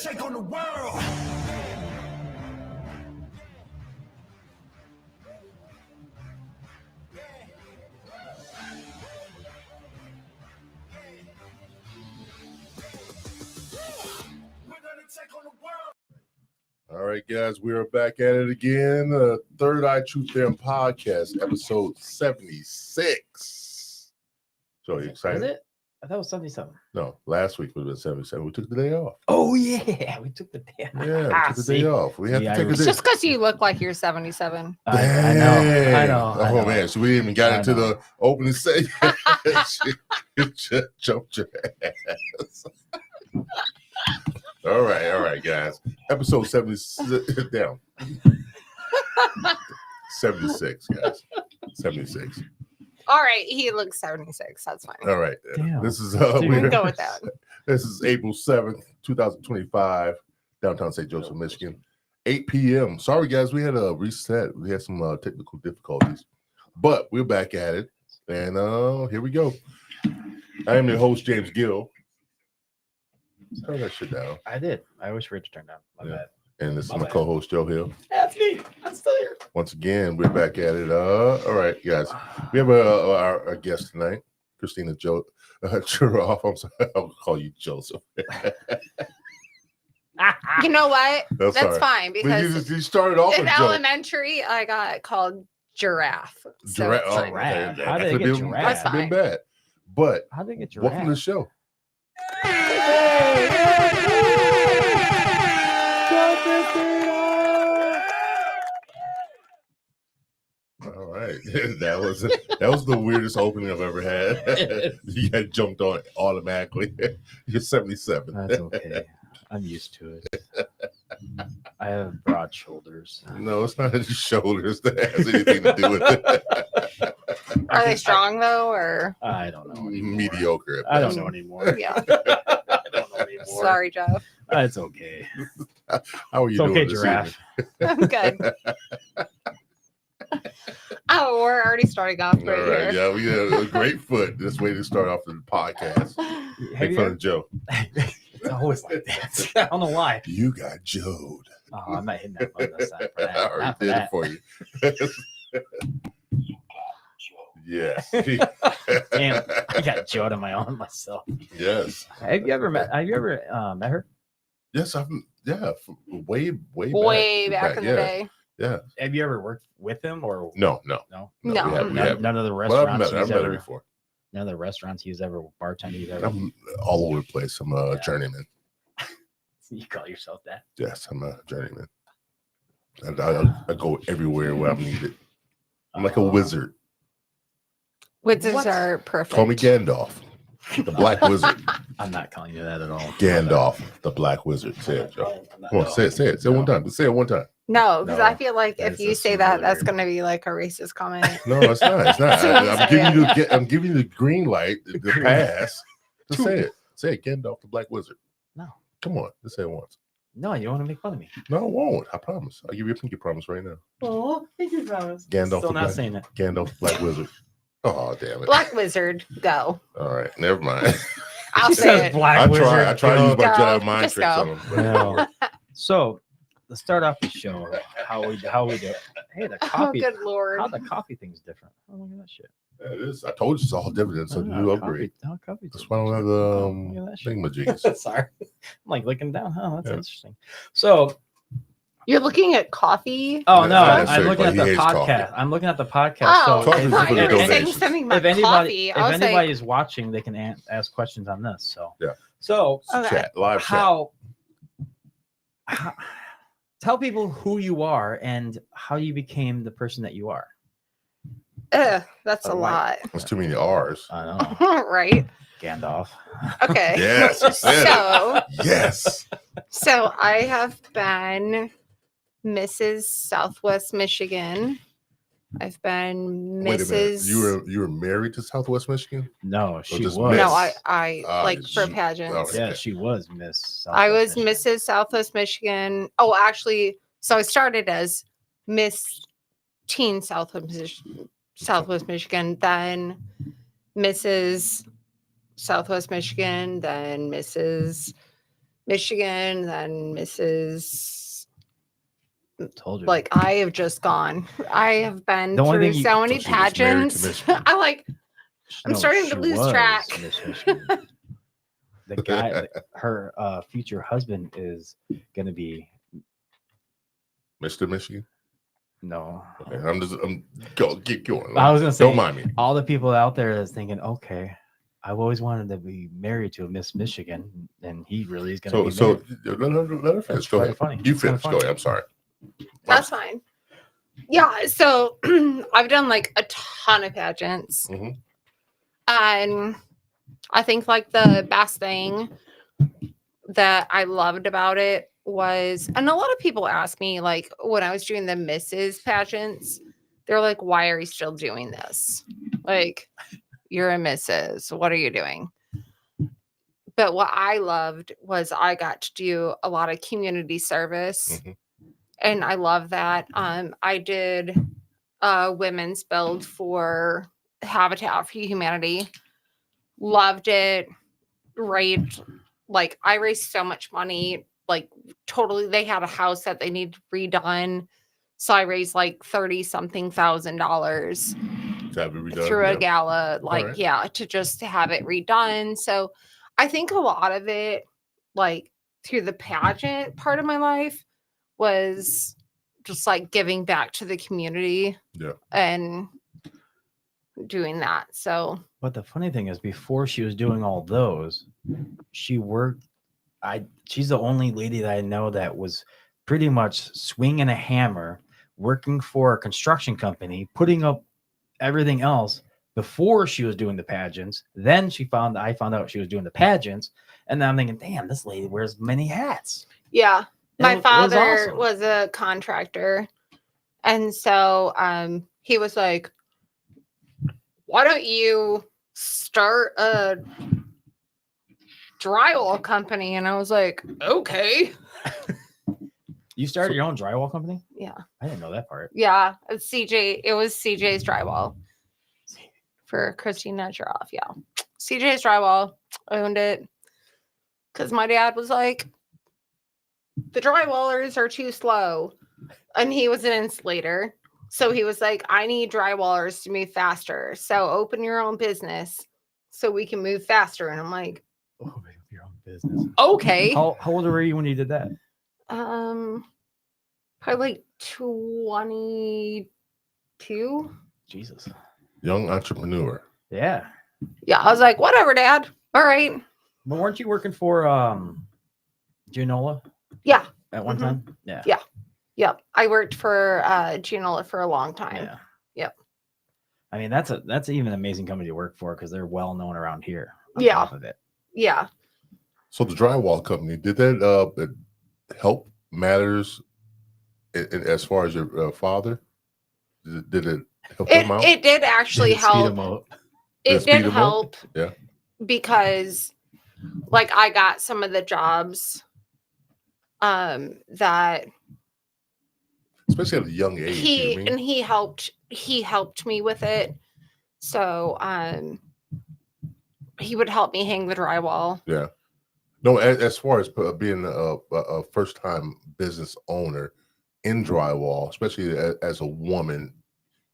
take on the world. All right, guys, we are back at it again. Third Eye Truth Serum podcast, episode 76. So, are you excited? Is it? I thought it was 77. No, last week would have been 77. We took the day off. Oh, yeah. We took the day off. Yeah, we took the day off. We have to take a It's day. just because you look like you're 77. I know. Oh, man. So we didn't even got into the opening segment. She just jumped your ass. All right, guys. Episode 76 down. 76, guys. 76. All right, he looks 76. That's fine. All right. Damn. This is We can go with that. This is April 7th, 2025, downtown St. Joseph, Michigan. 8 p.m. Sorry, guys, we had a reset. We had some technical difficulties, but we're back at it. And here we go. I am your host, James Gill. Turn that shit down. I did. I always forget to turn down. My bad. And this is My my bad. co-host, Joe Hill. That's me. I'm still here. Once again, we're back at it. All right, guys. We have our guest tonight, Christina Juroff. I'm sorry, I'll call you Joseph. You know what? That's sorry. fine But because you started off in with Joe. elementary, I got called Giraffe. So Giraffe. it's fine. Giraffe. Okay. How did That it could get be- giraffe? that could have been bad. But How did they get your welcome to the show. All right, that was the weirdest opening I've ever had. You got jumped on automatically. You're 77. That's okay. I'm used to it. I have broad shoulders. No, it's not his shoulders that has anything to do with it. Are they strong though, or I don't know anymore. Mediocre. I don't know anymore. yeah? I don't know anymore. Sorry, Jeff. It's okay. How are you It's doing okay, this Giraffe. I'm good. Oh, we're already starting off evening? All right right, here. yeah, we had a great foot. This way to start off the podcast. Have Make you fun ever, of Joe. it's always like that. I don't know why. You got Joed. Oh, I'm not hitting that button this time for that. I already Not for did that. it for you. Yes. Damn, I got Joe to my own myself. Yes. Have you ever met her? Yes, way Back in the day. Yeah. Have you ever worked with him or No. No. We haven't. none of the Well, I've restaurants met her before. none of the restaurants he's ever bartended he's ever I'm all over the place. I'm a journeyman. you call yourself that? Yes, I'm a journeyman. I go everywhere where I'm needed. I'm like a wizard. Wizards What? are perfect. Call me Gandalf, the Black Wizard. I'm not calling you that at all. Gandalf, the Black Wizard. Say it, Joe. Come on, say it. Say it one time. Say it one time. No, because No, I feel like if that's you just say that, that's weird. going to be like a racist comment. No, it's not. It's not. So you I'm say giving you. I'm giving you the green light, the Green pass. Just say it. Say it. Gandalf, the Black Wizard. No. Come on. Just say it once. No, you want to make fun of me. No, I won't. I promise. I'll give you a pinky promise right now. Oh, thank you, promise. Gandalf Still the not Black. saying it. Gandalf, the Black Wizard. Oh, damn it. Black Wizard, go. All right. Never mind. I'll She say says it. Black I Wizard. try to use my Go. Jedi mind Just tricks go. on him. but it didn't work. So let's start off the show. How we do. Hey, the Oh, coffee. good Lord. How the coffee thing's different. Oh, look at that shit. Yeah, it is. I told you it's all different. It's a new upgrade. Coffee. That's why I don't have Look at that shit. thingamajigs. Sorry. I'm like looking down. Huh, that's Yeah. interesting. So, You're looking at coffee? oh no, Yeah, I'm that's looking right, at he the hates podcast. coffee. I'm looking at the podcast. Oh, so Coffee if, is for the you're saying donations. something about if anybody, coffee. if I was anybody like, is watching, they can ask questions on this. So Yeah. So Okay. Chat, live chat. how tell people who you are and how you became the person that you are. that's a lot. There's too many R's. I know. Right? Gandalf. Okay. Yes, you said it. So, Yes. so I have been Mrs. Southwest Michigan. I've been Wait a minute. Mrs. You were married to Southwest Michigan? No, she just was. Miss. No, I like for she- pageants. oh, Yeah, okay. she was Miss. I was Southwest Michigan. Mrs. Southwest Michigan. Oh, actually, so I started as Miss Teen Southwest Michigan, then Mrs. Southwest Michigan, then Mrs. Michigan, then Mrs. Told you. Like I have just gone. I have been The only through thing you- so many So she was married to pageants. Michigan. I'm starting to she lose was track. Miss Michigan. The guy, her future husband is gonna be Mr. Michigan. no. Okay, keep going. I was gonna say, Don't mind me. all the people out there that's thinking, okay, I've always wanted to be married to a Miss Michigan, and he really is gonna So be let married. her finish. Go kinda ahead. funny. You It's kinda finish. Go funny. ahead. I'm sorry. That's fine. Yeah, so I've done like a ton of pageants. Mhm. And I think like the best thing that I loved about it was, and a lot of people ask me, like when I was doing the Mrs. pageants, they're like, why are you still doing this? Like, you're a Mrs. What are you doing? But what I loved was I got to do a lot of community service. Mhm. And I love that. I did a women's build for Habitat for Humanity. Loved it. Right. Like I raised so much money. Like totally, they had a house that they needed redone. So I raised like 30 something $1,000 To have it redone, through a yeah. gala. Like, right. yeah, to just have it redone. So I think a lot of it, like through the pageant part of my life, was just like giving back to the community. Yeah. And doing that. So But the funny thing is, before she was doing all those, she worked. She's the only lady that I know that was pretty much swinging a hammer, working for a construction company, putting up everything else before she was doing the pageants. Then I found out she was doing the pageants, and then I'm thinking, damn, this lady wears many hats. yeah, my It was father awesome. was a contractor, and so he was like, why don't you start a drywall company? And I was like, okay. You started your own drywall company? Yeah. I didn't know that part. Yeah. It's CJ. It was CJ's Drywall for Christina Juroff. Yeah. CJ's Drywall. Owned it. Because my dad was like, the drywallers are too slow. And he was an insulator. So he was like, I need drywallers to move faster. So open your own business so we can move faster. And I'm like, Oh, your own business. okay. How old were you when you did that? Probably like 22. Jesus. Young entrepreneur. Yeah. Yeah, I was like, whatever, Dad. All right. But weren't you working for Gianola Yeah. at one Mhm. time? Yeah. Yeah. Yep. I worked for Gianola for a long time. Yeah. Yep. I mean, that's even an amazing company to work for because they're well known around here. On Yeah. top of it. Yeah. So the drywall company, did that help matters as far as your father? Did it help him out? It did actually Didn't speed help. them up. It speed did 'em up? help. Yeah. Because like I got some of the jobs that Especially at a young age. you know what I mean? he helped me with it. So he would help me hang the drywall. Yeah. No, as far as being a first-time business owner in drywall, especially as a woman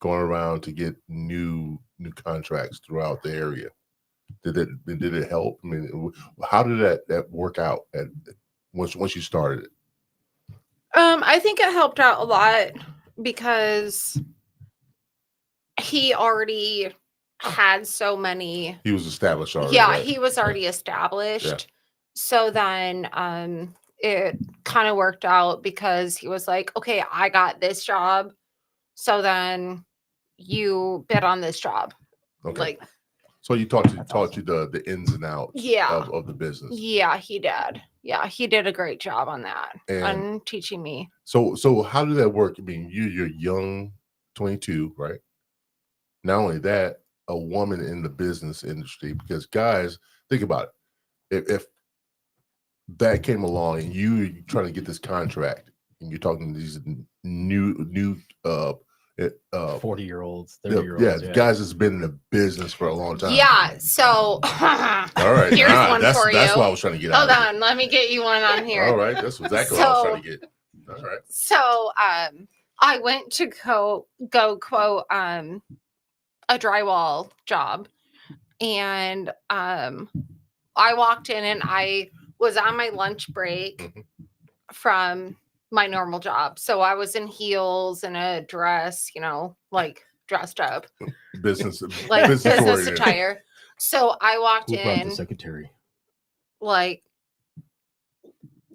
going around to get new contracts throughout the area, did it help? I mean, how did that work out once you started it? I think it helped out a lot because he already had so many. He was established already. Yeah, right? he was already established. So then it kind of worked out because he was like, okay, I got this job. So then you bid on this job. Okay. Like, so you taught awesome. you the ins and outs Yeah. of the business. Yeah, he did. Yeah, he did a great job on that. On teaching me. So how did that work? I mean, you're young, 22, right? Not only that, a woman in the business industry, because guys, think about it. If that came along and you're trying to get this contract and you're talking to these new It, 40-year-olds, yeah, 30-year-olds. yeah, guys that's been in the business for a long time. Yeah. So, All right. here's All right. one That's for that's you. what I was trying to get Hold out of on. Let me get you one on it. here. All right. That's exactly what I was trying to get. All right. So, I went to go quote a drywall job, and I walked in and I was on my lunch break Mhm. from my normal job. So I was in heels and a dress, like dressed up, Business, like business business oriented. attire. So I walked Who brought the in secretary? like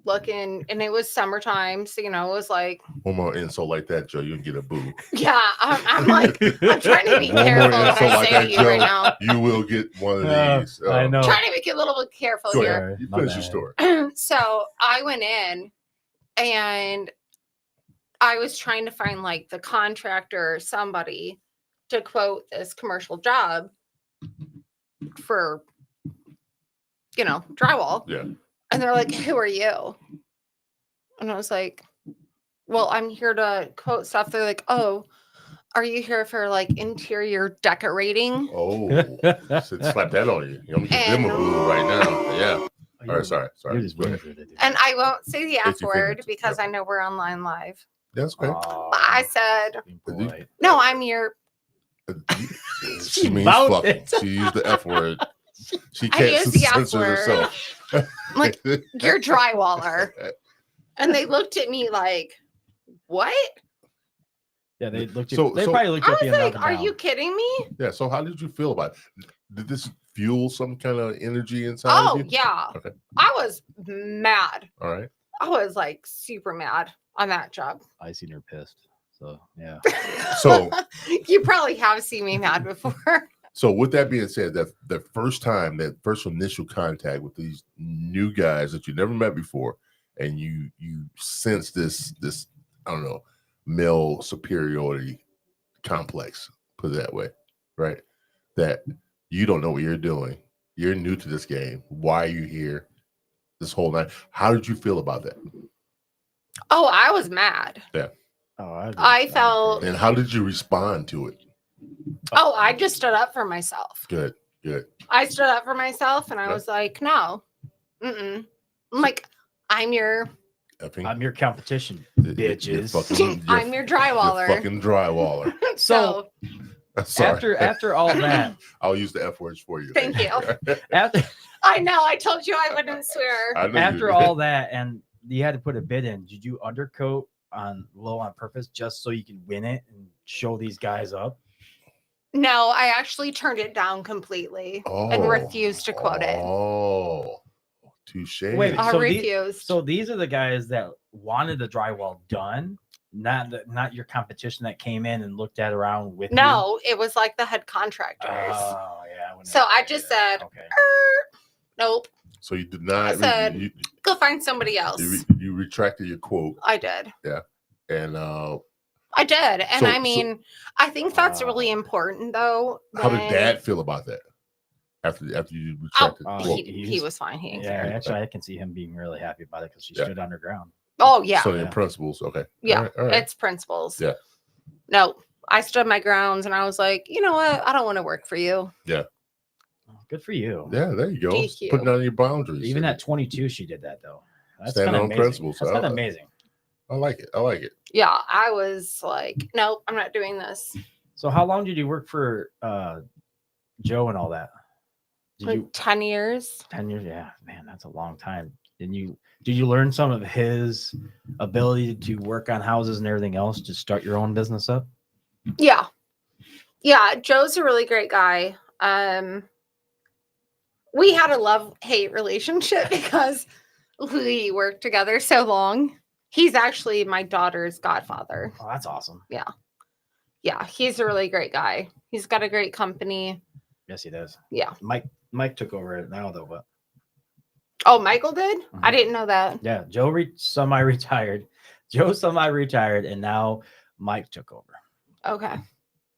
looking, and it was summertime. So, it was like, One more insult like that, Joe, you can get a boo. yeah, I'm like, I'm trying to be One more careful what insult I like say that, to you Joe. right now. You will get one of these. I know. Trying to be a little bit careful Go here. ahead. You My finish your bad. story. So I went in and I was trying to find like the contractor or somebody to quote this commercial job for, drywall. Yeah. And they're like, "Who are you?" And I was like, "Well, I'm here to quote stuff." They're like, "Oh, are you here for like interior decorating?" Oh, slap that on you. I'm gonna give them a boo right now. Yeah. All right. Sorry. You're just Go ahead. waiting for it. And I won't say the F your word fingers. because Yep. I know we're online live. That's okay. Aw, But I said, being polite. "No, I'm your." She means Vowed fucking. it. She used the F word. She I can't used the F censor word. herself. I'm like, "You're drywaller." And they looked at me like, "What?" Yeah, they looked. So- They so- probably looked I at was you like, and "Are you kidding me?" Yeah. So how did you feel about it? Did this fuel some kind of energy inside of Oh, you? yeah. Okay. I was mad. All right. I was like super mad on that job. I seen her pissed. So yeah. So You probably have seen me mad before. So with that being said, that the first time, that first initial contact with these new guys that you never met before, and you sense this I don't know, male superiority complex, put it that way, right? That you don't know what you're doing. You're new to this game. Why are you here? This whole night. How did you feel about that? Oh, I was mad. Oh, I felt- And how did you respond to it? Oh, I just stood up for myself. Good. I stood up for myself and I Okay. was like, "No. Mm-mm." I'm like, "I'm your Effing, I'm your competition, you're bitches. fucking- I'm your drywaller." You're fucking drywaller. So Sorry. After all that, I'll use the F words for you. Thank you. after I know I told you I wouldn't swear. I know you after did. all that, and you had to put a bid in. Did you undercoat on low on purpose just so you could win it and show these guys up? No, I actually turned it down completely and refused to quote it. Oh, touche. Wait, I so refused. So these are the guys that wanted the drywall done, not your competition that came in and looked at around with you. No, it was like the head contractors. Oh yeah. wouldn't So have- I just yeah, said, okay. Nope, So you did not. I said- you, go find somebody else. you retracted your quote, I did. and I did. And So- I mean, I think that's really important though. how did when- Dad feel about that after you Oh, retracted? Oh, the quote? he was fine. He didn't Yeah, care. actually, I can see him being really happy about it because she Yeah. stood underground. Oh, yeah. So in Yeah. principles, okay. Yeah. All right. It's principles. Yeah. No, I stood my grounds and I was like, you know what? I don't want to work for you. Oh, good for you. Yeah, there you go. DQ. Putting down your boundaries. Even at 22, she did that though. That's Standing kind of on amazing. principles. That's kind of amazing. I like it. Yeah. I was like, nope, I'm not doing this. So, how long did you work for Joe and all that? Did Like you 10 years. 10 years? Yeah, man, that's a long time. Did you learn some of his ability to work on houses and everything else to start your own business up? Yeah. Yeah. Joe's a really great guy. We had a love-hate relationship because we worked together so long. He's actually my daughter's godfather. Oh, that's awesome. Yeah, he's a really great guy. He's got a great company. Yes, he does. Yeah. Mike took over it now though, but Oh, Michael did? I Mhm. didn't know that. yeah, Joe semi-retired. Joe semi-retired, and now Mike took over. Okay.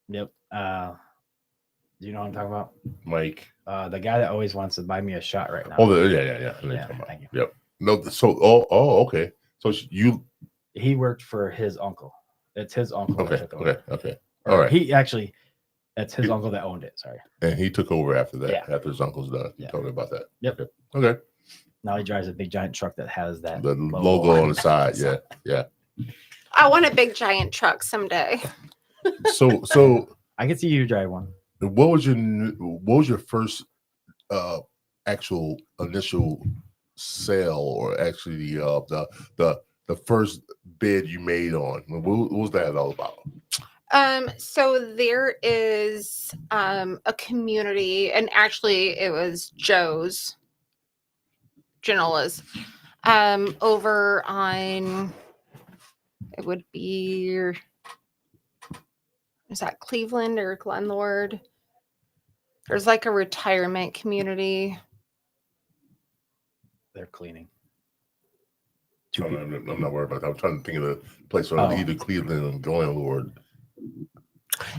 Yep. Do you know what I'm talking about? Mike. The guy that always wants to buy me a shot right now. Oh, yeah. I know you're Yeah, talking about. thank you. Yep. No, so okay. So you He worked for his uncle. It's his uncle. that Okay, took over. okay. Or All right. He actually, that's his uncle that owned it. Sorry. And he took over after that, Yeah. after his uncle's done. You Yeah. told me about that. Yep. Okay. Now he drives a big giant truck that has that The logo on the side. Yeah. Yeah. I want a big giant truck someday. So I can see you drive one. what was your first actual initial sale, or actually the first bid you made on? What was that all about? So there is a community, and actually it was Janola's, over on, it would be, is that Cleveland or Glenlord? There's like a retirement community. They're cleaning. I'm not worried about that. I'm trying to think of the place where either Cleveland and Glenlord.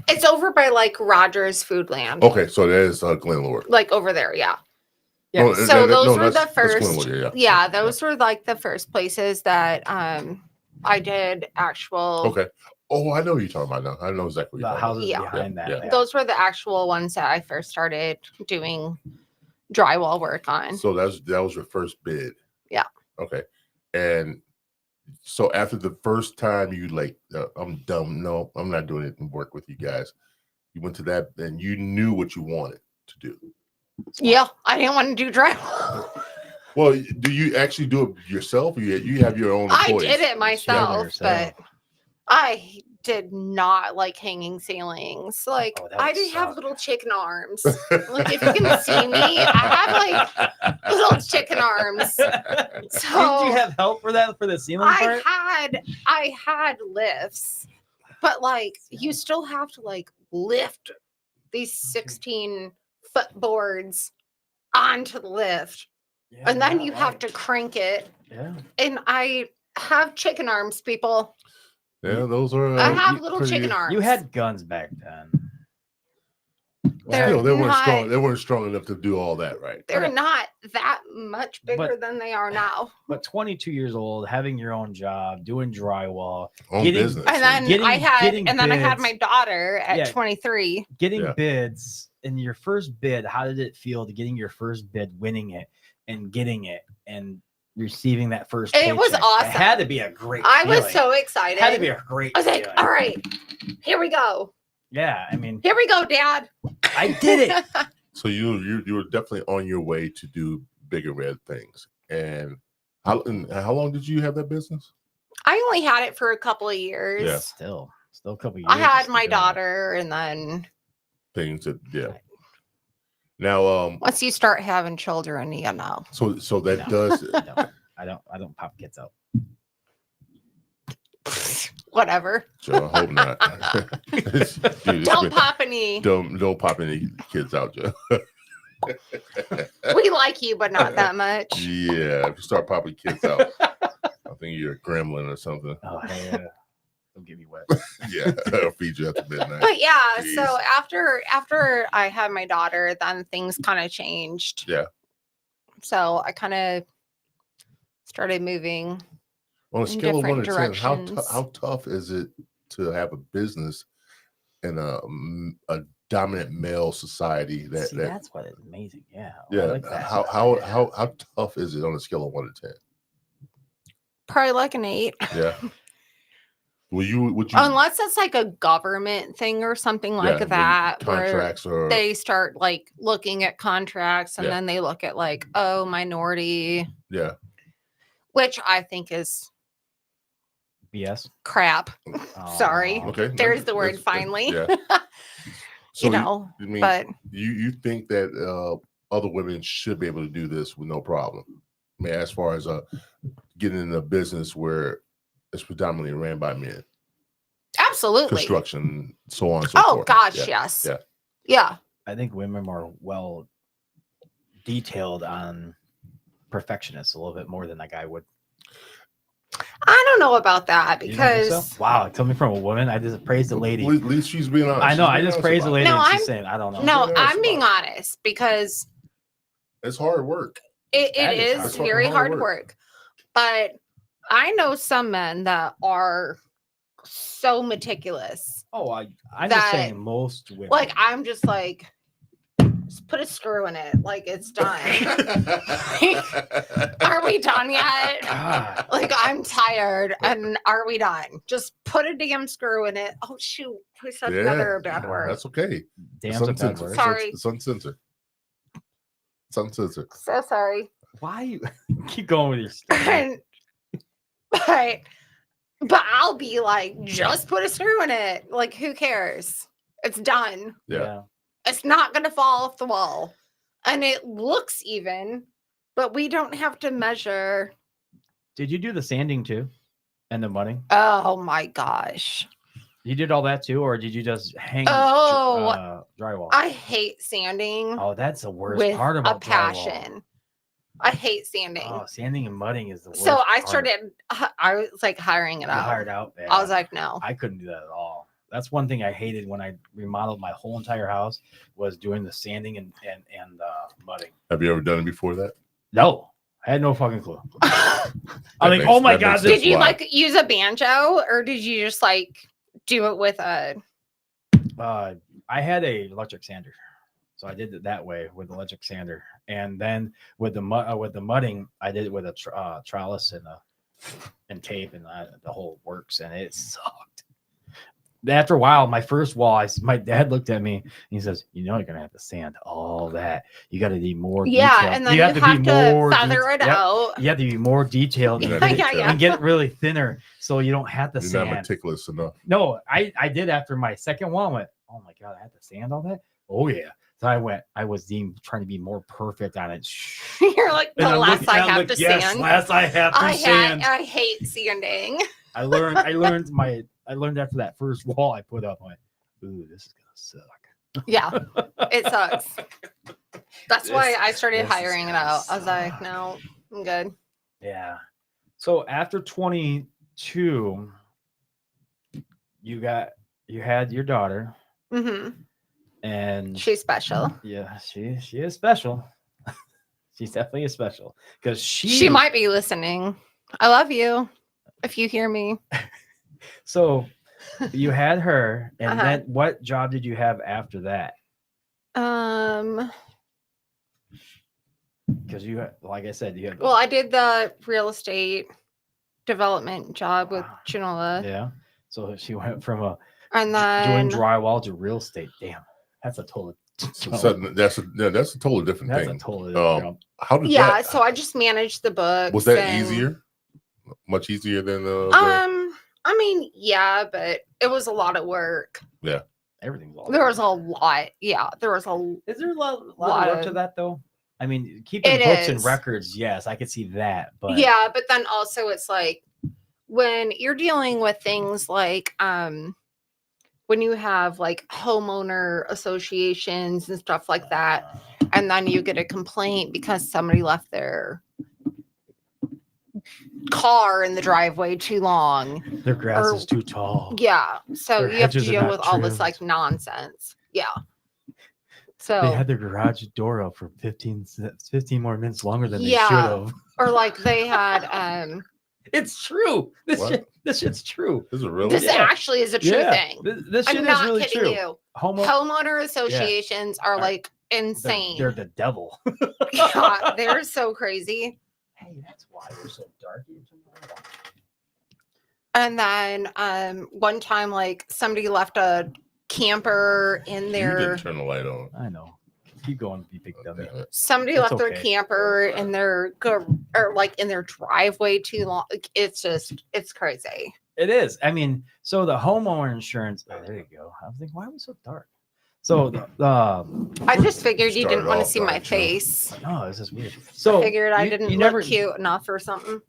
It's over by like Rogers Foodland. Okay, so there's Glenlord. Like over there, yeah. Yeah. No, So those were the that's first. Glenlord, Yeah, those were like the first places that I did actual. Okay. Oh, I know what you're talking about now. I know exactly The what you're talking houses Yeah. behind that. Yeah. Yeah. Those were the actual ones that I first started doing drywall work on. about. So that was your first bid. Yeah. Okay. And so after the first time you like, I'm dumb. No, I'm not doing it and work with you guys. You went to that and you knew what you wanted to do. Yeah, I didn't want to do drywall. Well, do you actually do it yourself, or you have your own I employees? did it myself, yourself. but I did not like hanging ceilings. Like Oh, that I would do have suck. little chicken arms. Like if you can see me, I have like little chicken arms. So Did you have help for that for the ceiling part? I had lifts, but like you still have to like lift these 16-foot boards onto the lift, Yeah, and then not you have right. to crank it. Yeah. And I have chicken arms, people. Yeah, those are. I have little pretty- chicken arms. You had guns back then. They're Still, they weren't not- strong. They weren't strong enough to do all that, right? They're Right. not that much bigger But- than they are now. But 22 years old, having your own job, doing drywall, Own Getting- business. And then Getting- I had getting my bids. daughter at Yeah. 23. getting Yeah. bids, and your first bid, how did it feel to getting your first bid, winning it, and getting it, and receiving that first It was paycheck? awesome. It had to be a great I was feeling. so It excited. had to be a great I was like, feeling. all right, here we go. Yeah, I mean, Here we go, Dad. I did it. So you were definitely on your way to do bigger red things. And how long did you have that business? I only had it for a couple of years. Yeah. Still a couple years. I had just to my do it. daughter, and then Things that Now once you start having children, you know. so that No. does No, I don't pop kids out. Whatever. Joe, I hope not. Dude, it's Don't been- pop any. don't pop any kids out, Joe. We like you, but not that much. Yeah, if you start popping kids out, I think you're a gremlin or something. Oh, hey, don't get me wet. Yeah, I'll feed you after midnight. But yeah, Jeez. so after I had my daughter, then things kind of changed. Yeah. So I kind of started moving. On a in scale of 1 to 10, different how tough is it to have a business in a dominant male society? See, that's what is amazing. Yeah. I yeah. like that. How tough is it on a scale of 1 to 10? Probably like an 8. Yeah. Would you Unless it's like a government thing or something like yeah, that, where contracts or they start like looking at contracts and Yeah. then they look at like, oh, minority, yeah. which I think is BS. crap. Sorry. Oh, Okay. There's the word finally. Yeah. So You know, I mean, but you think that other women should be able to do this with no problem? I mean, as far as getting in a business where it's predominantly ran by men, absolutely. construction, so on and so Oh forth. gosh, Yeah. yes. Yeah. Yeah. I think women are well detailed on perfectionists a little bit more than a guy would. I don't know about that You don't think because so? Wow, tell me from a woman. I just praised the lady. At least she's being honest. I know. She's I being just honest praised the about lady. No, and she's I'm- saying, I don't know. no, Yeah, I'm it's being about honest because It's hard work. it That is is hard. That's fucking very hard hard work. work. But I know some men that are so meticulous. Oh, I'm just That- saying most women. Like I'm just like, just put a screw in it. Like it's done. Are we done yet? God. Like I'm tired, and are we done? Just put a damn screw in it. Oh shoot, we said another bad word. That's okay. Damn, It's bad uncensored. word. Sorry. It's uncensored. It's uncensored. So sorry. Why you keep going with your stuff? And, but I'll be like, just put a screw in it. Like who cares? It's done. Yeah. It's not gonna fall off the wall, and it looks even, but we don't have to measure. Did you do the sanding too, and the mudding? Oh my gosh. You did all that too, or did you just hang drywall? I hate sanding Oh, that's the worst with part a about drywall. passion. I hate sanding. Oh, sanding and mudding is the worst. So I part. started, I was like hiring it You out. hired out. I was like, no. I couldn't do that at all. That's one thing I hated when I remodeled my whole entire house was doing the sanding and mudding. Have you ever done it before that? No, I had no fucking clue. I'm That like, makes- oh my that god, makes this Did you why. like use a banjo, or did you just like do it with a? I had a electric sander, so I did it that way with electric sander, and then with the mudding, I did it with a trellis and tape and the whole works, and it sucked. After a while, my first wall, my dad looked at me and he says, "You know, you're gonna have to sand all that. You got to be more Yeah, detailed. and then you have to feather it Yep. out. You have to be more detailed Yeah, and, yeah, and get it really thinner, so you don't have to You're sand." not meticulous enough. No, I did after my second wall. I went, oh my god, I had to sand all that. Oh yeah. So I was trying to be more perfect on it. You're like the And I'm last looking- I and I'm have like, to yes, sand. last I have to sand. I hate sanding. I learned after that first wall I put up. I'm like, ooh, this is gonna suck. Yeah, it sucks. That's why This- I started this is had it gonna out. I was like, suck. no, I'm good. Yeah. So after 22, you had your daughter, Hmm. and She's special. yeah, she is special. She's definitely special because She might be listening. I love you. If you hear me. So you had her, and Uh-huh. then what job did you have after that? Because you, like I said, you had. Well, I did the real estate development job with Wow. Chinola. Yeah. So she went from And doing then drywall to real estate. Damn, that's a total. That's a totally different That's thing. a totally different jump. How did yeah, that? so I just managed the books. Was that and- easier? Much easier than I mean, yeah, but it was a lot of work. Everything's all. There was a lot. Yeah, there was a Is there a lot lot of work to of- that though? I mean, keeping It books and is. records, yes, I could see that. But yeah, but then also it's like when you're dealing with things like when you have like homeowner associations and stuff like that, and then you get a complaint because somebody left their car in the driveway too long. their grass or- is too tall. Yeah, so Their you have to hedges are deal not with all this trimmed. like nonsense. Yeah. They So had their garage door up for 15 more minutes longer than Yeah. they should have. or like they had It's true. What? This shit's true. Is it really? this Yeah. actually is a true thing. This shit I'm is not really kidding true. you. Homo, Homeowner associations are Are- like insane. They're the devil. God, they're so crazy. Hey, that's why we're so dark. And then one time like somebody left a camper in You their didn't turn the light on. I know. Keep going, you big dummy. Damn it. somebody It's left their okay. camper in their or like in their driveway too long. It's just it's crazy. It is. I mean, so the homeowner insurance. Oh, there you go. I was thinking, why are we so dark? So I just figured you didn't Started want to off see my dark, too. face. no, this is weird. So I figured I you- didn't you look never cute enough or something.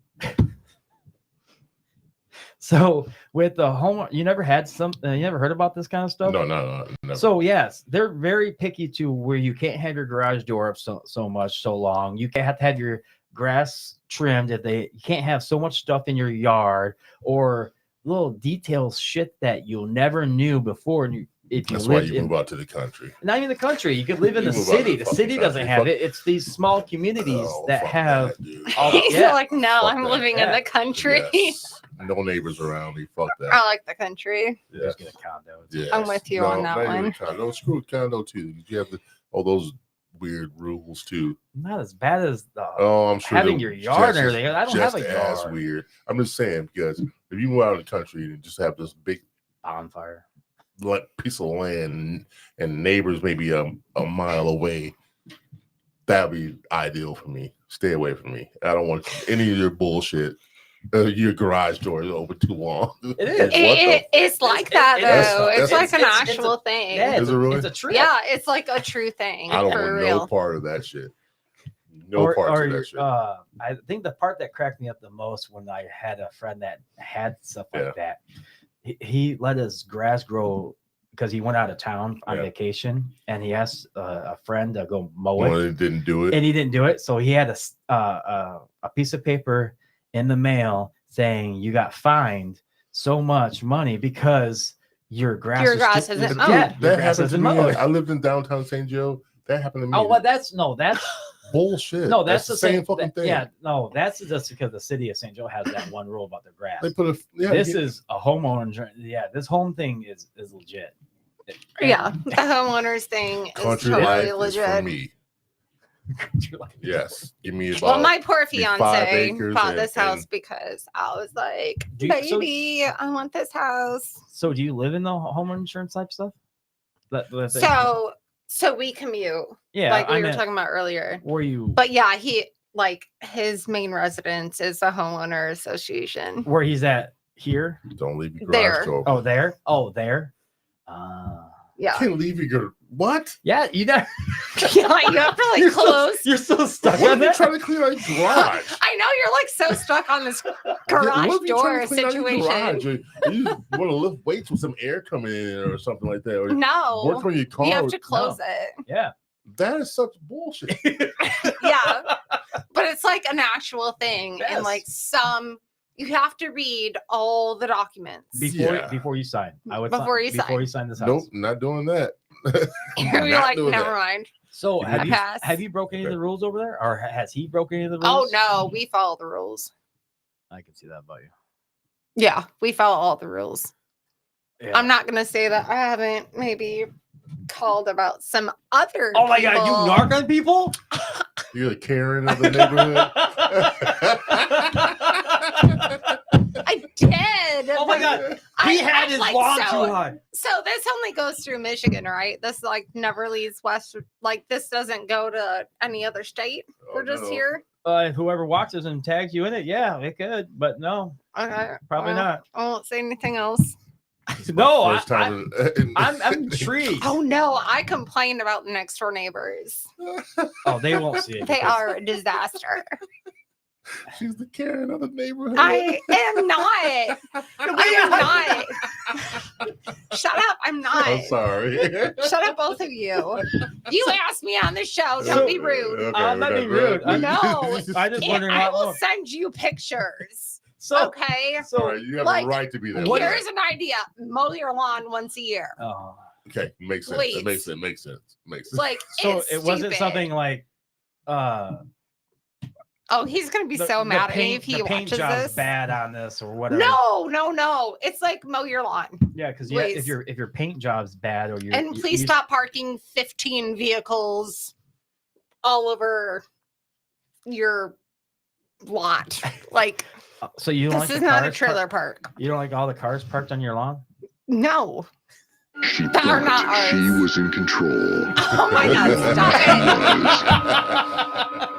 So with the home, you never had you never heard about this kind of stuff. No, never. So yes, they're very picky to where you can't have your garage door up so much so long. You have to have your grass trimmed. You can't have so much stuff in your yard or little details shit that you never knew before. And if you That's why live you in move out to the country. not even the country, you could live in You the move out to city. the The fucking city doesn't country. have Fuck- it. It's these small communities Oh, that fuck have that, dude. all- He's yeah. like, no, Fuck I'm that. living in Yeah. the country. Yes. No neighbors around me. Fuck that. I like the country. Yeah. Just get a condo. Yes. I'm with you on that not even one. Condo. Screw condo too. You have all those weird rules too. Not as bad as the Oh, I'm sure having they're your yard and just everything. I don't have a as yard. weird. I'm just saying because if you move out of the country and just have this big Bonfire. piece of land and neighbors maybe a mile away, that'd be ideal for me. Stay away from me. I don't want any of your bullshit. Your garage door is open too long. It is. It's like that though. That's- It's like an it's actual thing. Yeah, Is it really? It's a trip. Yeah, it's like a true thing. I don't for want real. no part of that shit. No parts of that shit. I think the part that cracked me up the most when I had a friend that had stuff like that, he let his grass grow because he went out of town on vacation, and he asked a friend to go mow it. Well, it didn't do it. And he didn't do it, so he had a piece of paper in the mail saying you got fined so much money because your grass isn't mowed. Yeah, that happened to me. mowed. I lived in downtown St. Joe. That happened to me. Oh, well, that's bullshit. no, that's the same fucking thing. Yeah, no, that's just because the city of St. Joe has that one rule about their grass. They put This is a homeowner. Yeah, this home thing is legit. Yeah, the homeowners thing is country totally life is for legit. me. Yes, give me about. Well, my poor 5 fiance acres bought and- this house and- because I was like, Do you- so- baby, I want this house. So, do you live in the home insurance type stuff? So we commute, yeah, like we I were meant, talking about earlier. were you? But yeah, his main residence is the homeowner association. Where he's at here? Don't leave your There. garage door. Oh, there. Oh, there. Yeah, Can't leave your what? Yeah, you know. yeah, you have to like close. You're so stuck What on if you're that. trying to clean out your garage? I know you're like so stuck on this garage What if you're trying door to clean out your situation. garage? Or you just want to lift weights with some air coming in or something like that. Or No, work on your car. you have to close it. Yeah. That is such bullshit. Yeah, but it's like an actual thing, Yes. and like you have to read all the documents. Before you sign, I would Before you before sign. you sign this house. Nope, not doing that. You're Not like, doing never that. mind. So I pass. have you broken any of the rules over there, or has he broken any of the Oh rules? no, we follow the rules. I can see that about you. Yeah, we follow all the rules. Yeah. I'm not gonna say that I haven't maybe called about some other. Oh my god, you people. narc on people? You're the Karen of the neighborhood. I did. Oh my god, he had his lawn too high. So this only goes through Michigan, right? This like never leaves west. Like this doesn't go to any other state. Oh, We're just no. here. Whoever watches and tags you in it, yeah, it could, but no, Okay, probably well, not. I won't say anything else. No, First time I'm intrigued. Oh no, I complained about next door neighbors. Oh, they won't see it. They because- are a disaster. She's the Karen of the neighborhood. I am not. I am not. Shut up. I'm not. I'm sorry. Shut up, both of you. You asked me on the show. Don't be rude. Okay, I'm not we're being rude. No. I just And wondering I how will long. send you pictures. So, Okay. so All right, you have like, a right to be there. Here's an idea. Mow your lawn once a year. oh. Okay, makes sense. Please. It makes sense. Makes sense. Makes sense. Like So it's it wasn't stupid. something like Oh, he's gonna be so mad at me if he the paint watches job's this. bad on this or whatever. No. It's like mow your lawn. Yeah, because Please. if your paint job's bad or you're And please stop parking 15 vehicles all over your lot. Like So you don't this like is the not a cars trailer park. You don't like all the cars parked on your lawn? No. She That are not thought she ours. was in control. Oh my god, stop it.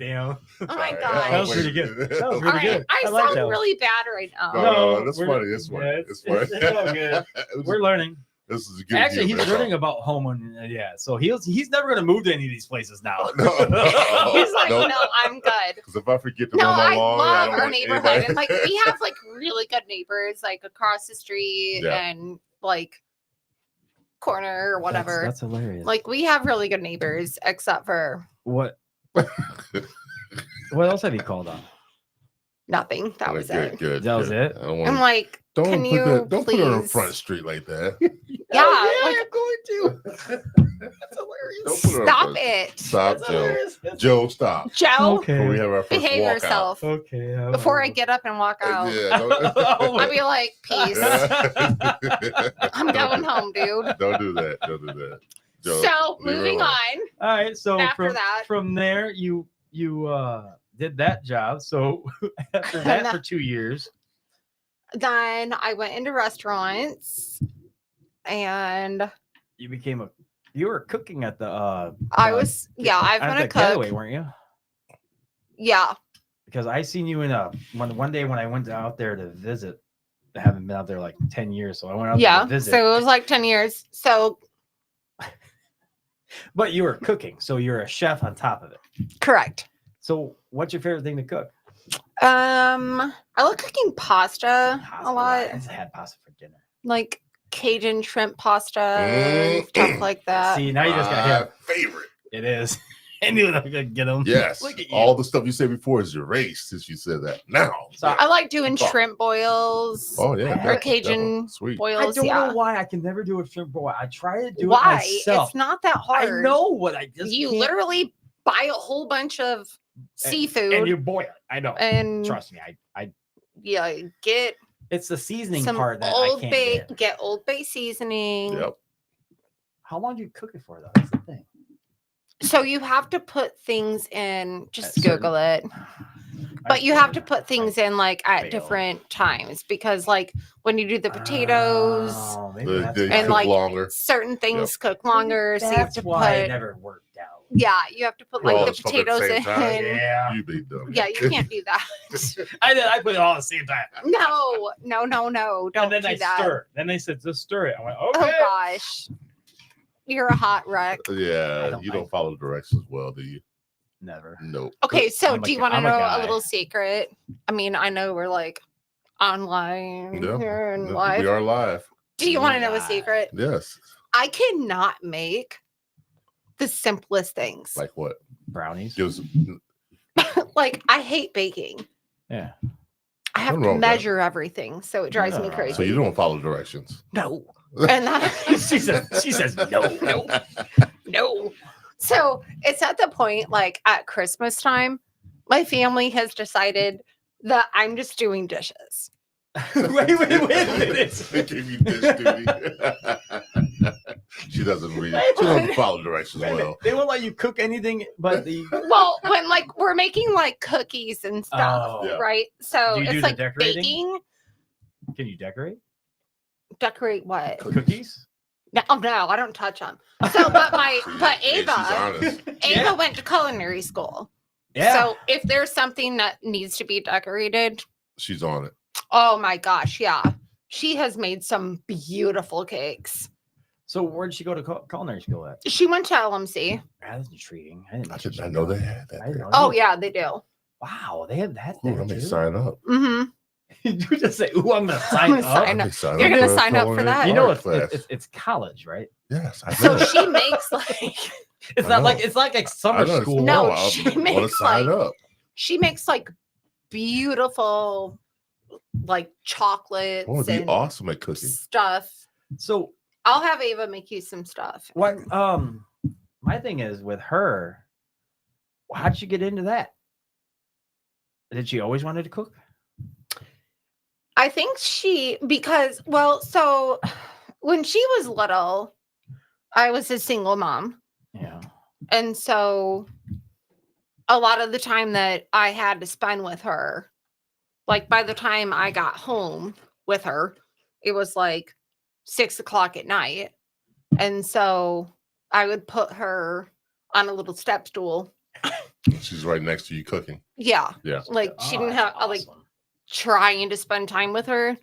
Damn. Oh my Sorry. god. That was pretty good. That was All really right, good. I like sound that one. really bad right now. No, that's we're- funny. That's funny. yeah, It's funny. it's all good. We're learning. This is a good. Actually, deal, he's man. learning about home and yeah. So he's never gonna move to any of these places now. No. He's like, Nope. no, I'm good. Because if I forget to No, mow my I lawn, love don't our want neighborhood. anybody- And like we have like really good neighbors like across the street Yeah. and like corner or whatever. That's hilarious. Like we have really good neighbors except for What? What else have you called on? nothing. That was good, it. Good. That was good. it? I don't I'm want. like, Don't Can put you that. Don't put her on please- Front Street like that. Yeah, I'm like, going to. That's hilarious. Don't put her on stop Front- it. Stop, That's Joe. hilarious. Joe, stop. Joe, Before we have our first behave walkout. yourself. Okay. Before I get up and walk out, Yeah. Oh, I'll be like, peace. I'm going home, dude. Don't do that. Don't do that. Joe, So leave her moving alone. on. All right. So After that- from there, you did that job. So after that for 2 years, Then I went into restaurants and you became you were cooking at the I was, I've at been the a cook. Getaway, weren't you? Yeah. Because I seen you in one day when I went out there to visit. I haven't been out there like 10 years, so I went out there Yeah. to visit. So it was like 10 years. So But you were cooking, so you're a chef on top of it. correct. So what's your favorite thing to cook? I like cooking pasta Pasta. a lot. I just had pasta for dinner. Like Cajun shrimp pasta, Mm. stuff like that. See, now you just got My hit. favorite. It is. I knew that I could get them. Yes. Look at you. All the stuff you said before is erased since you said that. Now. So I like doing Oh. shrimp boils. Oh yeah. Or definitely, Cajun definitely. Sweet. I Boils, don't yeah. know why I can never do a shrimp boil. I try to do Why? it myself. It's not that I hard. know what I just You can't- literally buy a whole bunch of seafood and you boil it. I know. and Trust me, I yeah, get it's the seasoning some part that I Old can't Bay, get. get Old Bay seasoning. Yep. How long do you cook it for though? That's the thing. So you have to put things in. Just At certain- Google it. But you have to put things in like at fail. different times because like when you do the potatoes, Oh, maybe They that's cook why. And, like, longer. certain things cook longer. So you have That's to why it put never worked out. yeah, you have to put like Oh, the it's fucking at the potatoes same time? in. Yeah. You be dumb. Yeah, you can't do that. I put it all at the same time. No, don't And then do I that. stir. Then they said, just stir it. I went, Oh okay. gosh, you're a hot wreck. Yeah, don't you like- don't follow directions well, do you? Never. Nope. Okay, so I'm a do you gu- want to I'm a know a guy. little secret? I mean, I know we're like online Yeah, here and We live. are live. Do you want to know a Live. secret? Yes. I cannot make the simplest things. Like what? Brownies. Gives Like I hate baking. Yeah. I have Nothing to wrong with that. measure everything, so it drives me No. crazy. so you don't follow directions. No, and that she says no. no. So it's at the point like at Christmas time, my family has decided that I'm just doing dishes. wait a minute. They gave you dish duty. She doesn't read. She doesn't follow directions well. They won't let you cook anything but the. Well, when like we're making like cookies and stuff, Oh. Yeah. right? So Do you do it's the like decorating? baking. Can you decorate Decorate what? cookies? No, I don't touch them. So, but She's Ava, honest. Ava went to culinary school. Yeah. So if there's something that needs to be decorated, She's on it. oh my gosh, yeah. She has made some beautiful cakes. So where'd she go to culinary school at? She went to LMC. That's intriguing. I didn't. I she did not should know go. they had that. I didn't there. know Oh that. yeah, they do. Wow, they have that Ooh, there let me too. sign up. Mm-hmm. you just say, "Ooh, I'm gonna sign gonna up." sign Let up. me sign You're gonna for a sign up for culinary that? You know, art class. it's college, right? Yes, I So know. she makes like It's I not know. like it's like summer I know. school. No, I she want to makes, sign like- up. she makes like beautiful like I chocolates want to be and awesome at cooking. stuff. So I'll have Ava make you some stuff. what? My thing is with her. How'd you get into that? Did she always wanted to cook? I think because so when she was little, I was a single mom. Yeah. And so a lot of the time that I had to spend with her, like by the time I got home with her, it was like 6:00 at night. And so I would put her on a little step stool. She's right next to you cooking. Yeah. Yeah. Like she Oh, didn't that's have like awesome. trying to spend time with her.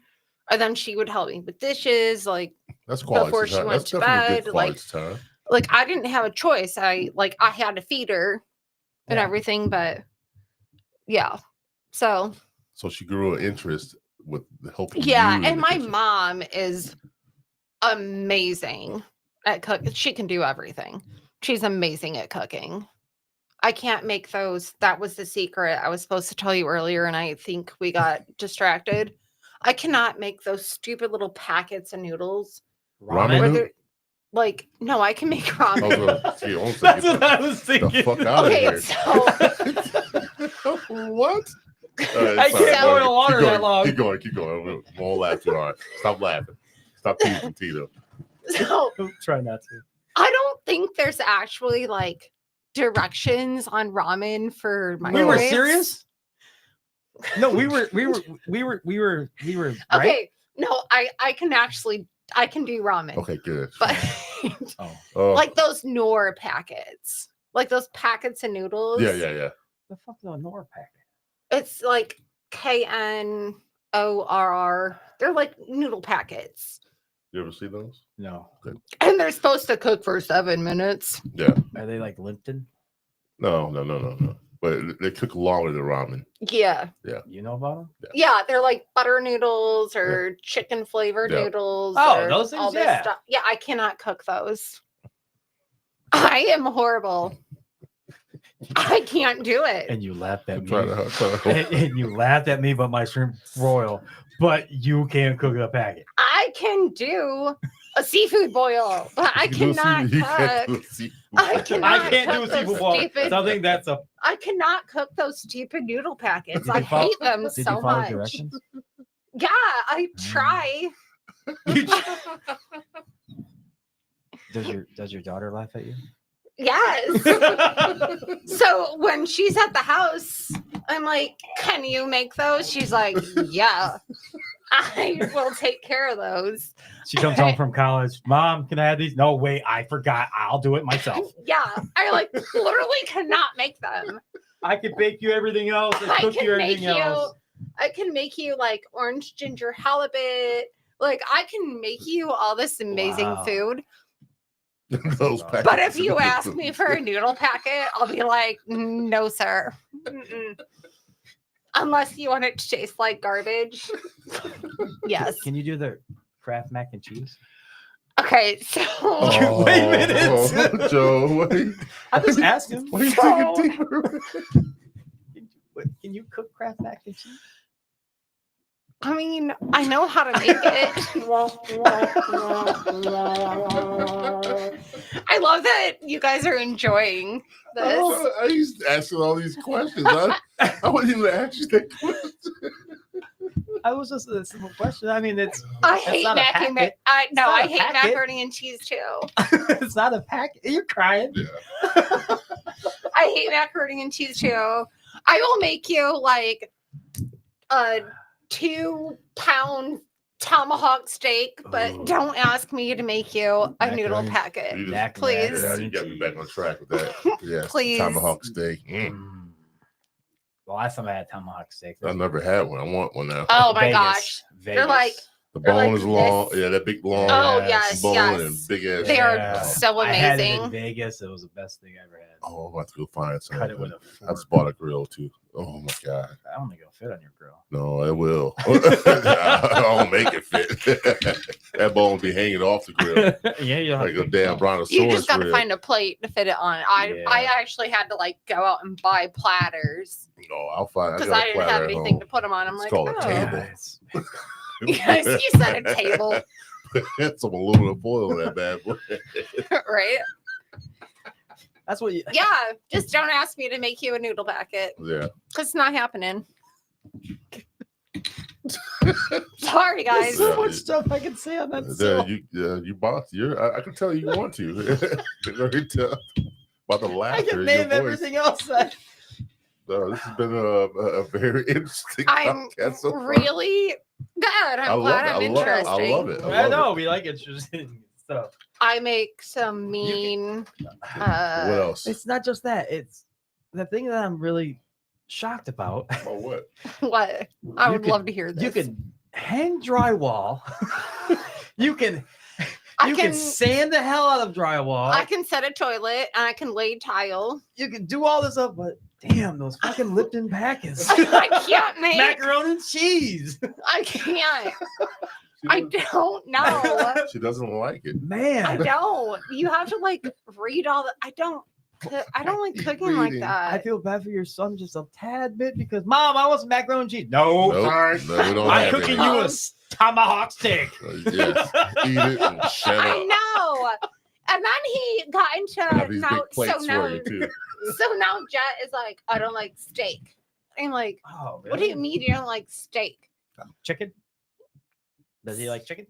And then she would help me with dishes. Like That's quality Before she time. went That's to definitely bed, good like- quality time. I didn't have a choice. I had to feed her and Yeah. everything, but yeah. So So she grew an interest with helping. yeah, you in and the my kitchen. mom is amazing at cooking. She can do everything. She's amazing at cooking. I can't make those. That was the secret I was supposed to tell you earlier, and I think we got distracted. I cannot make those stupid little packets of noodles. Ramen Where noodle? they're like, no, I can make I was ramen. gonna see, I was That's thinking, what I was the thinking. fuck out Okay, of so here. What? I can't boil water that long. Keep going. We won't laugh too hard. Stop laughing. Stop teasing Tito. so Try not to. I don't think there's actually like directions on ramen for We were microwaves. serious? No, we were right? Okay, no, I can actually I can do ramen. Okay, good. But Oh, like those Knorr packets, like those packets of noodles. yeah. the fuck is a Nor packet? It's like KNORR. They're like noodle packets. You ever see those? No. And they're supposed to cook for 7 minutes. Yeah. Are they like Lipton? No. But they cook longer than ramen. Yeah. You know about them? Yeah, they're like butter noodles or chicken flavored Yeah. noodles. Oh, or those things, all this yeah. stuff. Yeah, I cannot cook those. I am horrible. I can't do it. And you laughed at I'm me. trying to. And you laughed at me about my shrimp broil, but you can't cook a packet. I can do a seafood boil, but I cannot cook. I cannot I can't do a cook those seafood boil. stupid- Something that's a. I cannot cook those stupid noodle packets. Did I you follow- hate them Did so you follow much. directions? Yeah, I try. You- Does your daughter laugh at you? Yes. So when she's at the house, I'm like, "Can you make those?" She's like, "Yeah, I will take care of those." She comes home from college. Mom, can I have these? No, wait, I forgot. I'll do it myself. Yeah, I like literally cannot make them. I can bake you everything else and I cook you can make everything else. I can make you like orange ginger halibut. Like I can make you all this amazing Wow. food. Those But But if you ask me for a noodle packet, I'll be like, "No, sir." Mm-mm. Unless you want it to taste like garbage. Yes. Can you do the Kraft mac and cheese? Okay, so Oh, Wait a minute. Joe, I'm just asking. why are you So- taking deeper? Can you cook Kraft mac and cheese? I mean, I know how to make it. I love that you guys are enjoying this. I used to ask you all these questions. I wouldn't even ask you that question. I was just a simple question. I mean, it's I It's hate not a macaroni. packet. I not a hate packet. macaroni and cheese too. it's not a pack. You're crying. I hate macaroni and cheese too. I will make you like a 2-pound tomahawk steak, but Ooh. don't ask me to make you a noodle Macaroni. packet. You just- Mac- Please. Yeah, macaroni you got me and back on cheese. track with that. Yes, Please. tomahawk steak. The last time I had tomahawk steak, I never had one. I want one now. Oh my Vegas. gosh. They're like The they're bone like is long. this. Yeah, that big long Oh yes, yes, bone yes. and big ass. They are Yeah. so I had it in amazing. Vegas. It was the best thing I ever had. Oh, I'm about to go find some. Cut it with a I fork. just bought a grill too. Oh my god. I don't think it'll fit on your grill. No, it will. I don't make it fit. That bone will be hanging off the grill Yeah, you like a damn brontosaurus. You just gotta rib. find a plate to fit it on. I Yeah. actually had to like go out and buy platters No, I'll find. because got I a didn't platter have at anything home. to put them on. I'm It's like, called a oh. table. Guys. Yes, you said a table, Some aluminum foil in that bad boy. right? That's what you. Yeah, just don't ask me to make you a noodle packet Yeah. because it's not happening. Sorry, guys. There's so Yeah, much it- stuff I can say on that. Yeah, Still. you boss. I can tell you want to. Very tough. About the I laughter can in name your voice. everything else. This has been a very interesting I'm podcast so far. really good. I'm glad I'm interesting. I love it. I know we like interesting stuff. I make some mean. What else? It's not just that. It's the thing that I'm really shocked about. Oh, what? What? I You would could- love to hear this. You can hang drywall. you can I can. sand the hell out of drywall. I can set a toilet and I can lay tile. You can do all this stuff, but damn, those fucking Lipton packets. I can't make. Macaroni and cheese. I can't. She I doesn't- don't know. She doesn't like it. I Man. don't. You have to like read all the. I don't. I don't like Keep cooking like reading. I that. feel bad for your son just a tad bit because Mom, I want some macaroni and cheese. No, Nope. sorry. No, we don't I'm have cooking any. you a tomahawk steak. Yes, eat it and shut I up. know. And then he got I have into these now. big plates So now, for you too. so now Jet is like, I don't like steak. I'm like, Oh, really? what do you mean you don't like steak? Chicken? Does he like chicken?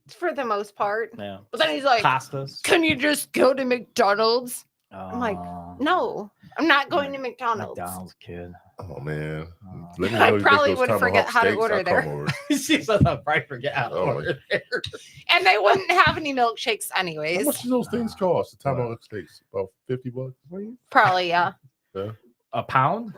For the most part. Yeah. But then he's like, Pastas. can you just go to McDonald's? I'm like, Oh, no, I'm not going to McDonald's. McDonald's kid. Oh man, Oh. let me I know you probably make those would forget tomahawk how to steaks, order I'll there. come over. She said I'll probably forget how to Oh, order there. And they wouldn't have any milkshakes How anyways. much do those things cost? The tomahawk steaks, about $50 for you. Probably, yeah. A pound?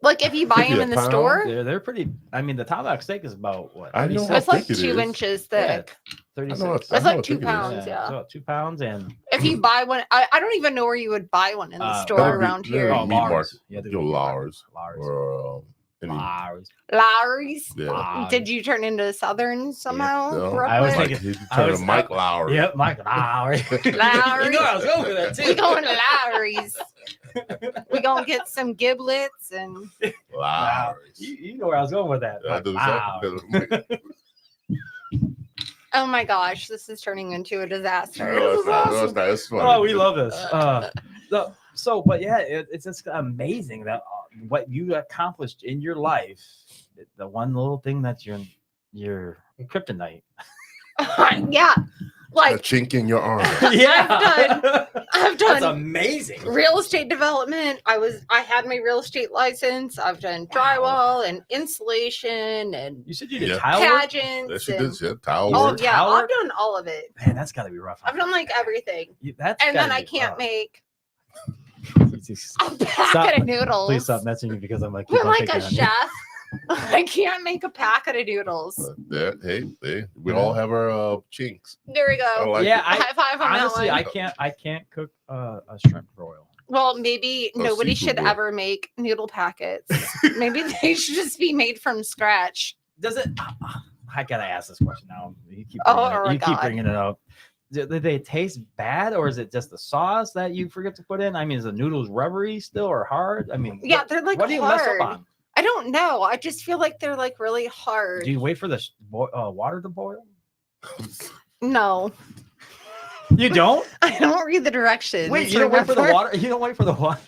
Like if you buy 50 them a in the pound? store, They're pretty. I mean, the tomahawk steak is about what? I know 36? how it's like thick it 2 is. inches Yeah, thick. 36. I know That's how like thick 2 it is. pounds, yeah. So 2 pounds and If you buy one, I don't even know where you would buy one in the That store would be- around that here. would oh, meat Lars. market. Yeah, Your Lars. Or any, Lars. Lowry's. yeah. Lars. Did you turn into Southern somehow? No, I was Brooklyn? thinking- you I turn was- to Mike Lowry. Yep, Mike Lowry. Lowry. You know I was going with that too. We going to Lowry's. We gonna get some giblets and Wow. Lowry. You know where I was going with that. Mike Lowry. oh my gosh, this is turning into a disaster. No, This it's is not. No, awesome. it's not. It's funny. Oh, we love this. But yeah, it's just amazing that what you accomplished in your life, the one little thing that's your kryptonite. Yeah, A like chink in your arm. Yeah, I've that's done amazing. real estate development. I had my real estate license. I've done drywall and insulation and You said you did Yeah. tile work? pageants. Yes, she and- did. Yeah, towel Oh work. yeah, Tile I've work? done all of it. Man, that's got to be rough. I've done like everything, That's and then gotta I be can't rough. make Please a packet of noodles. stop messaging me because I'm like, keep I'm on like a picking on you. chef. I can't make a packet of noodles. Hey, we all have our chinks. There we I go. like Yeah, it. High five on honestly, that one. I can't cook a shrimp broil. Well, maybe A nobody seafood should bowl. ever make noodle packets. Maybe they should just be made from scratch. Does it? I gotta ask this question now. You keep Oh, bringing, my you keep God. bringing it up. Do they taste bad, or is it just the sauce that you forget to put in? I mean, is the noodles rubbery still or hard? I mean, Yeah, they're like what do you hard. mess up on? I don't know. I just feel like they're like really hard. Do you wait for the water to boil? No, You don't. I don't read the directions. Wait, you don't wait for the remember? water. You don't wait for the water.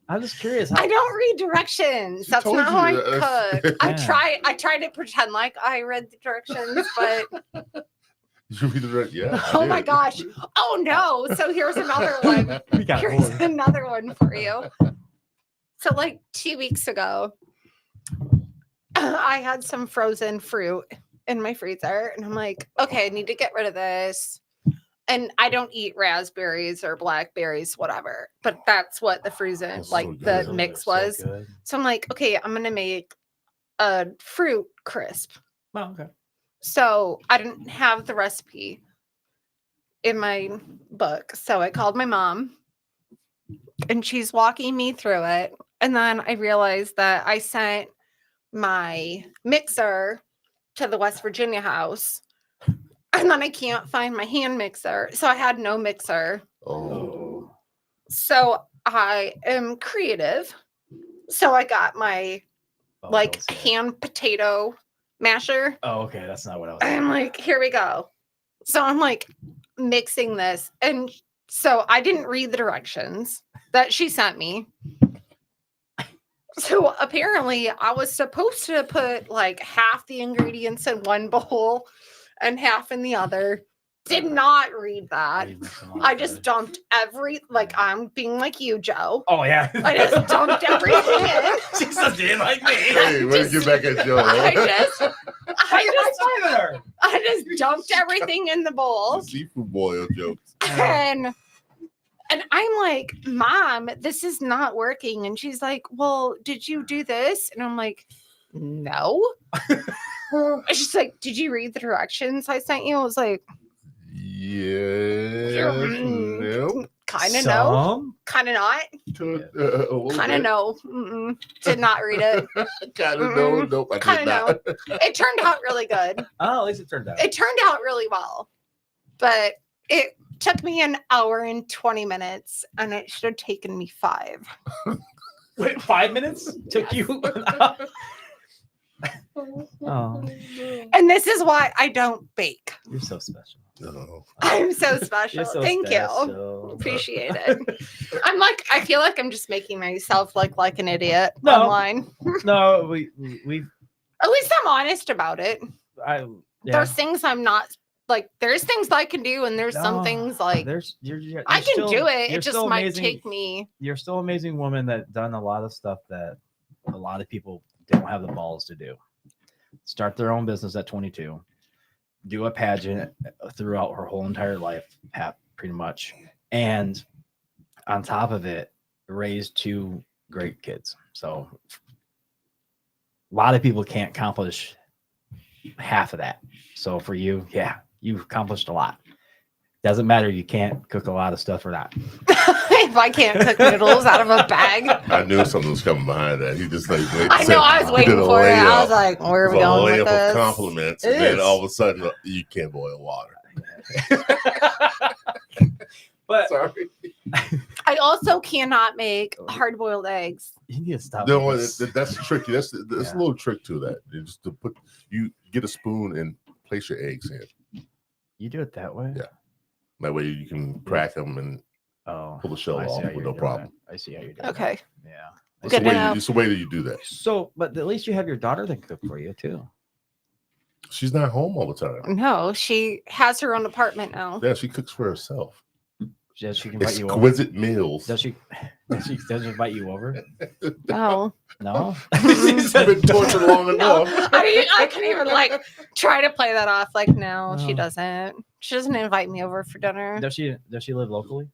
I'm just curious. I don't read directions. She That's told not how I you that. cook. I Yeah. try to pretend like I read the directions, but You read the right? Yeah. I oh my did. gosh. Oh no. So here's another one. We got Here's bored. another one for you. So like 2 weeks ago, I had some frozen fruit in my freezer, and I'm like, okay, I need to get rid of this. And I don't eat raspberries or blackberries, whatever. But that's what the frozen, That's like so the good. Those are mix so was. good. So I'm like, okay, I'm gonna make a fruit crisp. Oh, okay. So I didn't have the recipe in my book. So I called my mom and she's walking me through it. And then I realized that I sent my mixer to the West Virginia house. And then I can't find my hand mixer. So I had no mixer. Oh. So I am creative. So I got my Oh, like don't say it. hand potato masher. Oh, okay. That's not what I was. I'm like, here we go. So I'm like mixing this. And so I didn't read the directions that she sent me. So apparently I was supposed to put like half the ingredients in one bowl and half in the other. Did not read that. I just dumped I'm being like you, Joe. Oh yeah. I just dumped everything in. She's just being like me. Hey, way to get back at Joe. I huh? just dumped everything in the bowl. The seafood boil jokes. And I'm like, Mom, this is not working. And she's like, well, did you do this? And I'm like, no. And she's like, did you read the directions I sent you? I was like, Yeah. Nope. kind of no, Some? kind of not, kind of no. Mm-mm. Did not read it. Kind of no. Nope. I Kind did of not. no. It turned out really good. Oh, at least it turned out. It turned out really well. But It took me an hour and 20 minutes, and it should have taken me 5. Wait, 5 minutes took you? Oh, And this is why I don't bake. you're so special. No. I'm so special. You're so Thank you. special. Appreciate it. I feel like I'm just making myself look like an idiot No. online. No, we At least I'm honest about it. yeah. There's things I'm not like. There's things I can do, and there's some No, things like you're I can still- do it. you're It just still might amazing. take me. You're still an amazing woman that done a lot of stuff that a lot of people don't have the balls to do. Start their own business at 22, do a pageant throughout her whole entire life, pretty much, and on top of it, raise 2 great kids. So a lot of people can't accomplish half of that. So for you, yeah, you've accomplished a lot. Doesn't matter, you can't cook a lot of stuff or not. If I can't cook noodles out of a bag, I knew something was coming behind that. He just like I know I was waiting for it. I was like, "Where are we going with layup this?" of compliments, It and then is. all of a sudden you can't boil water. But Sorry. I also cannot make hard-boiled eggs. you need to stop. No, making that's tricky. That's a Yeah. little trick to that. You just to put you get a spoon and place your eggs in. You do it that way? Yeah. That way you can crack them and Oh, pull the shell I see off how with you're no doing problem. it. I see how you're doing it. Okay. Yeah. It's Good the, to way know. it's the way that you do that. So, but at least you have your daughter that can cook for you too. She's not home all the time. No, she has her own apartment now. Yeah, she cooks for herself. Does she invite you over? Exquisite meals. Does she? Does she invite you over? No. No. She's been tortured long No, enough. I can even like try to play that off. Like, no, she No. doesn't. She doesn't invite me over for dinner. Does she? Does she live locally?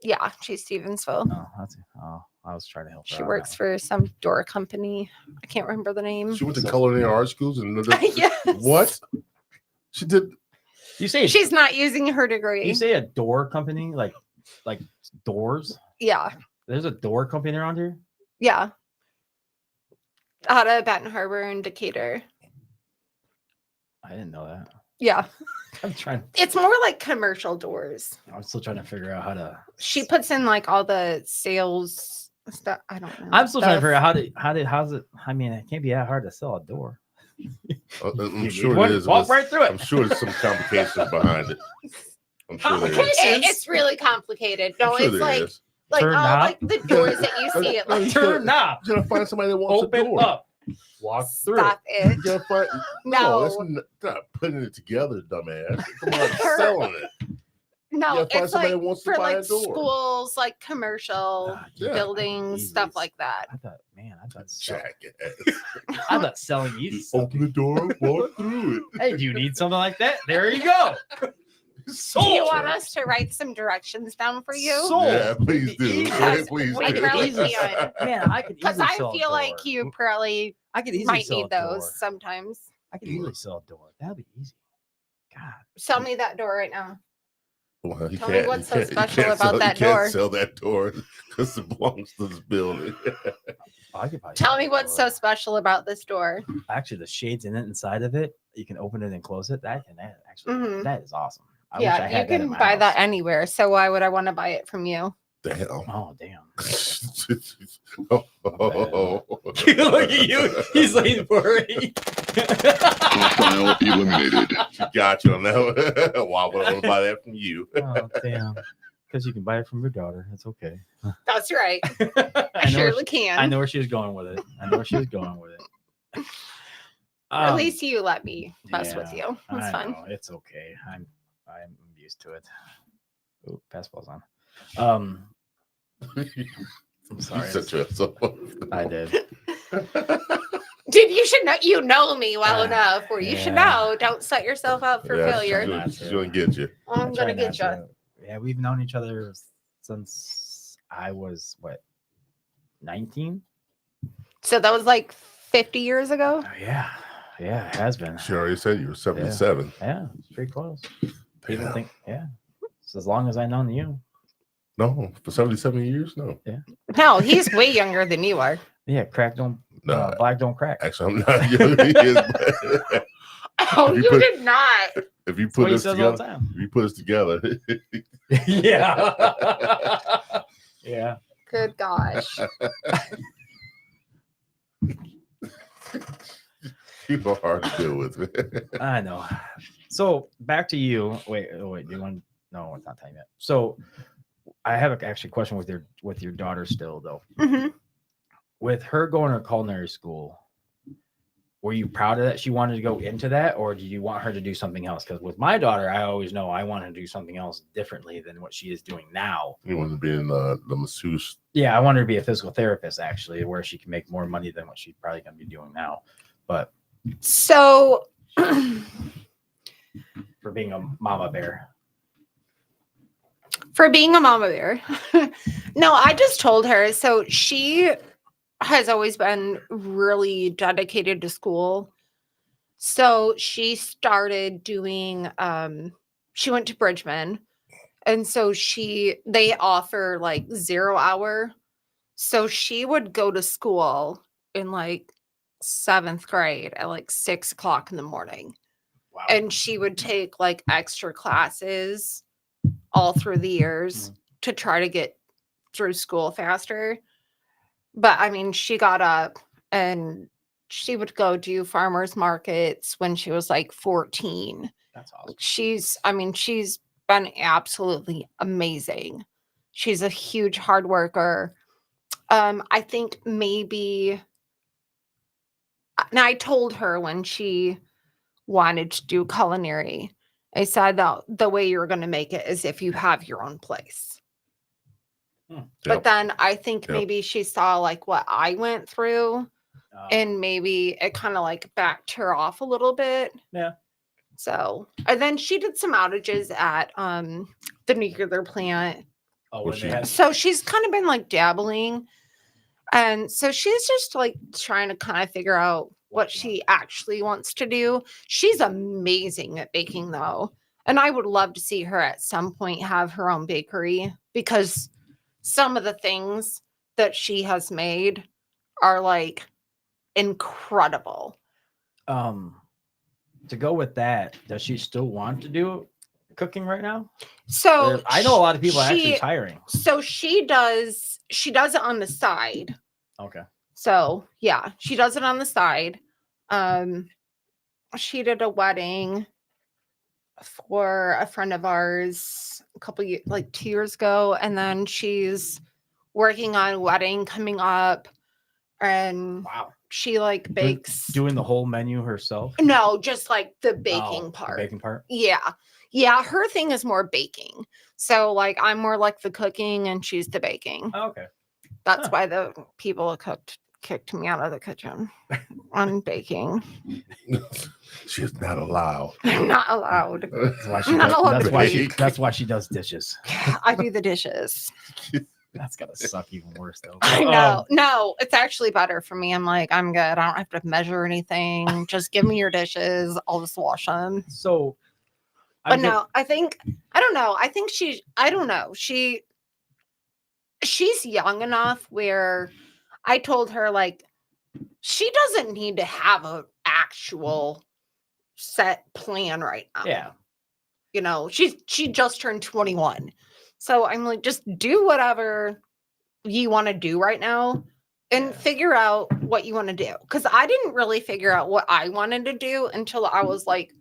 Yeah, she's Stevensville. Oh, that's. Oh, I was trying to help her. She out works now. for some door company. I can't remember the name. She went to culinary art schools and Yes. what? She did. You say She's not using her degree. you say a door company like doors? Yeah, There's a door company around here. yeah. Out of Benton Harbor and Decatur. I didn't know that. Yeah, I'm trying. it's more like commercial doors. I'm still trying to figure out how to. She puts in like all the sales stuff. I don't know. I'm still trying to figure stuff. out how's it. I mean, it can't be that hard to sell a door. I'm You sure walk- it is. Walk right through I'm it. sure there's some complications behind it. I'm sure there is. Complications? It's really complicated. I'm No, sure it's there like is. like Turn all knob. like the doors that you see at like Turn knob. You gotta find somebody that wants a Open door. up. Walk through. stop it. You gotta find. No. That's not putting it together, dumbass. Come on, selling it. No, gotta find it's somebody like that wants to for buy a like door. schools, like commercial Ah, Yeah. buildings, stuff Jesus. like that. I thought, man, I thought selling you. You open the door, walk through it. Hey, do you need something like that? There you go. Do you want us to write some directions down for you? Sold. Yeah, please do. Easy. Please We do. really can. Man, I could Because easily I sell a feel like door. you probably I could easily might sell need a door. those sometimes. I could easily sell a door. That'd be easy. God. Sell me that door right now. Well, Tell me what's so special about sell, that you door. can't sell that door because it belongs to this building. I could probably Tell sell me that what's so door. special about this door. Actually, the shades in it inside of it, you can open it and close it. That actually Mhm. that is awesome. I wish I Yeah, you had that in can my buy that house. anywhere. So why would I want to buy it from you? Damn. Oh damn. Oh. Look at you. He's leaning for it. Hostile eliminated. She got you on that one. Why would I want to buy that from you? Oh damn. Because you can buy it from your daughter. It's okay. That's right. I I know where surely she- can. I know where she was going with it. I know where she was going with it. At least you let me mess with yeah, you. It's I fun. know, it's okay. I'm used to it. Oh, pass ball's on. I'm You sorry. set yourself up. I did. Dude, you should know. You know me well Ah, enough where you should yeah. know. Don't set yourself up for Yeah, failure. She's gonna get you. I'm I try gonna get not you. to- Yeah, we've known each other since I was what, 19? So that was like 50 years ago. Oh, yeah, it has been. She already said you were 77. Yeah, it's pretty close. People Damn. think, yeah, it's as long as I've known you. No, for 77 years? No. No, he's way younger than you are. Yeah, crack don't, No. black don't crack. Actually, I'm not young. He is, but No, If you you put- did not. If you That's what put he this says all the together, time. if you put us together, Yeah. Yeah. Good gosh. people are hard to deal with. I know. So back to you. Wait. Do you want? No, it's not time yet. So I have a actually question with your daughter still though. Mhm. With her going to culinary school, were you proud of that she wanted to go into that, or did you want her to do something else? Because with my daughter, I always know I want her to do something else differently than what she is doing now. You want to be in the masseuse. Yeah, I want her to be a physical therapist actually, where she can make more money than what she's probably going to be doing now. But So for being a mama bear, for being a mama bear, no, I just told her. So she has always been really dedicated to school. So she started doing she went to Bridgman, and so they offer like 0 hour. So she would go to school in like 7th grade at like 6 o'clock in the morning. wow. And she would take like extra classes all through the years to try to get through school faster. But I mean, she got up and she would go do farmers markets when she was like 14. That's awesome. She's been absolutely amazing. She's a huge hard worker. I think maybe now I told her when she wanted to do culinary, I said that the way you're going to make it is if you have your own place. But Yep. then I think Yep. maybe she saw like what I went through, And and maybe it kind of like backed her off a little bit. yeah. So, and then she did some outages at the nuclear plant. Oh, Well, when she- they had, So she's kind of been like dabbling. And so she's just like trying to kind of figure out what she actually wants to do. She's amazing at baking though. And I would love to see her at some point have her own bakery, because some of the things that she has made are like incredible. to go with that, does she still want to do cooking right now? So Or- I know a lot of people actually she- is hiring. So she does it on the side. Okay. So yeah, she does it on the side. She did a wedding for a friend of ours a couple years, like 2 years ago, and then she's working on a wedding coming up, and Wow. she like bakes. Doing the whole menu herself. No, just like the Oh, baking the part. baking part. Yeah. Her thing is more baking. So like I'm more like the cooking and she's the baking. Oh, okay. That's Huh. why the people kicked me out of the kitchen on baking. She is not allowed. I'm not allowed. That's why she I'm not does, allowed that's to why she bake. that's why she does dishes. I do the dishes. That's gotta suck even worse though. I know. No, it's actually better for me. I'm like, I'm good. I don't have to measure anything. Just give me your dishes. I'll just wash them. So But I'm no, I don't know. I think I don't know. She's young enough where I told her like she doesn't need to have an actual set plan right now. yeah. You know, she just turned 21. So I'm like, just do whatever you want to do right now and Yeah. figure out what you want to do. Because I didn't really figure out what I wanted to do until I was like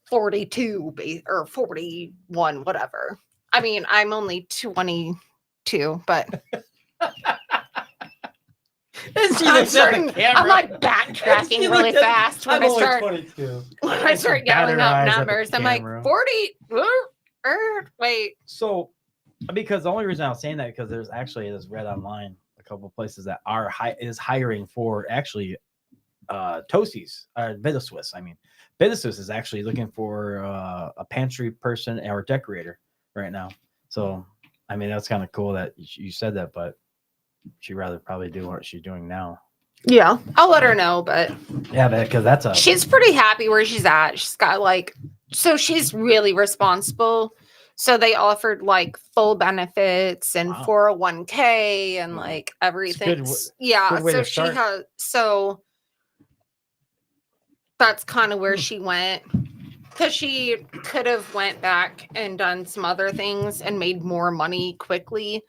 42 or 41, whatever. I mean, I'm only 22, but I'm like backtracking really fast when I start 22. when I start yelling Batter out eyes at the numbers. I'm like camera. 40. Wait. So, because the only reason I was saying that because there's actually this read online a couple of places that are is hiring for actually Toasties Beta Swiss. I mean, Beta Swiss is actually looking for a pantry person or decorator right now. So, I mean, that's kind of cool that you said that, but she'd rather probably do what she's doing now. Yeah, I'll let her know, but Yeah, because that's a she's pretty happy where she's at. She's got like, so she's really responsible. So they offered like full benefits and Wow. 401k and Wow. like It's everything. good Yeah, good way so to she start. has that's kind of where she went. Because she could have went back and done some other things and made more money quickly.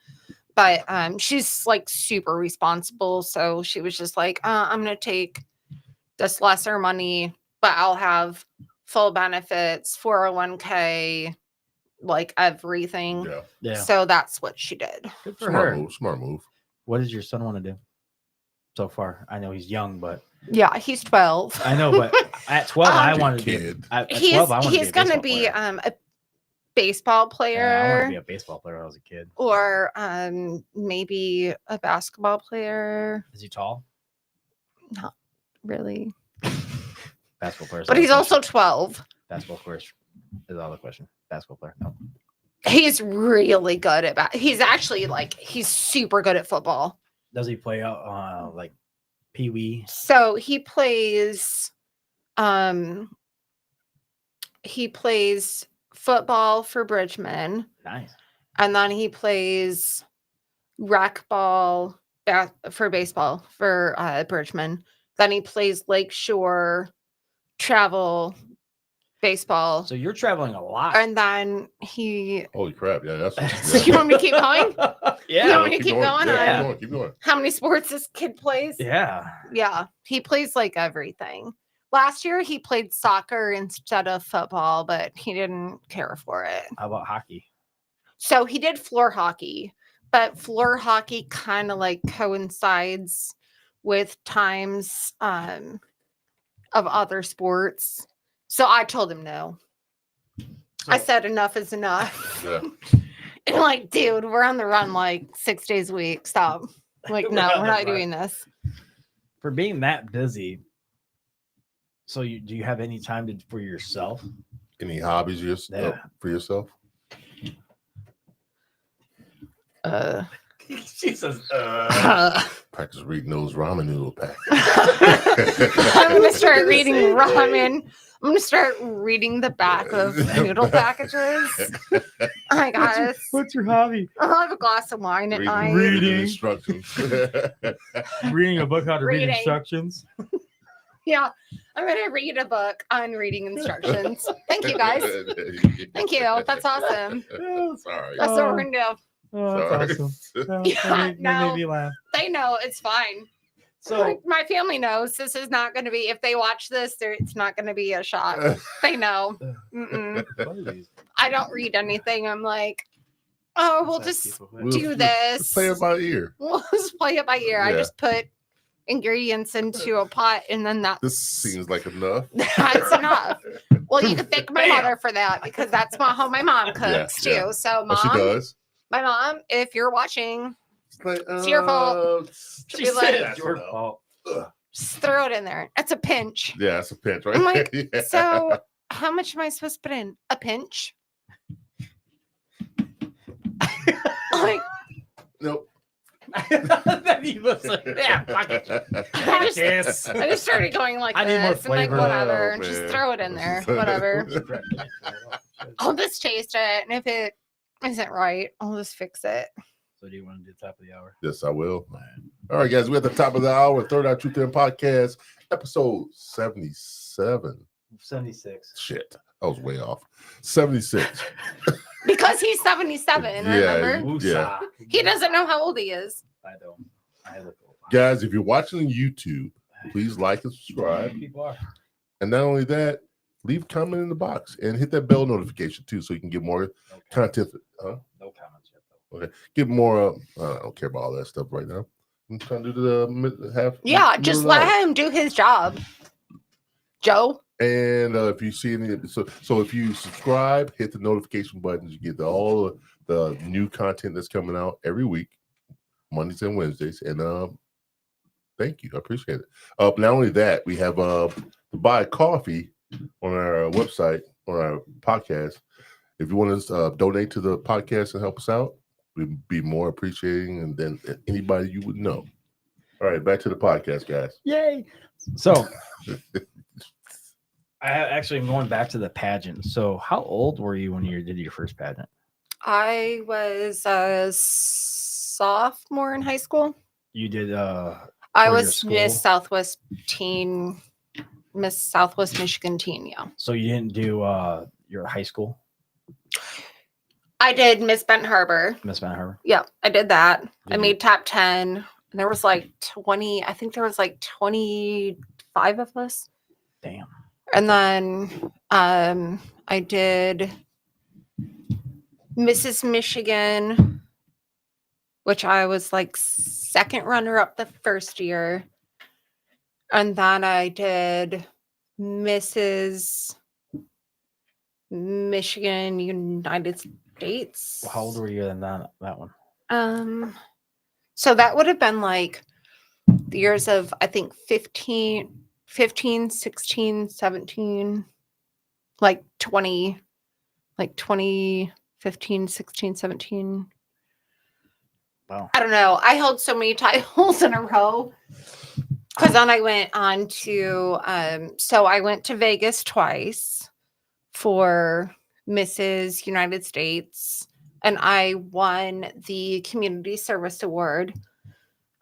But she's like super responsible. So she was just like, I'm going to take this lesser money, but I'll have full benefits, 401k, like everything. Yeah. Yeah. So that's what she did. Good for Smart her. move. Smart move. What does your son want to do so far? I know he's young, but Yeah, he's 12. I know, but at 12, I wanted to be. Kid. At 12, I wanted to be He's a going to baseball be player. a baseball player. Yeah, I wanted to be a baseball player when I was a kid. Or maybe a basketball player. Is he tall? Not really. Basketball player. But he's also 12. Basketball player is the other question. Basketball player. No. He's really good at he's actually like he's super good at football. Does he play out like Pee Wee? So he plays football for Bridgman, Nice. and then he plays rec ball for baseball for Bridgman. Then he plays Lakeshore travel baseball. So you're traveling a lot. And then he Holy crap! Yeah, that's. So you want me to keep going? Yeah. You want me to keep going? Yeah, on? keep going. How many sports this kid plays? Yeah. Yeah, he plays like everything. Last year he played soccer instead of football, but he didn't care for it. How about hockey? So he did floor hockey, but floor hockey kind of like coincides with times of other sports. So I told him no. I said enough is enough. Yeah. And like, dude, we're on the run like 6 days a week. Stop. Like, no, we're not doing this. For being that busy, so do you have any time for yourself? Any hobbies for yourself? She says, Practice reading those ramen noodle packs. I'm gonna start reading ramen. I'm gonna start reading the back of noodle packages. Oh my gosh. What's your hobby? I'll have a glass of wine at night. Reading instructions. Reading a book how to read Reading. instructions. Yeah, I'm gonna read a book on reading instructions. Thank you guys. Thank you. That's awesome. Sorry. That's what we're gonna do. Oh, that's awesome. Yeah, That no. made me laugh. They know it's fine. So Like, my family knows this is not going to be. If they watch this, it's not going to be a shock. They know. Mm-mm. I don't read anything. I'm like, oh, we'll just do this. Just play it by ear. We'll just play it by ear. I Yeah. just put ingredients into a pot, and then This seems like enough. that's enough. Well, you can thank my mother for that because that's how my mom cooks Yeah, yeah. too. So, Oh, she mom, does. my mom, if you're watching, It's like, It's your fault. She Be like- said it's your fault. just throw it in there. It's a pinch. Yeah, it's a pinch, right? I'm like, Yeah. So, how much am I supposed to put in? A pinch? Like, Nope. Then he was like, yeah, fuck it. I Yes. just started going like I need more this. I'm like, flavor. whatever. Oh, and just man. throw it in there. Whatever. I'll just taste it. And if it isn't right, I'll just fix it. So do you want to do the top of the hour? Yes, I will. All right, guys, we're at the top of the hour. Third Eye Truth and Podcast, episode 77. 76. Shit, I was way off. 76. Because he's 77, remember? Woosah. He doesn't know how old he is. I don't. I look old. Guys, if you're watching on YouTube, please like and subscribe. People are. And not only that, leave a comment in the box and hit that bell notification too, so you can get more No content. No comments yet, though. Okay, get more. I don't care about all that stuff right now. I'm trying to do the half. Yeah, just middle of the let hour. him do his job. Joe? And if you see any, so if you subscribe, hit the notification buttons, you get all the new content that's coming out every week, Mondays and Wednesdays. And thank you, I appreciate it. Not only that, we have to buy coffee on our website on our podcast. If you want to donate to the podcast and help us out, we'd be more appreciating than anybody you would know. All right, back to the podcast, guys. Yay. So I actually am going back to the pageant. So how old were you when you did your first pageant? I was a sophomore in high school. You did I For your was school? Miss Southwest Teen Miss Southwest Michigan teen. Yeah. So you didn't do your high school, I did Miss Benton Harbor. Miss Van Harbor? Yeah, I did that. I Did you- made top 10. And there was like 20, I think there was like 25 of us. Damn. And then I did Mrs. Michigan, which I was like second runner up the first year. And then I did Mrs. Michigan United States. How old were you in that one? So that would have been like the years of, I think, 15, 16, 17, like 20, like 2015, 16, 17. Wow. I don't know. I held so many titles in a row. Because then I went on to, so I went to Vegas twice for Mrs. United States, and I won the Community Service Award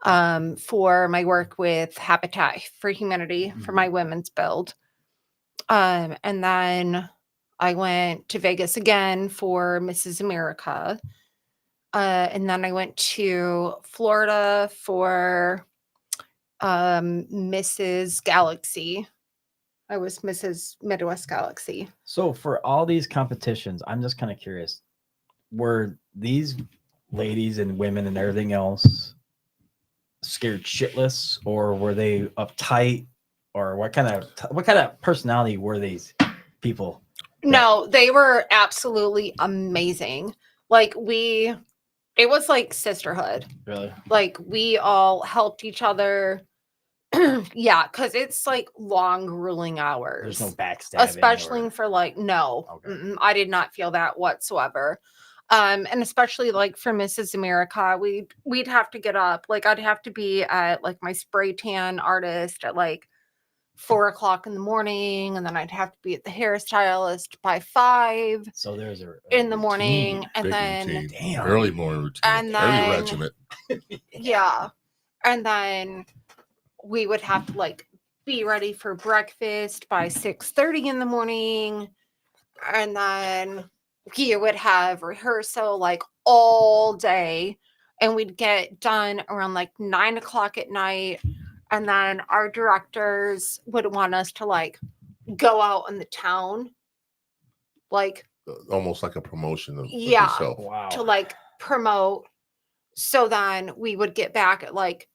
for my work with Habitat for Humanity for my women's build. And then I went to Vegas again for Mrs. America. And then I went to Florida for Mrs. Galaxy. I was Mrs. Midwest Galaxy. So for all these competitions, I'm just kind of curious, were these ladies and women and everything else scared shitless, or were they uptight, or what kind of personality were these people? No, they were absolutely amazing. Like it was like sisterhood. Really? Like we all helped each other. Yeah, because it's like long, grueling hours. There's no backstabbing. Especially for like, no, Okay. I did not feel that whatsoever. And especially like for Mrs. America, we'd have to get up. Like I'd have to be at like my spray tan artist at like 4:00 in the morning, and then I'd have to be at the hairstylist by 5 So there's a in the routine. morning, and Big then routine. Damn. Early morning routine. And Early then- regiment. yeah, and then we would have to like be ready for breakfast by 6:30 in the morning, and then we would have rehearsal like all day, and we'd get done around like 9:00 at night, and then our directors would want us to like go out in the town, like Almost like a promotion of Yeah. yourself. Wow. to like promote. So then we would get back at like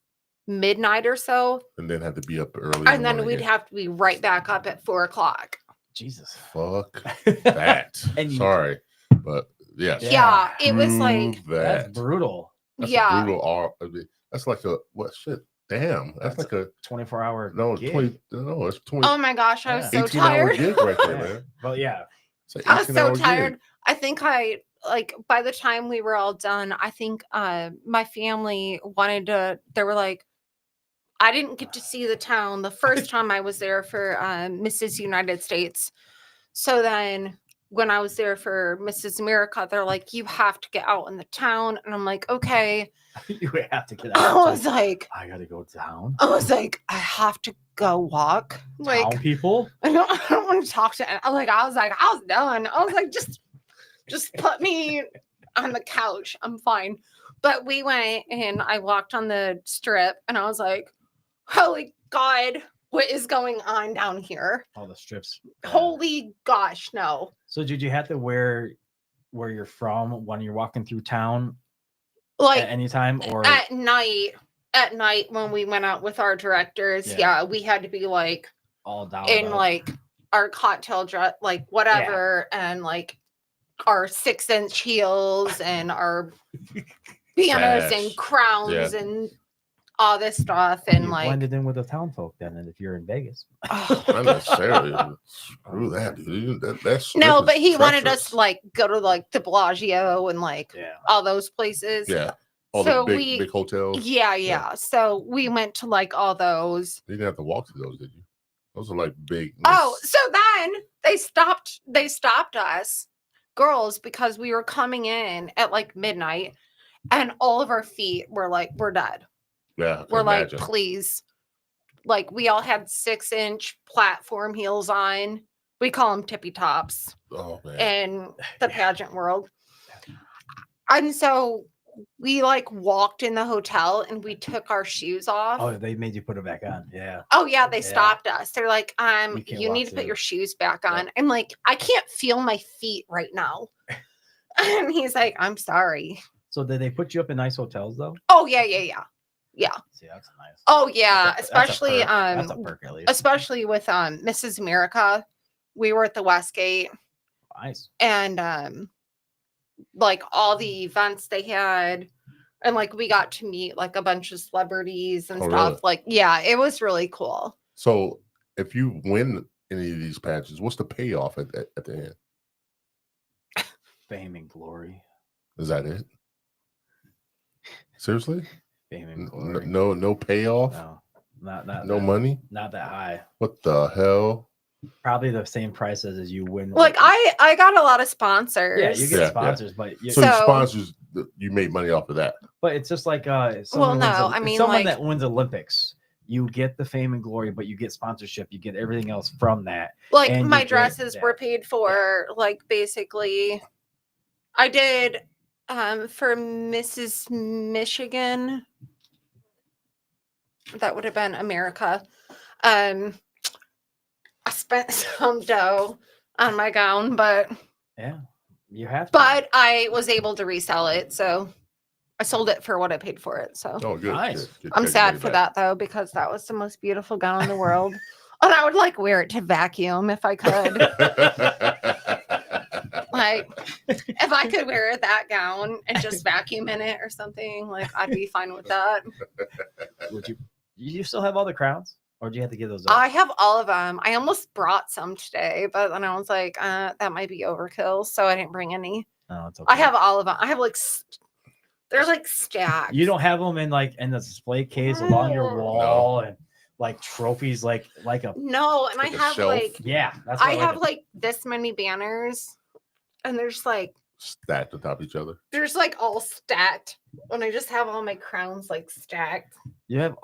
midnight or so, And then have to be up early. in and the then morning we'd again. have to be right back up at 4:00. Jesus. Fuck that. And you- Sorry. But yes. Yeah, it was like, Prove That's that. brutal. That's yeah. a brutal I mean, that's like a what shit. Damn. That's That's like a 24-hour. no, it's gig. 20 no, it's 20 oh my gosh, I was Yeah. so 18-hour tired. gig right there, Yeah. man. Well, yeah. It's an I was so 18-hour tired. gig. I think I like by the time we were all done, I think my family wanted to, they were like, I didn't get to see the town the first time I was there for Mrs. United States. So then when I was there for Mrs. America, they're like, you have to get out in the town. And I'm like, okay. You have to get I out. was like, I gotta go down. I have to go walk. Like, Town people. I don't want to talk to. I was done. I was like, just put me on the couch. I'm fine. But we went and I walked on the strip, and I was like, holy God, what is going on down here? All the strips. Holy gosh, no. So did you have to wear where you're from when you're walking through town Like at any time, or at night when we went out with our directors, Yeah. yeah, we had to be like all down in like our cocktail dress, like whatever, and like our 6-inch heels and our banners Sash. and crowns Yeah. and all this stuff, and you like blended in with the town folk then, and if you're in Vegas. oh. Not necessarily. Screw that, dude. That's No, but he wanted us treacherous. to like go to like the Bellagio and like Yeah. all those places. Yeah. All So the we- big hotels. Yeah. So we went to like all those. You didn't have to walk to those, did you? Those are like big. Oh, so then they stopped us, girls, because we were coming in at like midnight, and all of our feet were like, we're dead. yeah. I can We're like, imagine. please, like we all had 6-inch platform heels on. We call them tippy tops Oh man. in the pageant world. And so we like walked in the hotel and we took our shoes off. Oh, they made you put it back on. Yeah. Oh yeah, they Yeah. stopped us. They're like, You can't you walk need to put through. your shoes back on. I'm like, I can't feel my feet right now. And he's like, I'm sorry. So did they put you up in nice hotels though? Oh yeah. See, that's nice. Oh yeah, That's a perk. especially That's a perk at least. especially with Mrs. America. We were at the Westgate Nice. and like all the events they had, and like we got to meet like a bunch of celebrities and Oh, stuff. really? Like, yeah, it was really cool. So if you win any of these pageants, what's the payoff at the end? Fame and glory. Is that it? Seriously? Fame and glory. No payoff? No. Not No that, money? Not that high. What the hell? Probably the same price as you win. Like I got a lot of sponsors. Yeah, you get Yeah, sponsors, but So So- your sponsors, you made money off of that. but it's just like Well, someone wins no, a- I mean, someone like- that wins Olympics. You get the fame and glory, but you get sponsorship. You get everything else from that. Like And my you get dresses were that. paid for. Like basically, I did for Mrs. Michigan. That would have been America. I spent some dough on my gown, but Yeah, you have to. but I was able to resell it, so I sold it for what I paid for it. So Oh, good. Nice. good. I'm Get your sad money for back. that though, because that was the most beautiful gown in the world. And I would like wear it to vacuum if I could. Like if I could wear that gown and just vacuum in it or something, like I'd be fine with that. Would you? You still have all the crowns, or do you have to give those up? I have all of them. I almost brought some today, but then I was like, that might be overkill, so I didn't bring any. No, it's okay. I have all of them. I have like they're like stacked. You don't have them in the display case along your No. wall and like trophies, like a No, and Like I a have shelf? like yeah. That's I what have like this many banners, and there's like Stacked on top of each other. there's like all stacked. When I just have all my crowns like stacked. You have.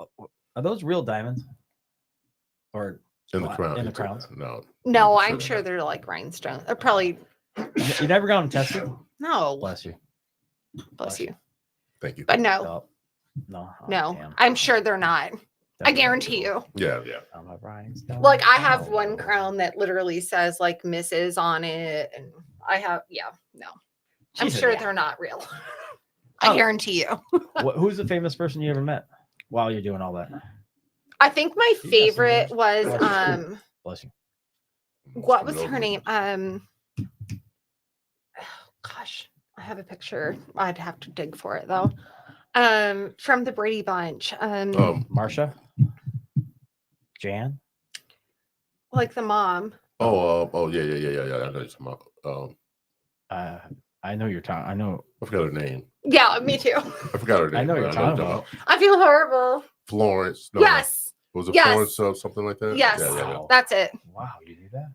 Are those real diamonds? Or In the What? crown. In the crowns? No. No, I'm I'm sure sure they're like rhinestones. They're probably you never got them tested? no. Bless you. Bless you. Thank you. But no, No. No. Oh, no. damn. I'm sure they're not. I That's guarantee cool. you. Yeah. I'm a rhinestone. Like I have Oh. one crown that literally says like Mrs. on it, and I have no. I'm Jesus. sure they're not real. I Oh. guarantee you. Who's the famous person you ever met while you're doing all that? I think my You got some favorite names. was Bless you. what was her name? Gosh, I have a picture. I'd have to dig for it though. From the Brady Bunch. Marsha? Jan? Like the mom. yeah. I know you're talking about. I know you're talking. I know. I forgot her name. Yeah, me too. I forgot her name. I know but you're talking about. I feel horrible. Florence. No, Yes, Was it Yes. Florence or something like that? Yes. Wow. that's it. Wow, you knew that?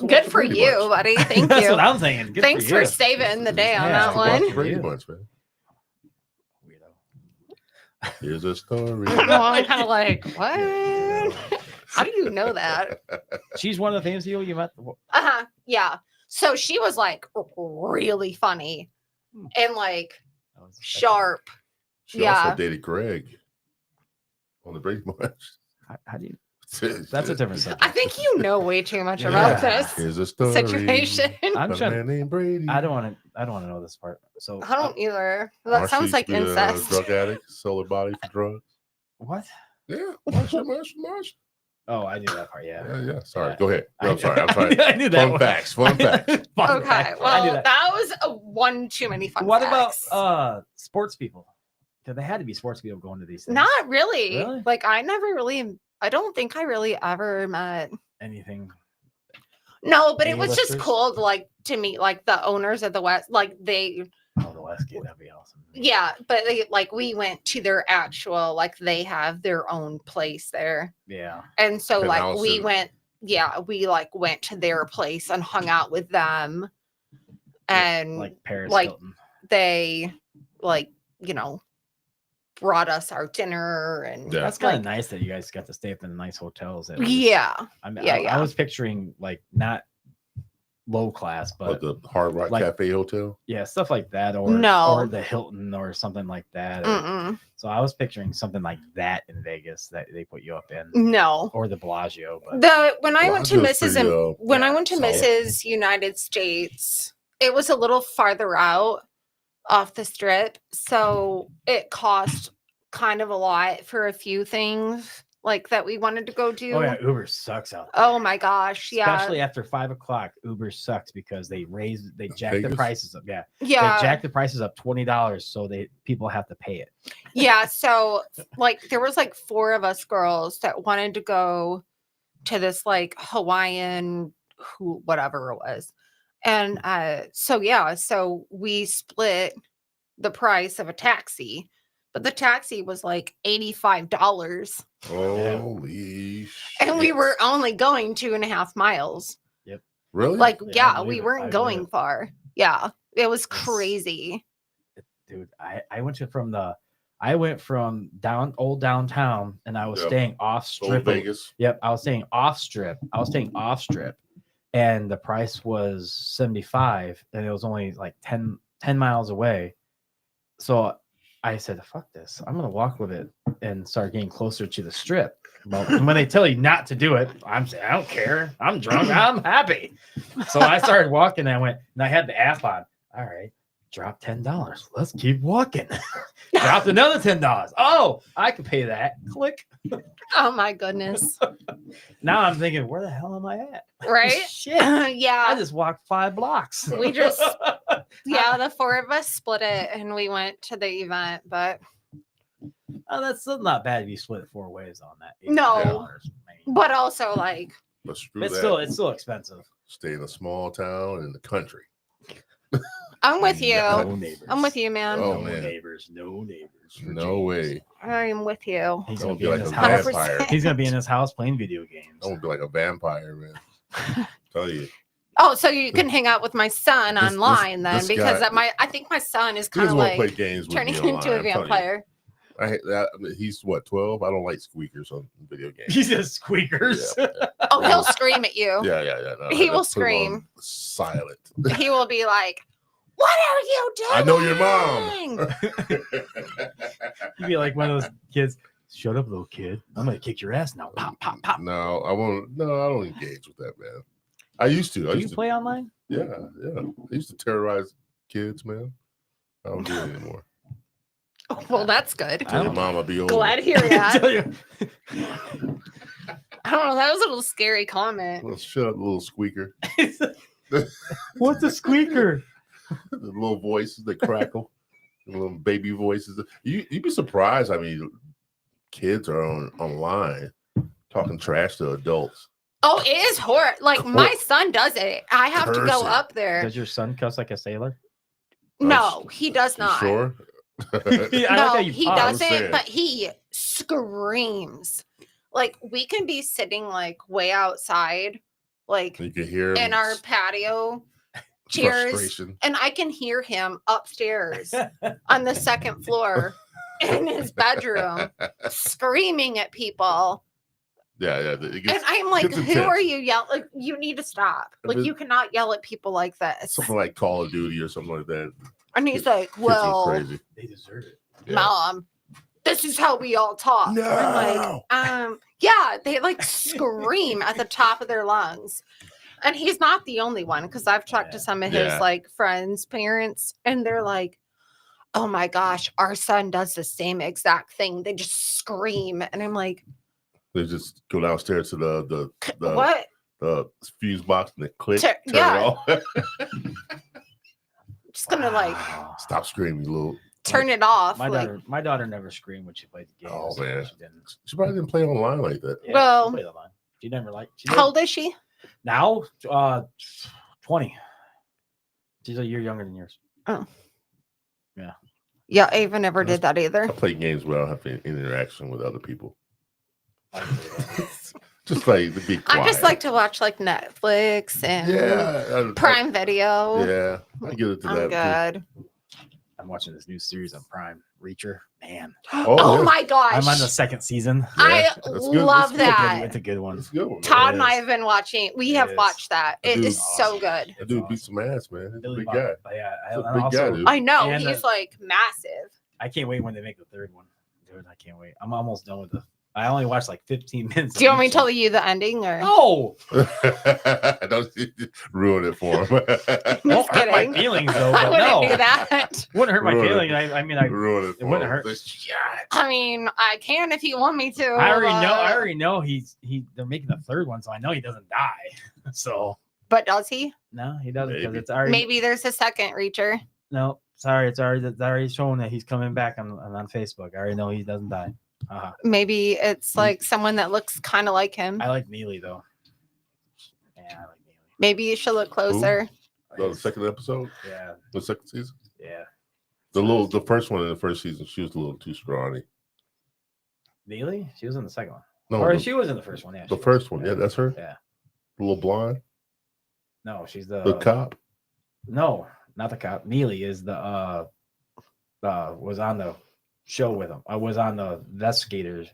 Good for Brady you, Bunch. buddy. Thank That's you. what I'm thinking. Good Thanks for, you. for saving the day on Yeah, that watch one. it. Brady Yeah. Bunch, man. Weirdo. Here's a story. No, I'm kind of like, what? How do you know that? She's one of the famous people you met. Uh-huh. Yeah. So she was like really funny and like sharp. She Yeah. also dated Greg on the Brady Bunch. How do you? That's a different subject. I think you know way too much Yeah. about this Here's a story. situation. I'm about a trying. man named Brady. I don't want to know this part. So I don't either. That Marsha sounds used like to be a incest. drug addict, sold her body for drugs. what? Yeah, Marsha. Oh, I knew that part. Yeah. Yeah. Sorry, Yeah. go ahead. I'm I- sorry. I'm sorry. I knew that. Fun one. facts. Fun facts. Fun Okay. facts. I Well, knew that was a one too many fun What facts. about sports people? Because they had to be sports people going to these things. Not really. Really? Like I never really. I don't think I really ever met. Anything. No, but it was just A-listers? cool to meet like the owners of the West. Like they, Oh, the Westgate. That'd be awesome. yeah, but they like we went to their actual like they have their own place there, Yeah. and so like Penthouse we and- went. Yeah, we like went to their place and hung out with them, and Like Paris like, Hilton. they like brought us our dinner and Yeah. That's kind of like, nice that you guys got to stay up in nice hotels. At least. yeah. I mean, Yeah, I yeah. was picturing like not low class, Like but the Hard Rock like- Cafe Hotel. yeah, stuff like that, or No. the Hilton or something like that. or- Mm-mm. So I was picturing something like that in Vegas that they put you up in, No. or the Bellagio. But When I went to Bellagio's Mrs. pretty, when I yeah, went to solid. Mrs. United States, it was a little farther out off the strip, so it cost kind of a lot for a few things like that we wanted to go do. oh yeah, Uber sucks out there. Oh my gosh, yeah, Especially after 5 o'clock, Uber sucks because they jack the Vegas? prices up. Yeah, yeah, they jack the prices up $20, so people have to pay it. yeah. So like there was like 4 of us girls that wanted to go to this like Hawaiian whatever it was. And so we split the price of a taxi, but the taxi was like $85. Holy shit. And we were only going 2.5 miles. really Like, Yeah, I yeah, believe we it. I weren't believe going it. far. Yeah. It was It's- crazy. Dude, I went from old downtown, and I was Yep. staying off Old strip. Vegas. Yep, I was staying off strip. And the price was 75, and it was only like 10 miles away. So I said, "Fuck this! I'm gonna walk with it and start getting closer to the strip." Well, when they tell you not to do it, I'm saying, "I don't care. I'm drunk. I'm happy." So I started walking. And I went, and I had the app on. All right, drop $10. Let's keep walking. Dropped another $10. Oh, I can pay that. Click. Oh my goodness. Now I'm thinking, where the hell am I at? Right? Shit. I Yeah. just walked 5 blocks. We just yeah, the 4 of us split it and we went to the event, but Oh, that's still not bad if you split it 4 ways on that. No. $85, but also like But screw It's that. still expensive. Stay in a small town in the country. I'm with you. No neighbors. I'm with you, man. Oh, no man. neighbors. No neighbors. for No James. way. I'm with you. He's Don't gonna be be in like his a house. vampire. 100%. He's gonna be in his house playing video games. I won't be like a vampire, man. Tell you. Oh, so you can hang out with my son This- online then this because guy- I think my son is He kind of doesn't want to play like games with turning me online, into a I'm telling you. vampire. I hate that. He's what, 12? I don't like squeakers on video games. He says squeakers. Oh, he'll scream at you. Yeah. No, He I will just put him on scream. Silent. He will be like, "What are you doing?" I know your mom. He'd be like one of those kids. Shut up, little kid. I'm gonna kick your ass now. Pop, pop, pop. No, I won't. No, I don't engage with that, man. I used to. Do you play online? Yeah. I used to terrorize kids, man. I don't do it anymore. Well, that's good. I Tell your don't- mom I'll be over. Glad to hear that. Tell you. I don't know. That was a little scary comment. Well, shut up, little squeaker. What's a squeaker? The little voices that crackle, the little baby voices. You'd be surprised. I mean, kids are online talking trash to adults. Oh, it is horror. Like my son does it. I have to go Cursing. up there. Does your son cuss like a sailor? No, he does You not. sure? I like how No, you he paused. I'm saying. doesn't, but he screams. Like we can be sitting like way outside, like You can hear in our patio chairs, frustration. and I can hear him upstairs on the second floor in his bedroom screaming at people. Yeah. It And gets, I'm like, gets who intense. are you yelling? Like, you need to stop. Like, But- you cannot yell at people like this. something like Call of Duty or something like that. And he's like, Kids are well, crazy. They deserve it. Yeah. Mom, this is how we all talk. And I'm No. like, yeah, they like scream at the top of their lungs. And he's not the only one because I've talked to some of his Yeah. like friends' parents, and they're like, oh my gosh, our son does the same exact thing. They just scream. And I'm like, They just go downstairs to the what? fuse box and they click. Turn- Turn yeah. it off. Just gonna like Wow. Stop screaming, little. turn it off. My like, daughter, my daughter never screamed when she played the game. Oh, man. She didn't. She probably didn't play online like that. Yeah, Well- she played online. She never liked. She how old is she? now? 20. She's a year younger than yours. Yeah, Ava never did that I either. play games where I don't have any interaction with other people. I can believe that. Just like to be quiet. I just like to watch like Netflix and yeah, Prime Video. Yeah, I get it to I'm that. good. I'm watching this new series on Prime, Reacher. Man, Oh, yeah. my gosh. I'm on the second season. I Yeah, that's good. love That's good. that. It's a good one. That's a good one. Todd It and I is. have been watching. We It have is. watched that. That It dude- is so good. That dude Awesome. beat some ass, man. He's a Billy big Bob. guy. Yeah, He's a and big also, guy, dude. I know And he's the- like massive. I can't wait when they make the third one. Dude, I can't wait. I'm almost done with the. I only watched like 15 minutes. Do you of want me each to tell one. you the ending or? No, Don't ruin it for him. won't hurt my kidding. feelings though. I But wouldn't no, do that. wouldn't hurt my Ruin it. feelings. I mean, I ruin it for it wouldn't him. hurt. I mean, I can if you want me to. I already know. but- I already know they're making the third one, so I know he doesn't die. So But does he? no, he doesn't because Maybe. it's already Maybe there's a second Reacher. no. Sorry, it's already showing that he's coming back on Facebook. I already know he doesn't die. Maybe it's like someone that looks kind of like him. I like Neely though. Yeah, I like Neely. Maybe you should look closer. The second episode, Yeah, the second season, yeah. the first one in the first season, she was a little too scrawny. Neely? She was in the second one. No, Or the, she was in the first one. Yeah. the she was. first one, yeah, that's her. Yeah. The little blonde, No, she's the cop. No, not the cop. Neely is the was on the show with him. I was on the investigators.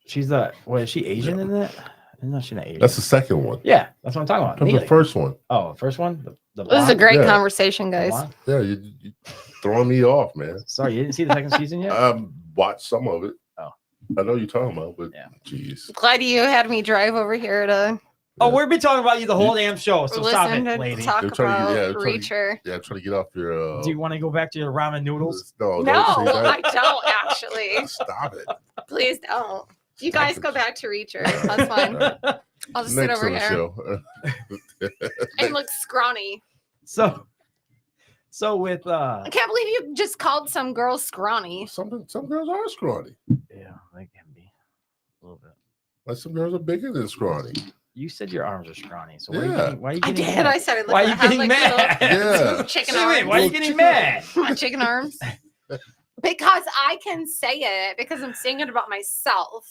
She's the is she Asian in that? No, she's not Asian. That's the second one. Yeah, that's what I'm talking about. That was Neely. the first one. Oh, first one? The This is a blonde? great Yeah. conversation, The guys. blonde? Yeah, you throwing me off, man. Sorry, you didn't see the second season yet? Watched some of it. Oh. I know you're talking about, but Yeah. jeez. Glad you had me drive over here to Oh, we've been talking about you the whole damn show. So stop listen it, to lady. talk They're trying to about get- yeah, they're trying to- Reacher. Yeah, trying to get off your. Do you want to go back to your ramen noodles? No, No, don't say I that. don't actually. Stop it. Please don't. You Stop guys it. go back to Reacher. That's fine. I'll just sit Next over on the here show. and look scrawny. So with I can't believe you just called some girl scrawny. some girls are scrawny. yeah, they can be a little bit. Like some girls are bigger than scrawny. You said your arms are scrawny, so Yeah. why are you I getting did. mad? I said it. Why are you getting mad? Yeah. Chicken Wait, arms. why are you Little getting chicken mad? My chicken arms. Because I can say it because I'm saying it about myself,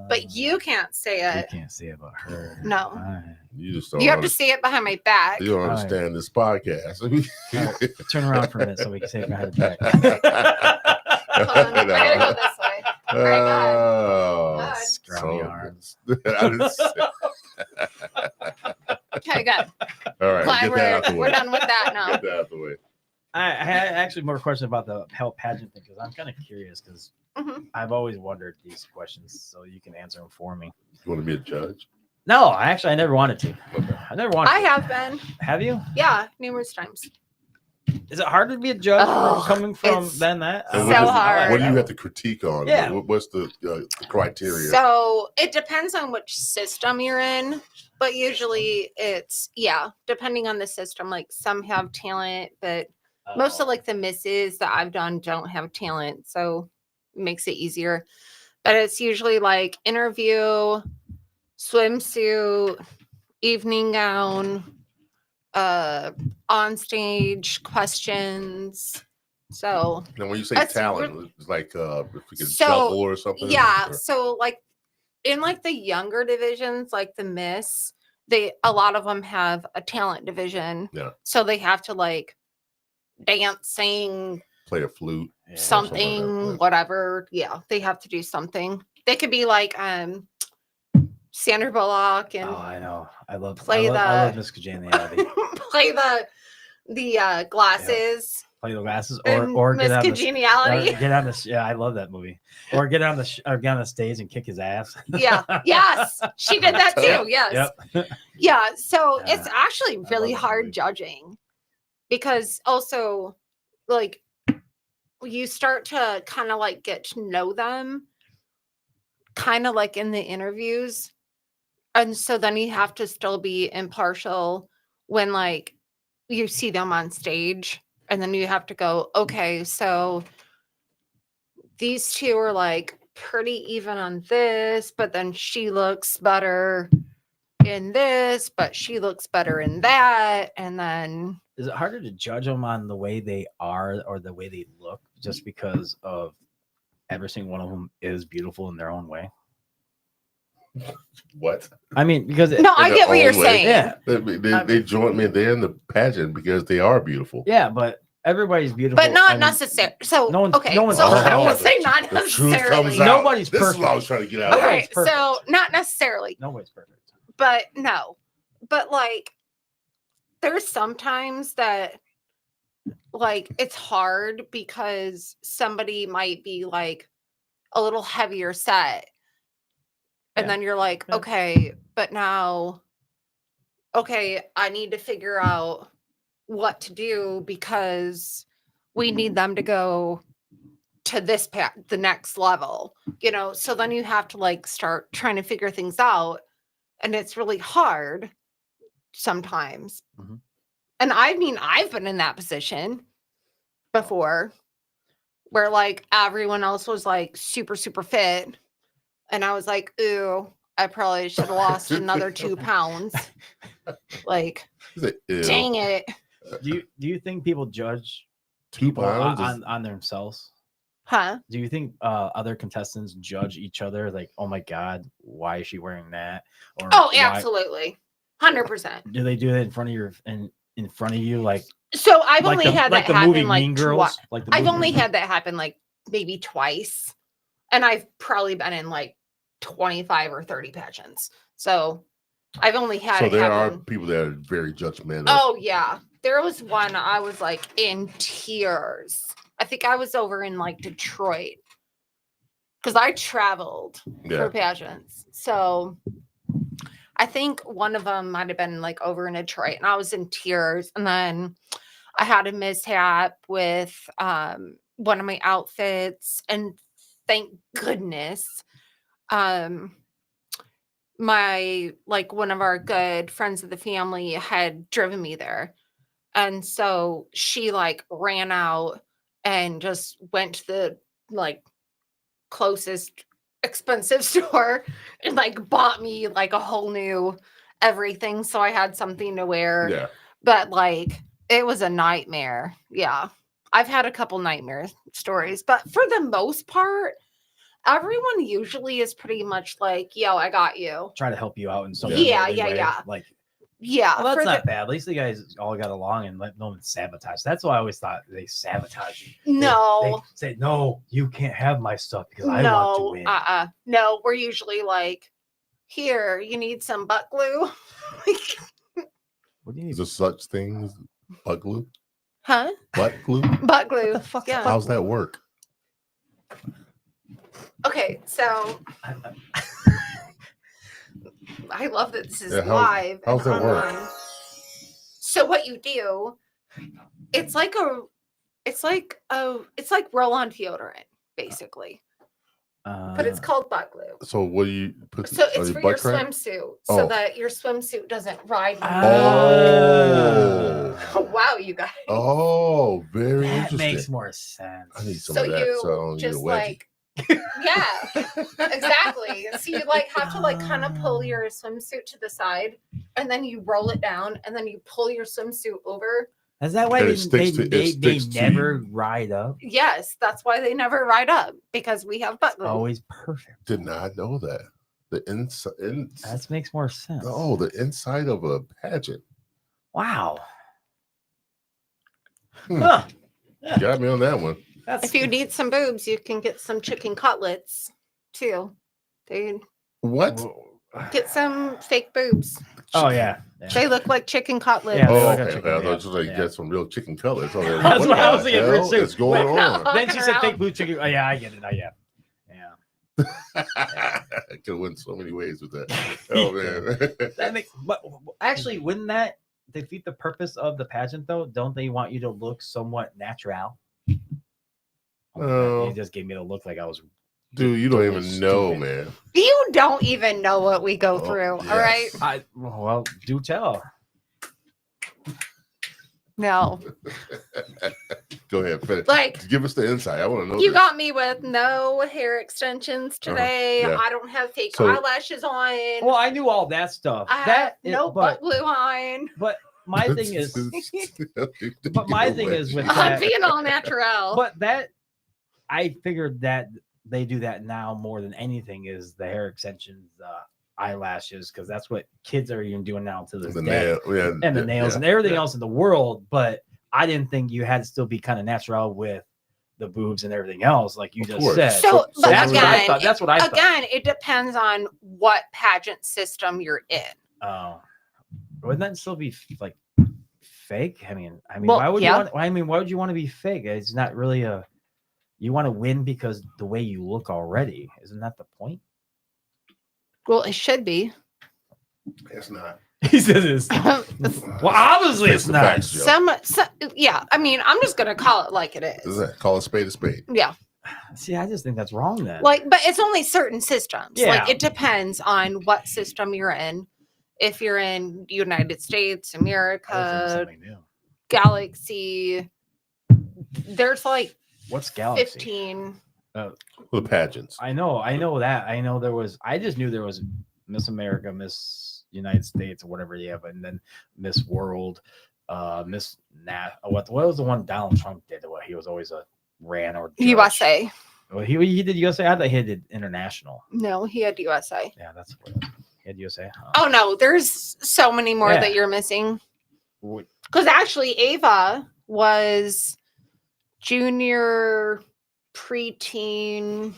but you can't say You it. can't say about her. No. Alright. You just don't. You have to say it behind my back. You don't Alright. understand this podcast. Turn around for a minute so we can say it behind her back. Hold on, I gotta go this way. Oh, God. Scrawny so- arms. I didn't say- Okay, good. All right, Glad get that out the we're way. done with that now. Get that out the way. I had actually more questions about the health pageant thing because I'm kind of curious because Mhm. I've always wondered these questions, so you can answer them for me. You want to be a judge? No, I never wanted to. Okay. I never wanted. I to. have been. Have you? Yeah, numerous times. Is it hard to be a judge Oh, coming from it's then that? And So what is- hard. What do you have to critique on? Yeah. What's the criteria? So it depends on which system you're in, but usually it's, yeah, depending on the system. Like some have talent, but most of like the misses that I've done don't have talent. So it makes it easier. But it's usually like interview, swimsuit, evening gown, on stage questions. So and when you say That's talent, it's like if you could So, juggle or something. yeah, or- so like in like the younger divisions, like the Miss, a lot of them have a talent division. Yeah. So they have to like dance, sing, play a flute. Yeah. something, something like that. whatever. Yeah, they have to do something. They could be like Sandra Bullock and Oh, I know. I love Play I love the- Miss Congeniality. play the glasses Play the glasses and or Miss get on the Congeniality. get on the yeah, I love that movie. Or get on the stage and kick his ass. Yeah. Yes. She did that too. Yes. Yep. Yeah. So Yeah, it's actually love really that hard movie. judging because also like you start to kind of like get to know them kind of like in the interviews. And so then you have to still be impartial when like you see them on stage. And then you have to go, okay, so these two are like pretty even on this, but then she looks better in this, but she looks better in that. And then Is it harder to judge them on the way they are or the way they look just because of every single one of them is beautiful in their own way? What? I mean, because No, I their get what you're own way. saying. yeah, They join me. They're in the pageant because they are beautiful. yeah, but everybody's beautiful. But not I mean, necessarily. So, no one's- okay. no one's so perfect. I will say the not truth comes necessarily. out. Nobody's This is what I perfect. was trying to get out. Nobody's Okay. So, perfect. not necessarily. Nobody's perfect. But no. But like, there's sometimes that like it's hard because somebody might be like a little heavier set. And Yeah. then you're like, Yeah. okay, but now, okay, I need to figure out what to do because we need them to go to this the next level, you know? So then you have to like start trying to figure things out. And it's really hard sometimes. Mhm. And I mean, I've been in that position before where like everyone else was like super, super fit. And I was like, ooh, I probably should have lost another 2 pounds. Like, He's like, ew. dang it. Do you think people judge 2 people pounds? on themselves? Huh? Do you think other contestants judge each other like, oh my god, why is she wearing that? Or Oh, why- absolutely. 100%. Do they do it in front of your in front of you like So I've like only the, had like that the movie happen like Mean Girls? Like the I've movie only Mean- had that happen like maybe twice. And I've probably been in like 25 or 30 pageants. So I've only had So it there are happen. people that are very judgmental. Oh yeah. There was one I was like in tears. I think I was over in like Detroit. Because I traveled Yeah. for pageants. So I think one of them might have been like over in Detroit and I was in tears. And then I had a mishap with one of my outfits. And thank goodness, my like one of our good friends of the family had driven me there. And so she like ran out and just went to the like closest expensive store and like bought me like a whole new everything so I had something to wear. Yeah. But like it was a nightmare. Yeah. I've had a couple nightmare stories, but for the most part, everyone usually is pretty much like, yo, I got you. try to help you out in some Yeah, way, yeah. Like, Yeah. well, that's for not bad. At least the guys all got along and let no one sabotage. That's why I always thought they sabotage you. No. They say, no, you can't have my stuff because I want to win. No, we're usually like, here, you need some butt glue. What do you Is need? there such thing as butt glue? Huh? Butt glue? Butt glue. What the fuck's Yeah. How's that work? Okay, so I love that this is Yeah, live. how's and that work? online. So what you do, it's like roll-on deodorant, basically. But it's called butt glue. So what do you put? So on it's for butt your crack? swimsuit, Oh. so that your swimsuit doesn't ride. when you Oh. walk. Wow, you guys. Oh, very that interesting. makes more sense. I need some So of that. you So I don't need a just wedgie. like, yeah, exactly. So you like have to like kind of pull your swimsuit to the side, and then you roll it down, and then you pull your swimsuit over. Is that why And they, it sticks to- it they sticks to never you. ride up? Yes, that's why they never ride up, because we have butt glue. Always perfect. Did not know that. The inside. That makes more sense. Oh, the inside of a pageant. Wow. Hmm. Huh. You got me on that one. That's If you need some boobs, you can get some chicken cutlets too. They What? get some fake boobs. Oh yeah. They look like chicken cutlets. Yeah, they Oh, look like okay. chicken, I thought yeah. you was like Yeah. get some real chicken colors. Oh, like, That's what I was the thinking, hell too. is going on? Then she said fake blue chicken. Oh yeah, I get it. Oh yeah. Yeah. I could win so many ways with that. Oh man. That makes, but actually, wouldn't that defeat the purpose of the pageant though? Don't they want you to look somewhat natural? No. You just gave me the look like I was. Dude, you don't totally even know, stupid. man. You don't even know what we go Oh, through. yes. All right. Well, do tell. No. Go ahead, finish. Like, Give us the insight. I want to know. you this. got me with no hair extensions today. yeah. I don't have fake So- eyelashes on. Well, I knew all that stuff. I have That no but butt glue on. my thing is, but my thing is with I'm that. being all natural. But that I figured that they do that now more than anything is the hair extensions eyelashes because that's what kids are even doing now to this The day. nail, yeah, And the nails yeah, and everything yeah. else in the world. But I didn't think you had to still be kind of natural with the boobs and everything else, like you Of just course. said. So, but that's what I again, thought. That's what I thought. Again, it depends on what pageant system you're in. Oh, wouldn't that still be like fake? I mean, Well, why would yeah. you want? I mean, why would you want to be fake? It's not really a. You want to win because the way you look already. Isn't that the point? Well, it should be. It's not. He says it's. Well, obviously Face it's the not. facts, Joe. Yeah. I mean, I'm just gonna call it like it Is is. that call a spade a spade? Yeah. See, I just think that's wrong then. Like, but it's only certain systems. Like, Yeah. it depends on what system you're in. If you're in United States, I learned America, something new. Galaxy, there's like What's Galaxy? 15. The pageants. I know that. I know there was. I just knew there was Miss America, Miss United States, or whatever you have, and then Miss World, Miss Nat. What was the one Donald Trump did? What he was always a ran or judge. USA. Well, he did USA. I thought he did international. No, he had USA. Yeah, that's what he had USA. Oh no, there's so many more Yeah. that you're missing. What- Because actually, Ava was junior, preteen,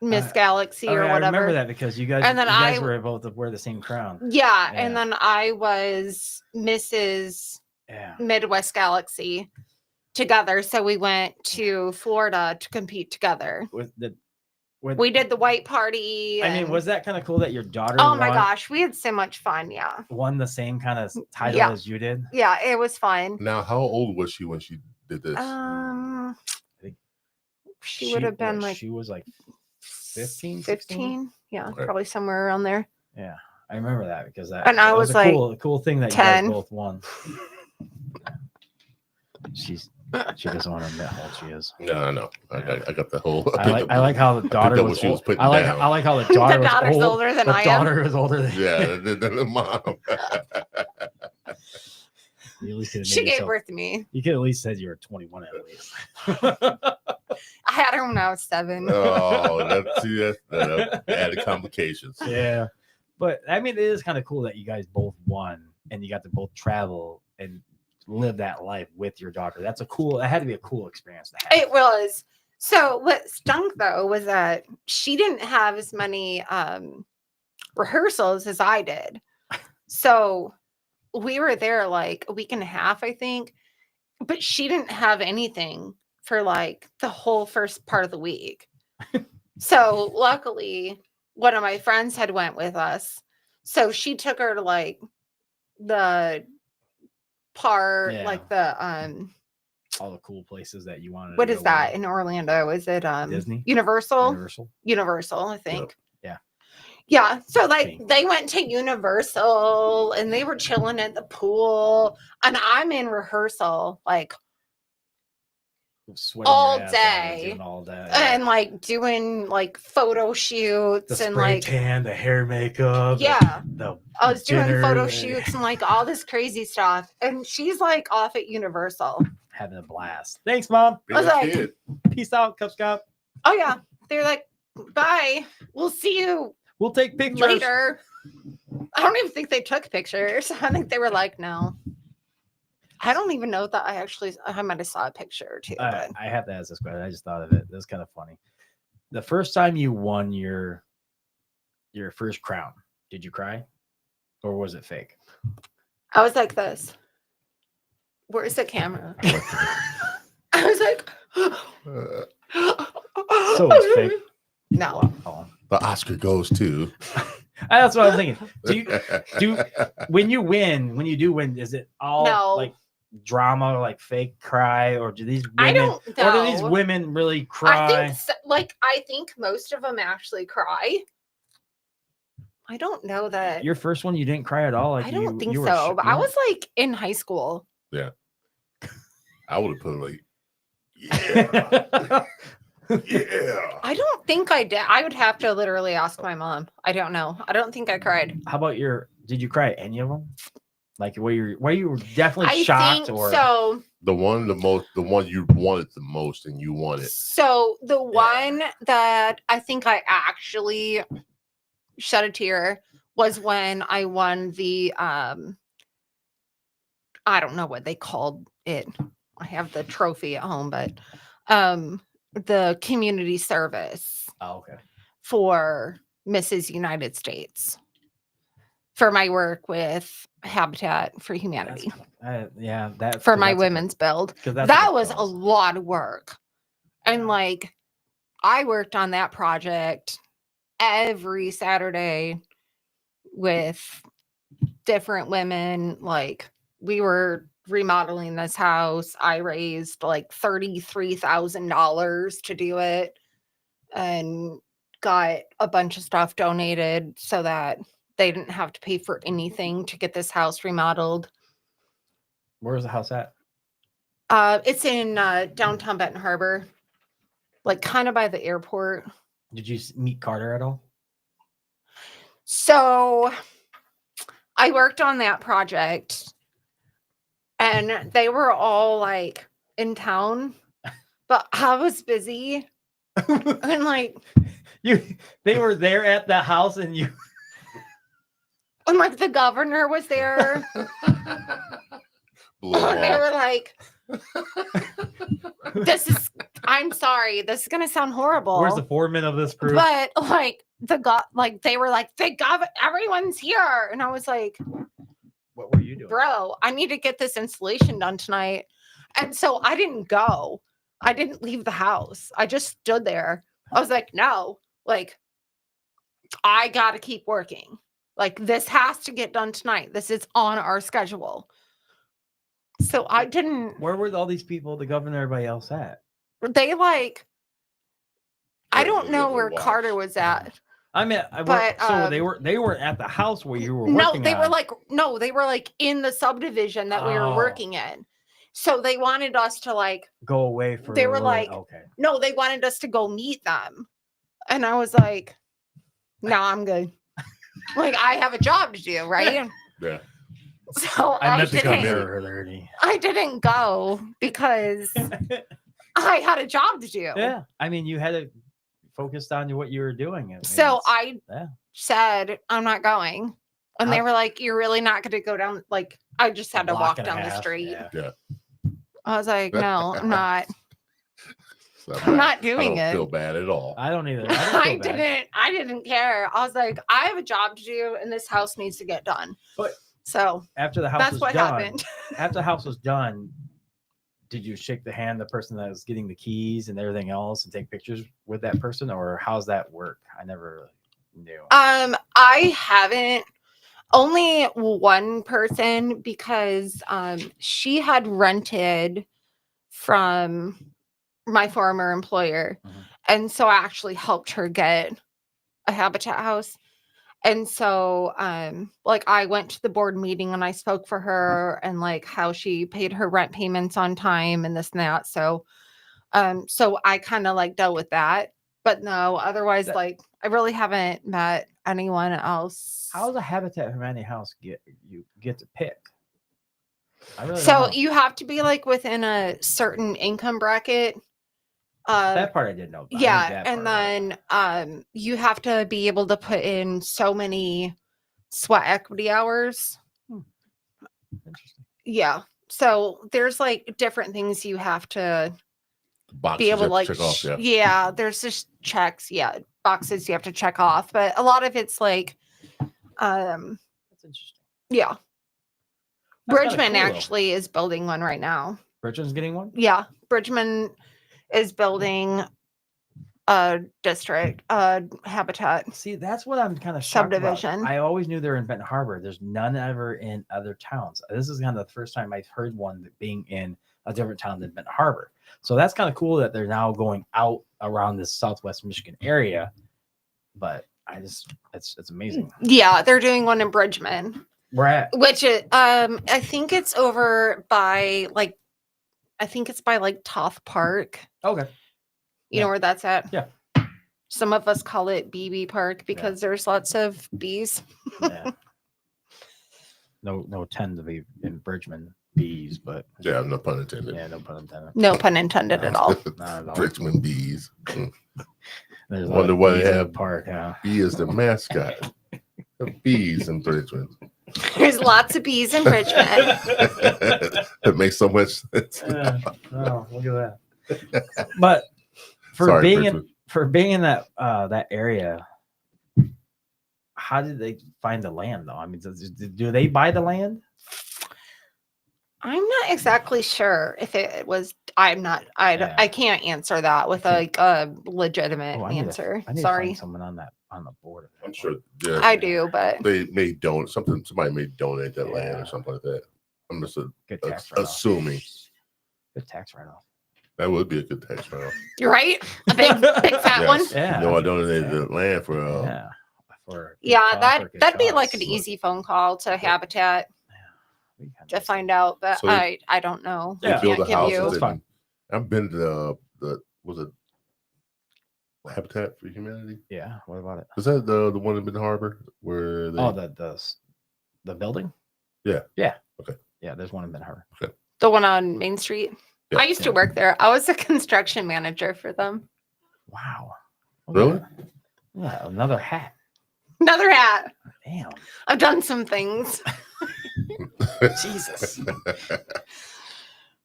Miss Galaxy or I whatever. remember that because you guys, And then you guys I- were able to wear the same crown. Yeah, Yeah. and then I was Mrs. Yeah. Midwest Galaxy together. So we went to Florida to compete together. We did the white party. I mean, and- was that kind of cool that your daughter Oh my gosh, we had so much fun. Yeah. won the same kind of title Yeah. as you did? Yeah, it was fun. Now, how old was she when she did this? think She would have been like she was like 15, 16? 15. Yeah, Okay. probably somewhere around there. Yeah, I remember that because that. And I that was a like cool thing that 10. you guys both won. She doesn't want to admit how old she is. No. I got the whole. I like how the daughter that was. what she was old. putting I like down. how the daughter was daughter's old. older than the I am. daughter is older than Yeah, the mom. you. At least could have She made gave yourself- birth to me. You could at least said you were 21 at least. I had her when I was 7. Oh, that added complications. Yeah, but I mean, it is kind of cool that you guys both won and you got to both travel and live that life with your daughter. That had to be a cool experience to have. It was. So what stunk though was that she didn't have as many rehearsals as I did. So we were there like a week and a half, I think, but she didn't have anything for like the whole first part of the week. So luckily one of my friends had went with us. So she took her to like the part, Yeah. like the All the cool places that you wanted. what to is go that with. in Orlando? Is it Disney? Universal? Universal. I think. Yeah. Yeah. So like Okay. they went to Universal and they were chilling at the pool. And I'm in rehearsal, like Sweating your all ass off, day. doing all that. and like doing like photo shoots the and spray like tan, the hair makeup. yeah. The I was doing dinner, photo shoots and like all this crazy stuff. And she's like off at Universal. having a blast. Thanks, Mom. Being I was a like- kid. Peace out, Cup Scott. Oh yeah. They're like, bye. We'll see you We'll take pictures. later. I don't even think they took pictures. I think they were like, no. I don't even know that I might have saw a picture or two. But I have to ask this question. I just thought of it. That's kind of funny. The first time you won your first crown, did you cry, or was it fake? I was like this. Where's the camera? I was like, So it's fake. No. Oh. The Oscar goes to. That's what I was thinking. When you do win, is it all No. like drama, like fake cry, or do these women, I don't or do these know. women really cry? I think most of them actually cry. I don't know that. Your first one, you didn't cry at all. Like I don't think you were so. But I you was like in high school. I would have put it like, weren't- yeah. I don't think I did. I would have to literally ask my mom. I don't know. I don't think I cried. How about did you cry at any of them? Like where you were definitely I shocked, think or so. The one you wanted the most, and you wanted. So the one that I think I actually shed a tear was when I won the I don't know what they called it. I have the trophy at home, but the community service Oh, okay. for Mrs. United States for my work with Habitat for Humanity Yeah, that for my women's build. That was a lot of work. And like I worked on that project every Saturday with different women. Like we were remodeling this house. I raised like $33,000 to do it and got a bunch of stuff donated so that they didn't have to pay for anything to get this house remodeled. Where's the house at? It's in downtown Benton Harbor, like kind of by the airport. Did you meet Carter at all? So I worked on that project and they were all like in town, but I was busy. And like they were there at the house and you and like the governor was there. Blew it They off. were like, I'm sorry, this is gonna sound horrible. where's the foreman of this crew? But like they were like, everyone's here. And I was like, What were you doing? bro, I need to get this installation done tonight. And so I didn't go. I didn't leave the house. I just stood there. I was like, no, like I gotta keep working. Like this has to get done tonight. This is on our schedule. So I didn't. Where were all these people, the governor, everybody else at? They like. I Yeah, don't they know never where watched. Carter was at. I mean, But, so they were at the house where you were No, working they were on. they were like in the subdivision that we were Oh. working in. So they wanted us to like. Go away for. They a were little- like- okay. No, they wanted us to go meet them, and I was like, "No, I'm good. Like I have a job to do, right?" Yeah. So I meant to come didn't. here early. I didn't go because I had a job to do. Yeah, I mean, you had to focus on what you were doing. I mean, So it's- I yeah. said, I'm not going. And they How- were like, you're really not going to go down. Like, I just had to block walk and a down the half, street. yeah. I was like, no, I'm not. So I'm not doing I don't it. feel bad at all. I don't either. I, don't I feel bad. didn't care. I was like, I have a job to do and this house needs to get done. But so after the house that's was what done, happened. after the house was done, did you shake the hand of the person that was getting the keys and everything else and take pictures with that person, or how's that work? I never really knew. I haven't. Only one person because she had rented from my former employer. Mhm. And so I actually helped her get a Habitat house. And so like I went to the board meeting and I spoke for her and like how she paid her rent payments on time and this and that. So so I kind of like dealt with that. But no, otherwise like I really haven't met anyone else. How does a Habitat for Humanity house get to pick? I really So don't know. you have to be like within a certain income bracket. That part I didn't know. About. I knew Yeah, that and part. then you have to be able to put in so many sweat equity hours. Interesting. Yeah. So there's like different things you have to Boxes be able you to like have check off, yeah. yeah, there's just checks, yeah, boxes you have to check off, but a lot of it's like That's interesting. yeah. That's kinda Bridgman cool, though. actually is building one right now. Bridgman's getting one. Yeah, Bridgman is building a district, habitat. See, that's what I'm kind of shocked about. Subdivision. I always knew they're in Benton Harbor. There's none ever in other towns. This is kind of the first time I've heard one being in a different town than Benton Harbor. So that's kind of cool that they're now going out around this Southwest Michigan area. But it's amazing. Yeah, they're doing one in Bridgman, We're at which is I think it's over by like I think it's by like Toth Park. okay. You Yeah. know where that's at? Yeah. Some of us call it BB Park because there's lots of bees. Yeah. No tend to be in Bridgman bees, but Yeah, no pun intended. yeah, no pun intended. No pun intended at all. Not at all. Richmond bees. There's a Wonder lot of why they bees in the have- park. Yeah. Bee is the mascot. Bees in Bridgman. There's lots of bees in Bridgman. It makes so much sense. Oh, look at that. But for Sorry, being in that that area, how did they find the land though? I mean, do they buy the land? I'm not exactly sure if it was. I'm not. I can't answer that with a legitimate answer. I need to Sorry. find someone on the board. I'm sure. Yeah, I do, but they may donate something. Somebody may donate that land or something like that. I'm just Good tax write-off. assuming. Good tax write-off. That would be a good tax write-off. you're right. A big fat one. Yeah. No, I donated the land for. That'd be like an easy phone call to Habitat to find out, but So I don't know. They I build can't a house. give you. That's fine. I've been to was it Habitat for Humanity? Yeah. What about it? Was that the one in Benton Harbor where they? Oh, the building. Yeah. Yeah. Okay. Yeah, there's one in Benton Harbor. Okay. The one on Main Street. Yeah. I used to work there. I was a construction manager for them. Wow. Really? Yeah, another hat. Another hat. Damn. I've done some things. Jesus.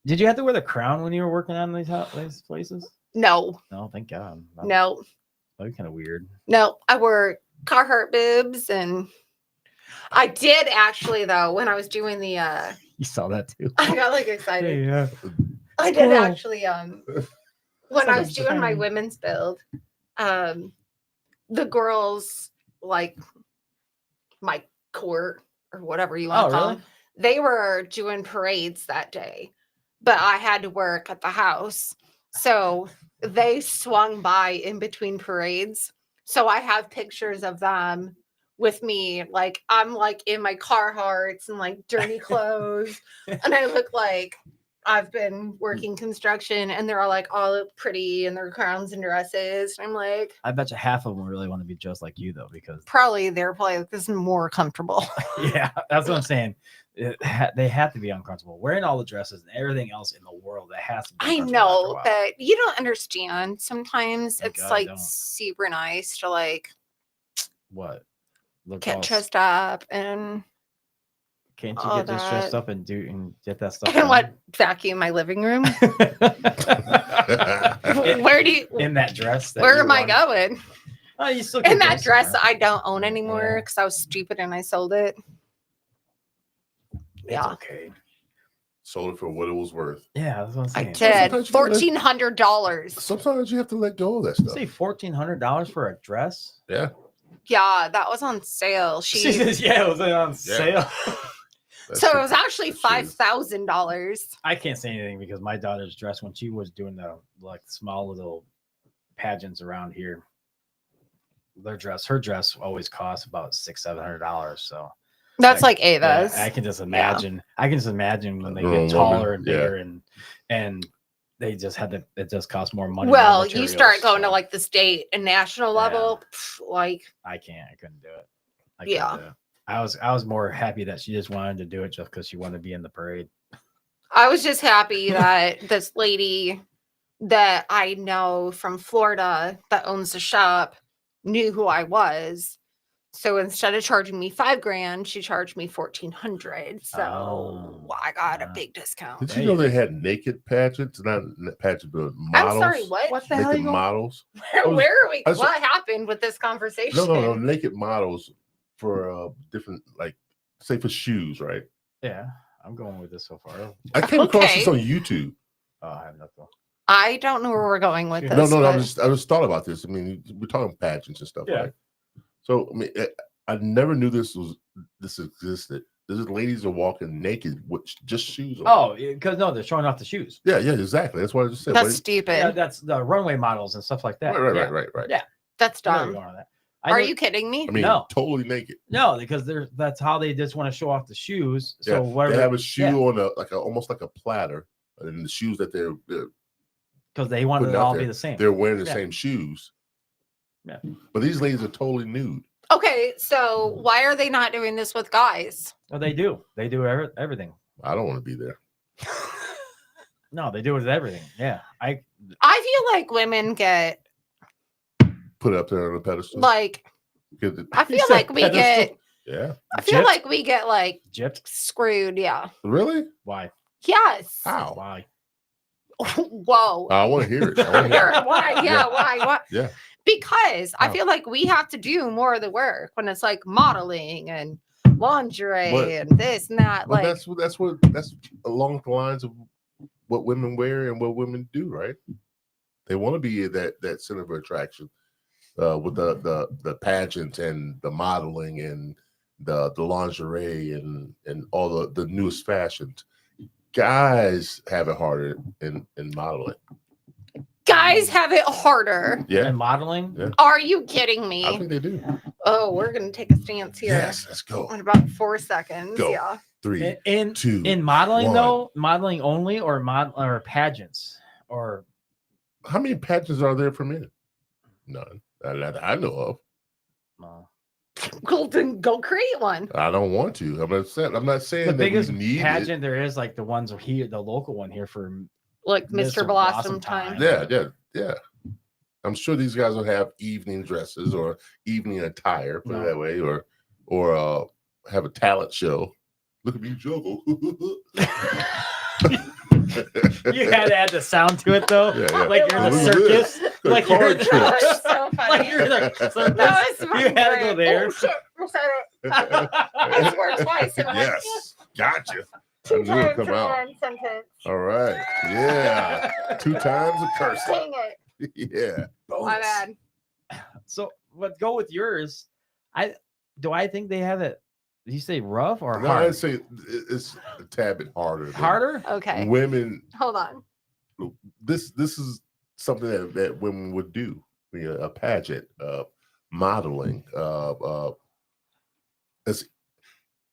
Did you have to wear the crown when you were working on these places? No, No, thank God. no, That'd be kind of weird. no. I wore Carhartt bibs, and I did actually though when I was doing the. You saw that too. I got like excited. Yeah. I did Oh. actually. When I was doing my women's build, the girls like my court or whatever you want to call them, they were doing parades that day, but I had to work at the house. So they swung by in between parades. So I have pictures of them with me. Like I'm like in my Carhartts and like dirty clothes. And I look like I've been working construction, and they're all like all pretty and their crowns and dresses. And I'm like, I bet you half of them really want to be just like you though, because they're probably like, this is more comfortable. yeah, that's what I'm saying. They have to be uncomfortable wearing all the dresses and everything else in the world. That has to be. I uncomfortable know, after a while. but you don't understand. Sometimes Thank it's God I like don't. super nice to like What? Look get all- dressed up and Can't you all get just dressed that. up and get that stuff? and what vacuum my living room. Where do you? in that dress? Where you am I won? going? Oh, you still In can that go dress somewhere. I don't own anymore Yeah. because I was stupid and I sold it. It's Yeah, okay. Sold it for what it was worth. Yeah, that's what I'm I saying. did. Sometimes you gotta- $1,400. Sometimes you have to let go of that stuff. Say $1,400 for a dress. Yeah. Yeah, that was on sale. She Yeah, it was on sale. That's so it was actually that's $5,000. I can't say anything because my daughter's dress when she was doing the like small little pageants around here, her dress always cost about $600-700. So That's like, like Ava's. I can just imagine. I can just imagine when they Little get taller woman, and bigger, and they just had to. It just costs more money. more Well, you materials, start going to so like the state and national level, like I couldn't do it. Yeah. Couldn't do it. I was more happy that she just wanted to do it just because she wanted to be in the parade. I was just happy that this lady that I know from Florida that owns the shop knew who I was. So instead of charging me $5,000, she charged me $1,400. So I got a big discount. Did you know they had naked pageants? Not pageants, but models. I'm sorry, what? What the hell? Naked models. Where are we? I was- What happened with this conversation? No. Naked models for different, like, say for shoes, right? Yeah, I'm going with this so far. I came across Okay. this on YouTube. Oh, I have nothing. I don't know where we're going with this. No. I but- just thought about this. I mean, we're talking pageants and stuff, Yeah. right? So I mean, I never knew this existed. These ladies are walking naked with just shoes on. Oh, because no, they're showing off the shoes. yeah, exactly. That's what I just said. That's stupid. Yeah, that's the runway models and stuff like that. Yeah. Right. Yeah. That's I know where dumb. you're going with that. Are you kidding me? I mean, No. totally naked. No, because that's how they just want to show off the shoes. So Yeah, whatever, they have a shoe on almost like a platter, and the shoes that they're because they want it putting to out all there, be the same. they're wearing the Yeah. same shoes. Yeah. But these ladies are totally nude. Okay, so why are they not doing this with guys? Well, they do. They do everything. I don't want to be there. No, they do it with everything. Yeah, I feel like women get Put it up there on a pedestal. like I feel like we get. Yeah. I feel Gypped? like we get like Gypped? screwed. Yeah. Really? Why? Yes. How? Why? Whoa. I want to hear it. I wanna hear it. Why? Yeah. Yeah. Why? Yeah. Because I How? feel like we have to do more of the work when it's like modeling and lingerie But- and this and that. But Like, that's along the lines of what women wear and what women do, right? They want to be that center of attraction with the pageant and the modeling and the lingerie and all the newest fashions. Guys have it harder in modeling. guys have it harder. Yeah, And modeling? Yeah. Are you kidding I me? think they do. Oh, we're gonna take a stance here. Yes, let's go. In about 4 seconds. Go. Yeah. 3, In 2. in modeling 1. though, modeling only or pageants or How many pageants are there for men? None that I know of. Go create one. I don't want to. I'm not saying the that biggest we need pageant there is like the ones here, the local one here for Like Mr. Mr. Blossom Blossom time. it. Yeah. I'm sure these guys will have evening dresses or evening attire, put it No. that way, or have a talent show. Look at me juggle. you had to add the sound to it though. Yeah. Like you're in a Look at circus. this. Like Card you're tricks. That was so like funny. you're in a circus. That was You had to go there. Oh shit! I said it. I swore twice. And I'm like, Yes, gotcha. I two knew it'd times come in out. one sentence. All right. Yeah. 2 times a curse. Dang it! Yeah. My bad. So but go with yours. I think they have it. Did you say rough or No, hard? I'd say it's a tad bit harder. than Harder? Okay. Women, Hold on. this is something that women would do. A pageant, modeling. It's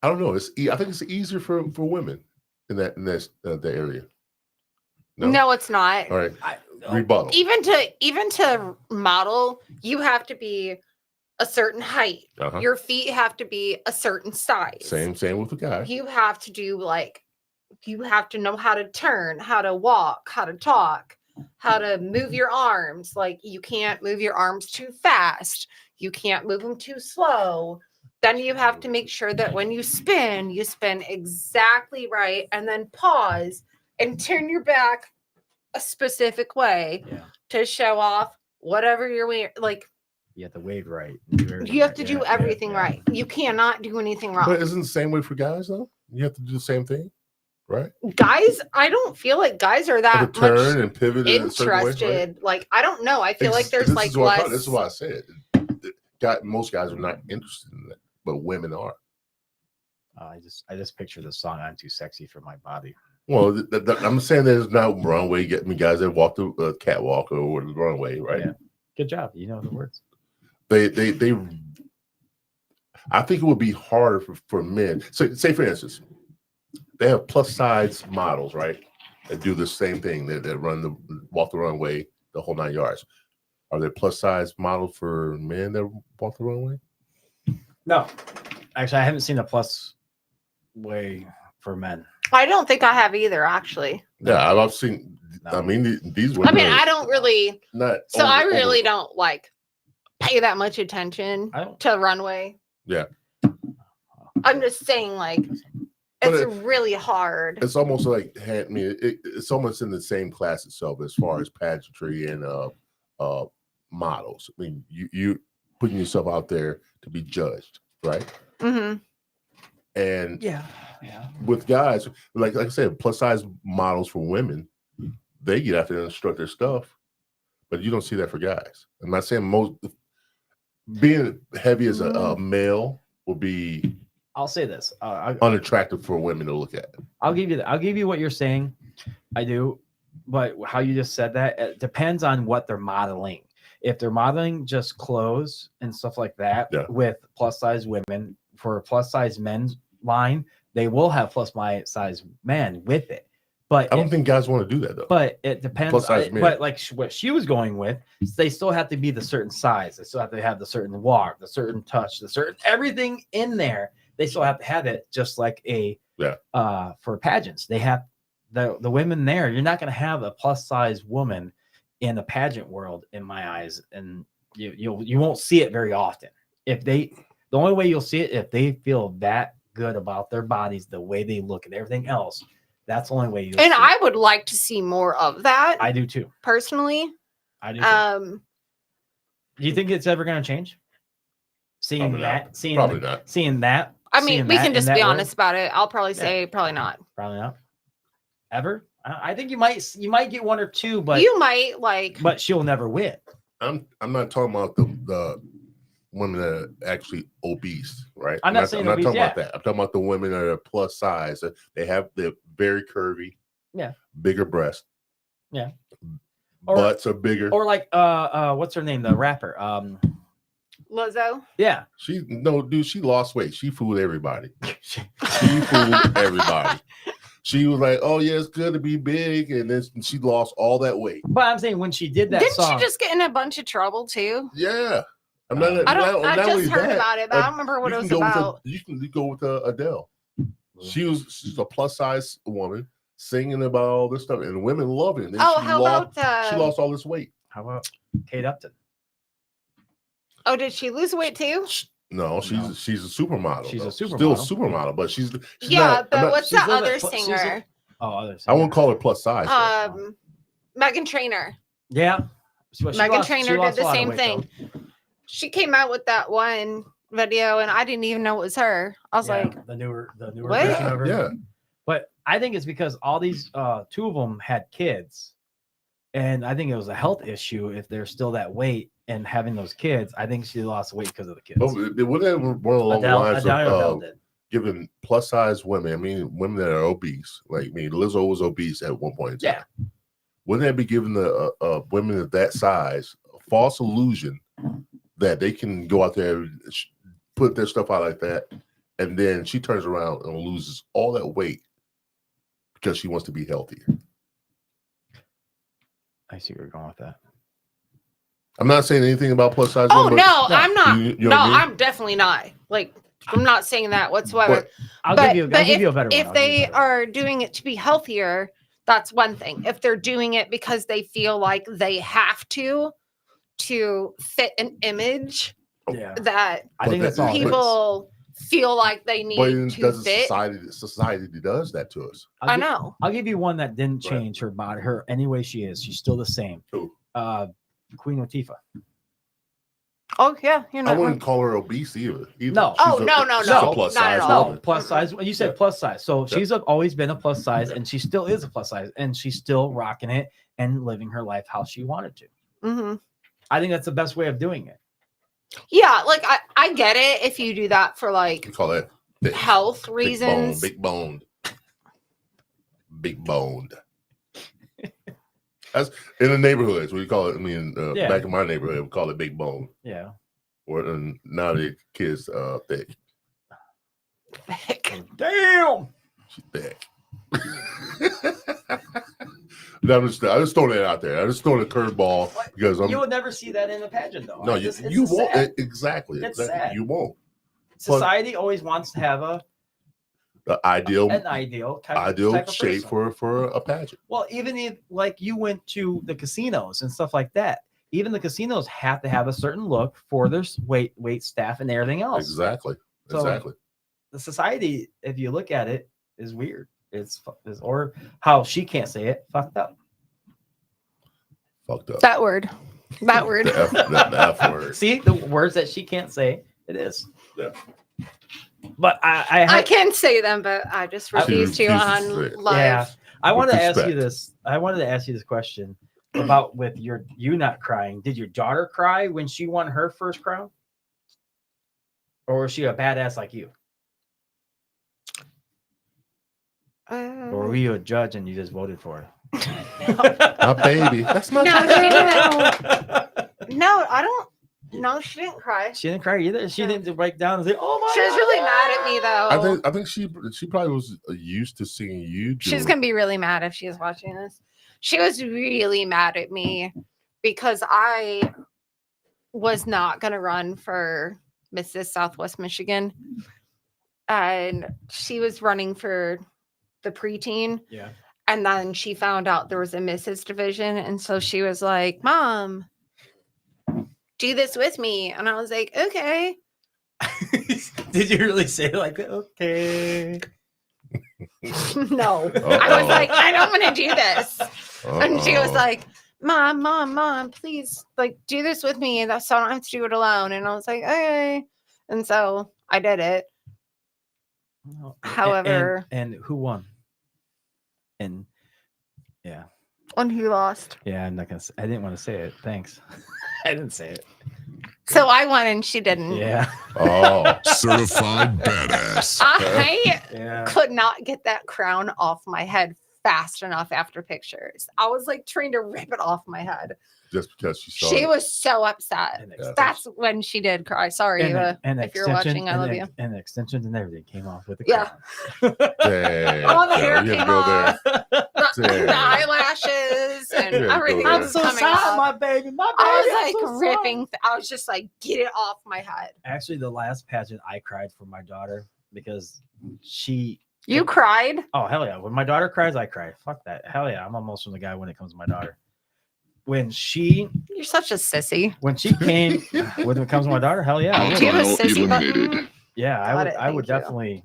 I don't know. I think it's easier for women in that area. No, it's not. All right. I, Rebuttal. Even to model, you have to be a certain height. Uh-huh. Your feet have to be a certain size. Same with the guy. You have to do you have to know how to turn, how to walk, how to talk, how to move your arms. Like you can't move your arms too fast. You can't move them too slow. Then you have to make sure that when you spin exactly right and then pause and turn your back a specific way yeah. to show off whatever you're wearing. Like You have to wave right. you have to do everything right. You cannot do anything wrong. But isn't it the same way for guys though? You have to do the same thing, right? Guys, I don't feel like guys are Have that to turn much and pivot in a certain way, right? interested. Like I don't know. I feel like there's like less. This is why I said most guys are not interested in that, but women are. I just picture the song "I'm Too Sexy for My Body." Well, I'm saying there's not runway. Get me guys that walk the catwalk or the runway, right? Yeah. Good job. You know the words. They I think it would be harder for men. So say for instance, they have plus size models, right? That do the same thing. That walk the runway the whole 9 yards. Are there plus size models for men that walk the runway? No, actually, I haven't seen a plus way for men. I don't think I have either, actually. Yeah, I've seen. No. I mean, these I women. mean, are I don't really. not. So I really don't like pay that much attention I don't. to runway. Yeah. I'm just saying, like, But it's really hard. It's almost like I mean, it's almost in the same class itself as far as pageantry and models. I mean, you putting yourself out there to be judged, right? Mm-hmm. And Yeah. with guys, like I said, plus size models for women, they get out there and instruct their stuff, but you don't see that for guys. I'm not saying most being heavy as a male will be I'll say this. unattractive for women to look at. I'll give you that. I'll give you what you're saying. I do, but how you just said that, it depends on what they're modeling. If they're modeling just clothes and stuff like that with plus size women for a plus size men's line, they will have plus size men with it. But I don't think guys want to do that though. But it depends. Plus size men. But like what she was going with, they still have to be the certain size. They still have to have the certain walk, the certain touch, the certain everything in there. They still have to have it, just like for pageants. They have the women there. You're not going to have a plus size woman in the pageant world, in my eyes, and you won't see it very often. the only way you'll see it if they feel that good about their bodies, the way they look and everything else. That's the only way you'll And see I it. would like to see more of that. I do too. Personally. I do too. Do you think it's ever going to change? Seeing Probably that, not. seeing Probably not. seeing that. I mean, seeing we that can in just that be world? honest about it. I'll probably say probably not. Probably not. Ever? I think you might get one or two, but You might like. but she'll never win. I'm not talking about the women that are actually obese, right? I'm not saying I'm not obese, talking yeah. about that. I'm talking about the women that are plus size. They have the very curvy, bigger breasts. Yeah. Butts are bigger. Or like what's her name? The rapper. Lizzo. Yeah. She lost weight. She fooled everybody. She fooled everybody. She was like, "Oh yeah, it's good to be big," and then she lost all that weight. But I'm saying when she did that Didn't song, she just get in a bunch of trouble too? Yeah, I just heard about it, but I don't remember what it was about. You can go with Adele. She's a plus size woman singing about all this stuff, and women love it. And then she lost all this weight. How about Kate Upton? Oh, did she lose weight too? No, she's a supermodel. She's a still supermodel. a supermodel, but she's but what's she's that a little other bit singer? Other singer. I wouldn't call her plus size. Meghan Trainor. Yeah. Meghan Trainor did the same thing. She came out with that one video, and I didn't even know it was her. I was like, the newer what? version of her. Yeah. But I think it's because all these two of them had kids, and I think it was a health issue if they're still that weight and having those kids. I think she lost weight because of the kids. But it would have one along the lines Adele of did. giving plus size women. I mean, women that are obese. Like Lizzo was obese at one point in time. Yeah. Wouldn't that be giving the women of that size a false illusion that they can go out there and put their stuff out like that, and then she turns around and loses all that weight because she wants to be healthier? I see where you're going with that. I'm not saying anything about plus size oh women. no, I'm not. You know what I mean? I'm definitely not. Like, I'm not saying that whatsoever. I'll give you a better one. If they are doing it to be healthier, that's one thing. If they're doing it because they feel like they have to fit an image that I think that's all people feel like they need to fit. Society does that to us. I know. I'll give you one that didn't change her body, her any way she is. She's still the same. Who? Queen Latifah. Oh yeah, you're not. I wouldn't call her obese either. No. She's a plus size woman. No, plus size. You said plus size. So she's always been a plus size, and she still is a plus size, and she's still rocking it and living her life how she wanted to. Mm-hmm. I think that's the best way of doing it. Yeah, like I get it if you do that for like We call that health reasons. Big boned. That's in the neighborhoods. We call it. I mean, back in my neighborhood, we call it big bone. Yeah. Or now the kids thick. Thick. Damn. She's thick. No, I just throwing that out there. I just throwing a curveball because you would never see that in a pageant, though. No, you won't. Exactly. Sad. You won't. Society always wants to have an ideal type shape for a pageant. Well, even if like you went to the casinos and stuff like that, even the casinos have to have a certain look for their wait staff and everything else. Exactly. The society, if you look at it, is weird. It's or how she can't say it, fucked up. That word. The F word. See the words that she can't say. It is. Yeah. But I can say them, but I just refuse to on live. Yeah. I wanted to ask you this question about with you not crying. Did your daughter cry when she won her first crown? Or was she a badass like you? Or were you a judge and you just voted for her? My baby. That's my No, I don't. No, she didn't cry. She didn't cry either. She didn't break down and say, "Oh my!" She was really mad at me though. I think she probably was used to seeing you. She's gonna be really mad if she is watching this. She was really mad at me because I was not gonna run for Mrs. Southwest Michigan, and she was running for the preteen. Yeah. And then she found out there was a Mrs. division, and so she was like, "Mom, do this with me." And I was like, "Okay." Did you really say it like that? Okay. No. I was like, I don't want to do this. And she was Uh-oh. like, Mom, please, like, do this with me. So I don't have to do it alone. And I was like, okay. And so I did it. Well, However- and who won? And yeah, When who lost? yeah, I'm not gonna. I didn't want to say it. Thanks. I didn't say it. So I won and she didn't. Yeah. Oh. Certified badass. I Yeah. could not get that crown off my head fast enough after pictures. I was like trying to rip it off my head. Just because she saw She it. was so upset. And Yeah. That's when she did cry. Sorry, and if you're watching, I love you. And the extensions and everything came off with the Yeah. crown. Dang. All the hair you had to came go there. off. The Damn. eyelashes and Yeah, go everything there. was coming off. my baby. My baby. I was like ripping. I was just like, get it off my head. Actually, the last pageant, I cried for my daughter because she. You cried? Oh hell yeah! When my daughter cries, I cry. Fuck that. Hell yeah! I'm an emotional guy when it comes to my daughter. When she You're such a sissy. came, when it comes to my daughter, hell yeah, I Do you would. have a Hostile sissy eliminated. button? Yeah, I Got would. it, I would thank you. definitely.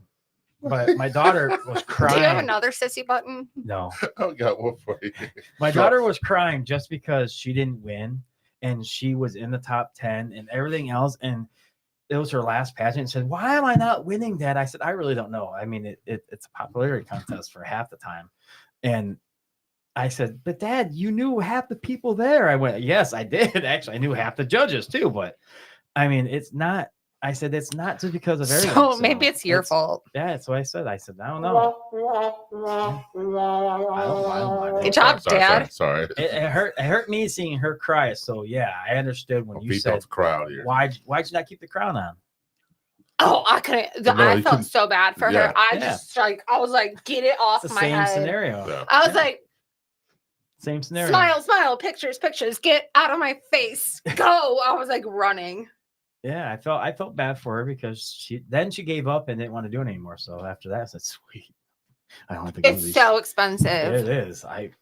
But my daughter was Do you have crying. another sissy button? No, I got one for you. my daughter was crying just because she didn't win, and she was in the top 10 and everything else, and it was her last pageant. And said, "Why am I not winning, Dad?" I said, "I really don't know. I mean, it's a popularity contest for half the time," and I said, "But Dad, you knew half the people there." I went, "Yes, I did. Actually, I knew half the judges too, but I mean, it's not." I said, "It's not just because of everything." So maybe it's your fault. Yeah, that's what I said. I said, "I don't know." I don't mind. Good job, Dad. Sorry. It hurt. It hurt me seeing her cry. So yeah, I understood when I'll you beat said, off the crowd here. why'd you not keep the crown on?" Oh, I couldn't. No, I you felt couldn't- so bad for Yeah. her. I Yeah. just like, I was like, get it off It's the my same head. scenario. Yeah. I was Yeah. like, Same scenario. smile, pictures, get out of my face, go. I was like running. Yeah, I felt bad for her because she gave up and didn't want to do it anymore. So after that, I said, "Sweet, I don't have to go to It's these." so It expensive. is. Like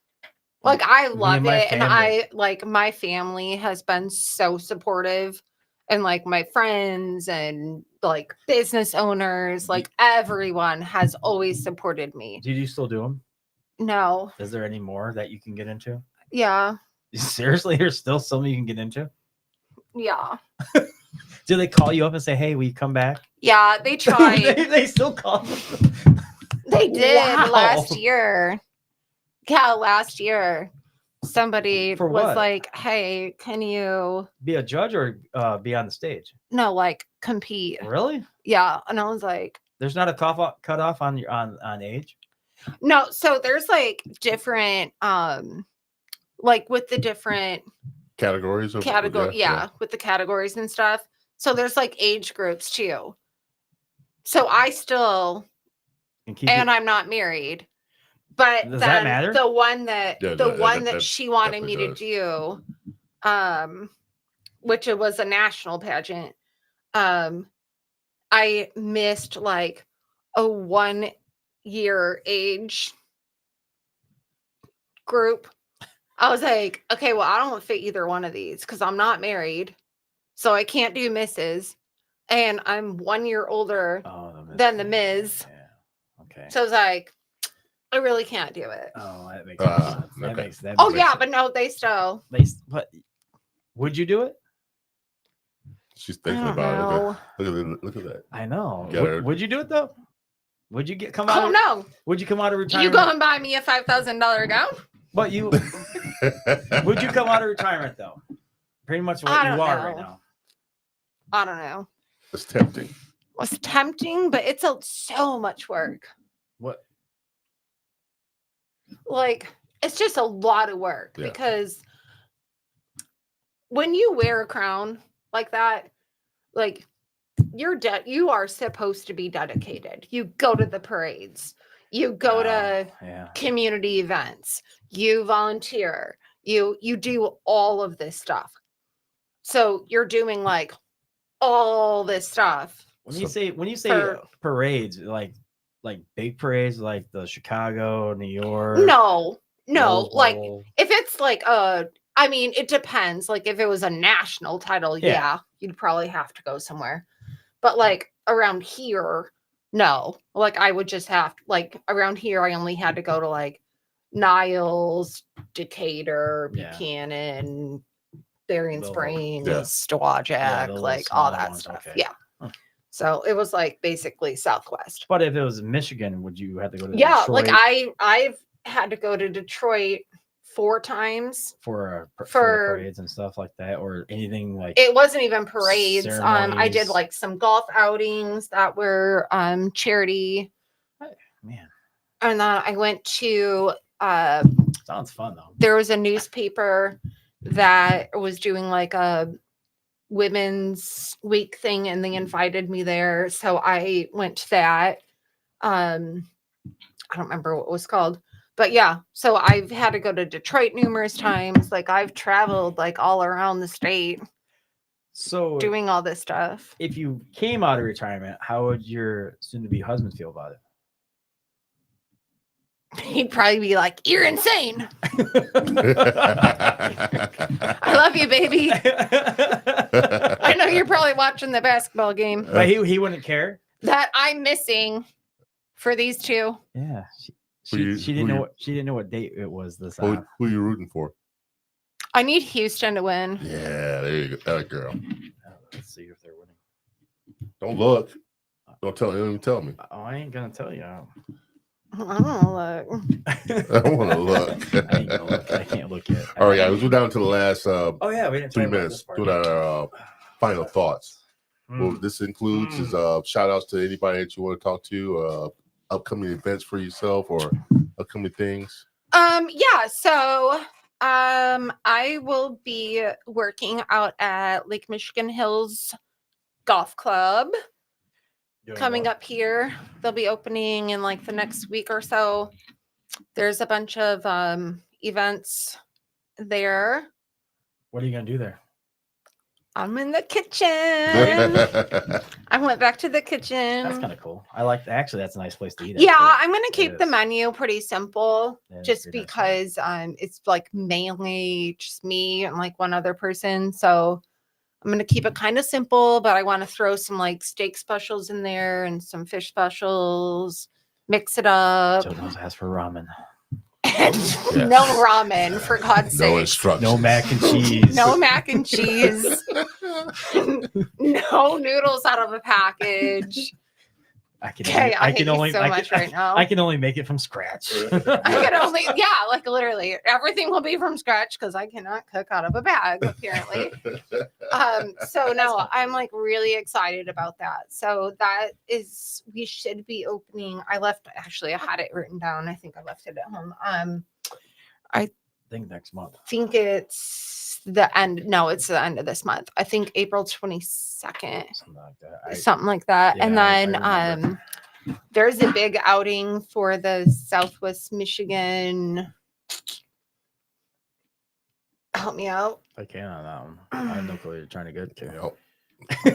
I Me love and my it, and family. I like my family has been so supportive, and like my friends and like business owners, like everyone has always supported me. Do you still do them? No, Is there any more that you can get into? yeah, Seriously, there's still some you can get into. yeah, Do they call you up and say, "Hey, will you come back?" yeah. They tried. they still call. They did Wow. last year. Yeah, last year. Somebody For was what? like, "Hey, can you Be a judge or be on the stage? no like compete?" Really? Yeah, and I was like, There's not a cutoff on your on age. "No." So there's like different, like with the different Categories of category, yeah, with the categories and stuff. So there's like age groups too. So I still, And keep and I'm not married. But Does that then matter? the one that Yeah, the that- one that that she wanted definitely me to do, which it was a national pageant, I missed like a 1 year age group. I was like, okay, well, I don't fit either one of these because I'm not married, so I can't do Mrs. And I'm 1 year older. Than the Miz. Yeah. Okay. So I was like, I really can't do it. Oh, that makes sense. That okay. makes that. Oh makes yeah, sense. but no, they still. But would you do it? She's I thinking don't about it. know. Look at that. I know. Got her. Would you do it though? Would you come out? Oh no! Would you come out of You retirement? go and buy me a $5,000 gown? But you would you come out of retirement though? Pretty much what I you don't are right know. now. I don't know. It's tempting. It's tempting, but it's so much work. What? Like it's just a lot of work Yeah. because when you wear a crown like that, like you are supposed to be dedicated. You go to the parades, you go to Yeah. community events, you volunteer, you do all of this stuff. So you're doing like all this stuff. When you say for- parades, like big parades, like the Chicago, New York. No, Rose like Bowl. if it's like I mean, it depends. Like if it was a national title, Yeah. yeah, you'd probably have to go somewhere. But like around here, no. Like I would just have like around here, I only had to go to like Niles, Decatur, Yeah. Buchanan, Berrien Little- Springs, Yeah. Stowajak, the little like all smaller that ones, stuff. okay. Yeah. Huh. So it was like basically Southwest. But if it was Michigan, would you have to go to Yeah, Detroit like I've had to go to Detroit 4 times. for the for- parades and stuff like that, or anything like It wasn't even parades. I did Ceremonies. like some golf outings that were charity. man? And then I went to Sounds fun though. there was a newspaper that was doing like a women's week thing and they invited me there. So I went to that. I don't remember what it was called. But yeah, so I've had to go to Detroit numerous times. Like I've traveled like all around the state So doing all this stuff. if you came out of retirement, how would your soon-to-be husband feel about He'd probably be like, "You're insane. it? I love you, baby. I know you're probably watching the basketball game But he wouldn't care. that I'm missing for these two." Yeah, Who she you- didn't who know you- what she didn't know what date it was this. Who you rooting for? I need Houston to win. Yeah, there you go. That girl. Let's see if they're winning. Don't look. Don't even tell me. Oh, I ain't gonna tell you. I don't know, look. I want to look. I ain't gonna look. I can't look yet. All right, guys, we're down to the last Oh yeah, we didn't 3 talk about minutes. this part. Doing our final thoughts. Mm. What this includes is shout outs to anybody that you want to talk to, upcoming events for yourself or upcoming things. Yeah, so I will be working out at Lake Michigan Hills Golf Club Doing coming well. up here. They'll be opening in like the next week or so. There's a bunch of events there. What are you gonna do there? I'm in the kitchen. I went back to the kitchen. That's kind of cool. I like. Actually, that's a nice place to eat. Yeah, actually. I'm gonna keep the is. menu pretty simple, Yeah, it's just pretty nice, yeah. because it's like mainly just me and like one other person. So I'm gonna keep it kind of simple, but I want to throw some like steak specials in there and some fish specials. Mix it up. Joe knows ask for ramen. And Yes. no ramen, for God's No sake. instructions. No mac and cheese. No mac and cheese. No noodles out of a package. I can. Okay, I I hate can you only. so I much can, right now. I can only make it from scratch. I can only, like literally everything will be from scratch because I cannot cook out of a bag, apparently. So no, I'm like really excited about that. So that is, we should be opening. I had it written down. I think I left it at home. I think next month. Think it's the end. No, it's the end of this month. I think April 22nd. Something like that. Something like that. And yeah, I then remember. there's a big outing for the Southwest Michigan. Help me out. I can on that one. I have no clue you're trying to get to. Yep.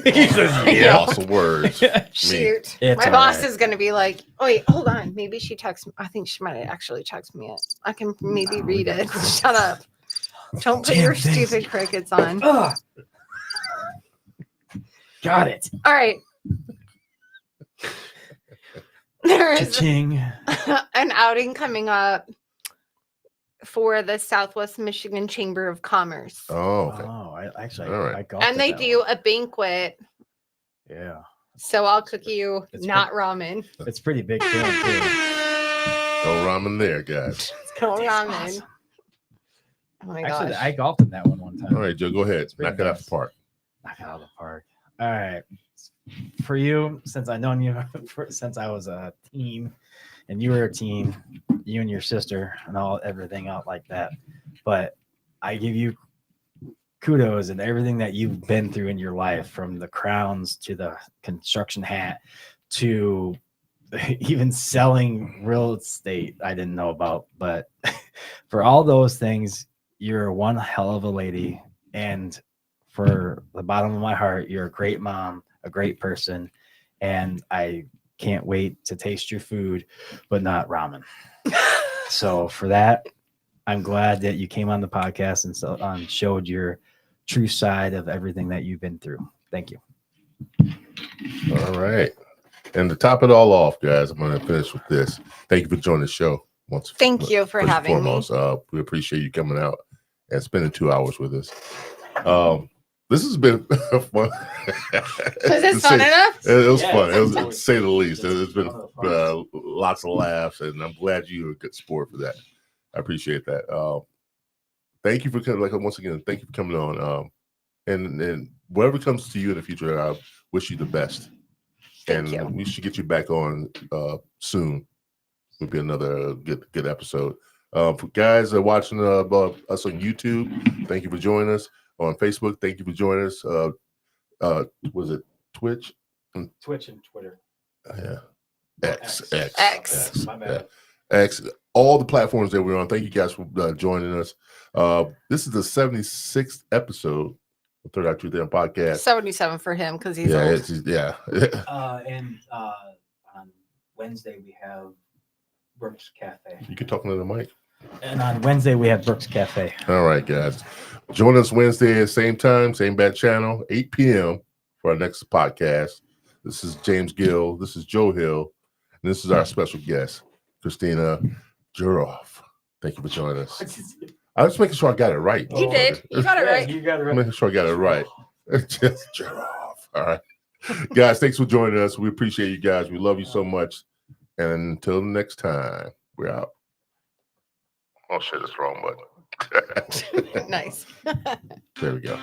He says, Yeah. Lots of words. Shoot. It's My all boss right. is going to be like, oh, wait, hold on. Maybe she texted me. I think she might actually text me it. I can maybe read it. Shut up. Don't put Damn your things. stupid crickets on. Ugh. Got it. All right. There is Cha-ching. an outing coming up for the Southwest Michigan Chamber of Commerce. Oh, okay. Oh, I actually, All right. I golfed And at they that do one. a banquet. Yeah, So I'll cook you It's not ramen. it's pretty big film too. No ramen there, guys. No It's ramen. awesome. Oh my Actually, gosh. I golfed in that one time. All right, Joe, go ahead. pretty Knock it out nice. the park. Knock it out of the park. All right. For you, since I've known you since I was a teen, and you were a teen, you and your sister, and everything out like that. But I give you kudos and everything that you've been through in your life, from the crowns to the construction hat to even selling real estate I didn't know about. But for all those things, you're one hell of a lady. And for the bottom of my heart, you're a great mom, a great person. And I can't wait to taste your food, but not ramen. So for that, I'm glad that you came on the podcast and showed your true side of everything that you've been through. Thank you. All right. And to top it all off, guys, I'm going to finish with this. Thank you for joining the show. Thank you for first and having me. foremost, we appreciate you coming out and spending 2 hours with us. This has been fun. Was this fun enough? It was Yeah, fun. It was, it's to say the least. it's It's been a lot of fun. lots of laughs, and I'm glad you're a good sport for that. I appreciate that. Thank you for coming. Like once again, thank you for coming on. And whatever comes to you in the future, I wish you the best. Thank And you. we should get you back on soon. Will be another good episode. For guys that are watching us on YouTube, thank you for joining us. On Facebook, thank you for joining us. Was it Twitch? Twitch and Twitter. Yeah. X. X. My bad. X. All the platforms that we're on. Thank you guys for joining us. This is the 76th episode of Third Eye Truth Damn Podcast. 77 for him because he's Yeah, old. And on Wednesday we have Brooks Cafe. You can talk into the mic. And on Wednesday we have Brooks Cafe. All right, guys. Join us Wednesday at same time, same bad channel, 8 p.m. for our next podcast. This is James Gill. This is Joe Hill. And this is our special guest, Christina Juroff. Thank you for joining us. I was making sure I got it right. You did. You got it right. You got it I'm right. making sure I got it right. Just Juroff. All right. Guys, thanks for joining us. We appreciate you guys. We love you so much. And until next time, we're out. Oh, shit, that's the wrong button. Nice. There we go.